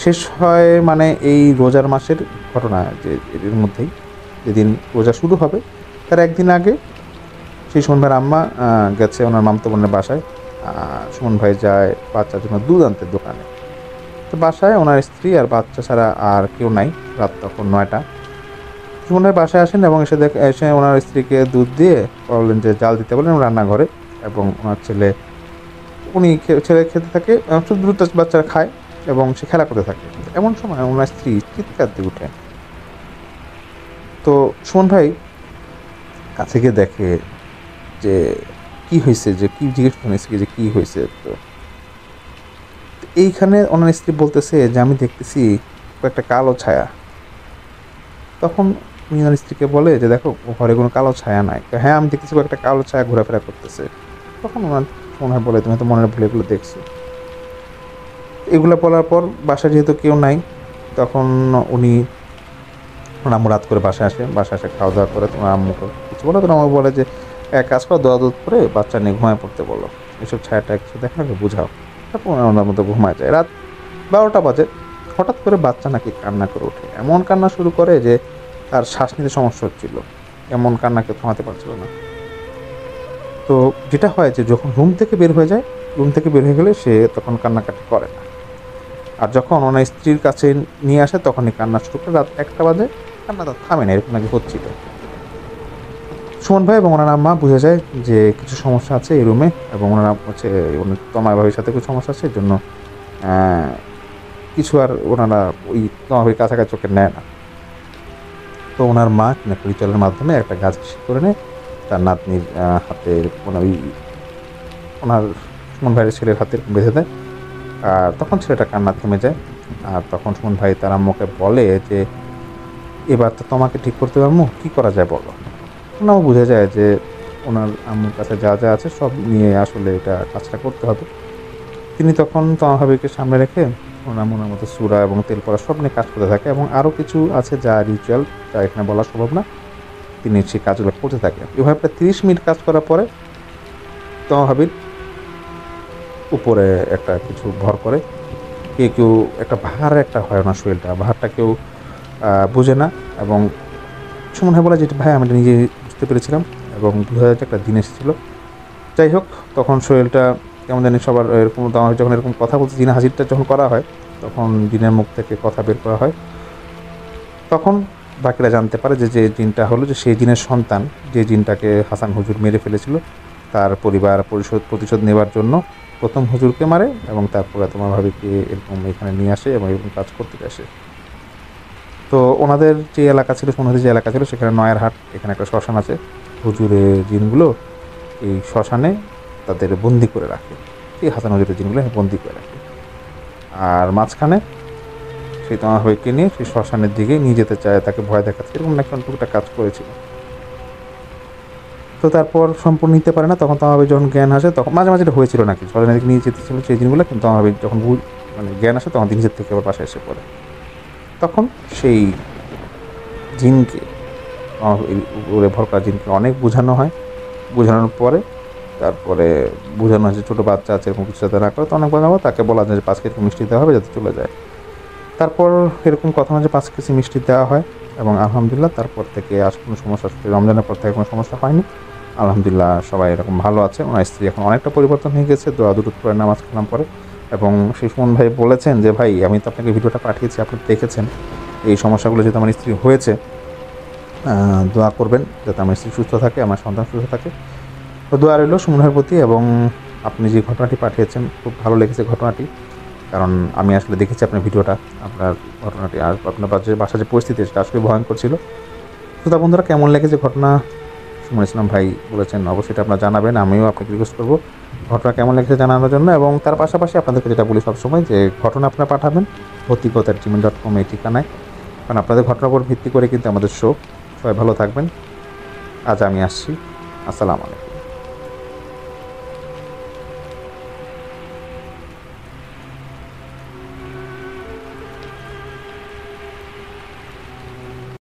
শেষ হয় মানে এই রোজার মাসের ঘটনা, যে এর মধ্যেই যেদিন রোজা শুরু হবে তার একদিন আগে সেই সুমন ভাইয়ের আম্মা গেছে ওনার মামতো বোনের বাসায়। সুমন ভাই যায় বাচ্চার জন্য দুধ আনতে দোকানে। তো বাসায় ওনার স্ত্রী আর বাচ্চা ছাড়া আর কেউ নাই। রাত তখন 9টা। সুমন ভাই বাসায় আসেন এবং এসে ওনার স্ত্রীকে দুধ দিয়ে বললেন যে জাল দিতে বলেন রান্নাঘরে, এবং ওনার ছেলে খেতে থাকে, দ্রুত বাচ্চারা খায় এবং সে খেলা করতে থাকে। এমন সময় ওনার স্ত্রী চিৎকার দিয়ে উঠে। তো সুমন ভাই কাছে গিয়ে দেখে যে কি হয়েছে, যে কি জিজ্ঞেস করেন স্ত্রীকে যে কি হয়েছে। তো এইখানে ওনার স্ত্রী বলতেছে যে আমি দেখতেছি একটা কালো ছায়া। তখন উনি ওনার স্ত্রীকে বলে যে দেখো ঘরে কোনো কালো ছায়া নাই। হ্যাঁ আমি দেখতেছি একটা কালো ছায়া ঘোরাফেরা করতেছে। তখন ওনার মনে হয় বলে তুমি তো মনের ভুলে এগুলো দেখছো। এগুলো বলার পর বাসায় যেহেতু কেউ নাই, তখন উনি ওনার আম্মু রাত করে বাসায় আসে, বাসায় এসে খাওয়া দাওয়া করে তোমার আম্মুকে কিছু বলে, তোমার আম্মু বলে যে এক কাজ করো, দোয়া দুধ করে বাচ্চা নিয়ে ঘুমায় পড়তে বলো, এসব ছায়াটা কিছু দেখে না, বুঝাও। তারপর ওনার মতো ঘুমায় যায়। রাত 12টা বাজে, হঠাৎ করে বাচ্চা নাকি কান্না করে ওঠে, এমন কান্না শুরু করে যে তার শ্বাস নিতে সমস্যা হচ্ছিল, এমন কান্না কেউ থামাতে পারছিল না। তো যেটা হয় যে যখন রুম থেকে বের হয়ে যায়, রুম থেকে বের হয়ে গেলে সে তখন কান্নাকাটি করে না, আর যখন ওনার স্ত্রীর কাছে নিয়ে আসে তখনই কান্না শুরু করে। রাত 1টা বাজে, কান্না তার থামে না, এরকম নাকি হচ্ছিল। সুমন ভাই এবং ওনার আম্মা বুঝে যায় যে কিছু সমস্যা আছে এই রুমে, এবং ওনারা হচ্ছে তমায় ভাবির সাথে কিছু সমস্যা আছে, এর জন্য কিছু আর ওনারা ওই তমা ভাবির কাছাকাছি চোখে নেয় না। তো ওনার মা কিনা পরিচয়ের মাধ্যমে একটা গাছ ঠিক করে নেয়, তার নাতনির হাতে ওনার সুমন ভাইয়ের ছেলের হাতে বেঁধে দেয়। আর তখন ছেলেটা কান্না থেমে যায়। আর তখন সুমন ভাই তার আম্মুকে বলে যে এবার তো তোমাকে ঠিক করতে হবে আম্মু, কী করা যায় বলো। ওনাও বুঝে যায় যে ওনার আম্মুর কাছে যা যা আছে সব নিয়ে আসলে এটা কাজটা করতে হবে। তিনি তখন তমা ভাবিকে সামনে রেখে ওনার মনের মতো সূরা এবং তেল পড়া সব নিয়ে কাজ করতে থাকে, এবং আরও কিছু আছে যা রিচুয়াল, যা এখানে বলা সম্ভব না, তিনি সেই কাজগুলো করতে থাকেন। এভাবে প্রায় 30 মিনিট কাজ করার পরে তমা ভাবির উপরে একটা কিছু ভর করে, কেউ একটা ভার একটা হয় ওনার শরীরটা, ভারটা কেউ বুঝে না। এবং সুমন ভাই বলে যে ভাই আমি নিজে বুঝতে পেরেছিলাম, এবং বোঝা যাচ্ছে একটা দিন এসেছিলো। যাই হোক, তখন শরীরটা কেমন জানি সবার এরকম, যখন এরকম কথা বলতে জিনে হাজিরটা যখন করা হয়, তখন জিনের মুখ থেকে কথা বের করা হয়। তখন বাকিরা জানতে পারে যে যে জিনটা হলো, যে সেই জিনের সন্তান, যে জিনটাকে হাসান হুজুর মেরে ফেলেছিল, তার পরিবার প্রতিশোধ নেবার জন্য প্রথম হুজুরকে মারে, এবং তারপরে তোমার ভাবিকে এরকম এখানে নিয়ে আসে এবং এরকম কাজ করতে আসে। তো ওনাদের যে এলাকা ছিল, ওনাদের যে এলাকা ছিল সেখানে নয়ার হাট, এখানে একটা শ্মশান আছে। হুজুরের জিনগুলো এই শ্মশানে তাদের বন্দি করে রাখে, এই হাসান হুজুরের জিনগুলো বন্দি করে রাখে। আর মাঝখানে সেই তোমার ভাইকে নিয়ে সেই শ্মশানের দিকে নিয়ে যেতে চায়, তাকে ভয় দেখাচ্ছে, এরকম নাকি অনেকটা কাজ করেছিল। তো তারপর সম্পূর্ণ নিতে পারে না, তখন তোমার ভাই যখন জ্ঞান আসে, তখন মাঝে মাঝে এটা হয়েছিল নাকি শ্মশানের দিকে নিয়ে যেতেছিল সেই জিনগুলো, কিন্তু তোমার ভাই যখন মানে জ্ঞান আসে তখন নিজের থেকে আবার বাসায় এসে পড়ে। তখন সেই জিনকে উপরে ভর করা জিনকে অনেক বোঝানো হয়, বোঝানোর পরে তারপরে বোঝানো হয় যে ছোটো বাচ্চা আছে এরকম কিছু যাতে না করে, তো অনেক বোঝানো, তাকে বলা যায় যে 5 কেজি মিষ্টি দেওয়া হবে যাতে চলে যায়। তারপর এরকম কথা মাঝে 5 কেজি মিষ্টি দেওয়া হয়, এবং আলহামদুলিল্লাহ তারপর থেকে আর কোনো সমস্যা, রমজানের পর থেকে কোনো সমস্যা হয়নি। আলহামদুলিল্লাহ সবাই এরকম ভালো আছে। ওনার স্ত্রী এখন অনেকটা পরিবর্তন হয়ে গেছে, দোয়া দুরুদ করে নামাজ কালাম পরে। এবং সেই সুমন ভাই বলেছেন যে ভাই আমি তো আপনাকে ভিডিওটা পাঠিয়েছি, আপনি দেখেছেন, এই সমস্যাগুলো যেহেতু আমার স্ত্রী হয়েছে, দোয়া করবেন যাতে আমার স্ত্রী সুস্থ থাকে, আমার সন্তান সুস্থ থাকে। তো দোয়া রইল সুমন ভাইয়ের প্রতি। এবং আপনি যে ঘটনাটি পাঠিয়েছেন খুব ভালো লেগেছে ঘটনাটি, কারণ আমি আসলে দেখেছি আপনার ভিডিওটা, আপনার ঘটনাটি, আর আপনার বাসার যে পরিস্থিতি সেটা আসলে ভয়ঙ্কর ছিল। তো তা বন্ধুরা, কেমন লেগেছে ঘটনা সুমন ইসলাম ভাই বলেছেন, অবশ্যই এটা আপনারা জানাবেন। আমিও আপনাকে রিকোয়েস্ট করবো ঘটনা কেমন লেগেছে জানানোর জন্য। এবং তার পাশাপাশি আপনাদেরকে যেটা বলি সবসময়, যে ঘটনা আপনারা পাঠাবেন ভৌতিকতা@gmail.com এই ঠিকানায়, কারণ আপনাদের ঘটনার উপর ভিত্তি করে কিন্তু আমাদের শো। সবাই ভালো থাকবেন। আজ আমি আসছি। আসসালামু আলাইকুম।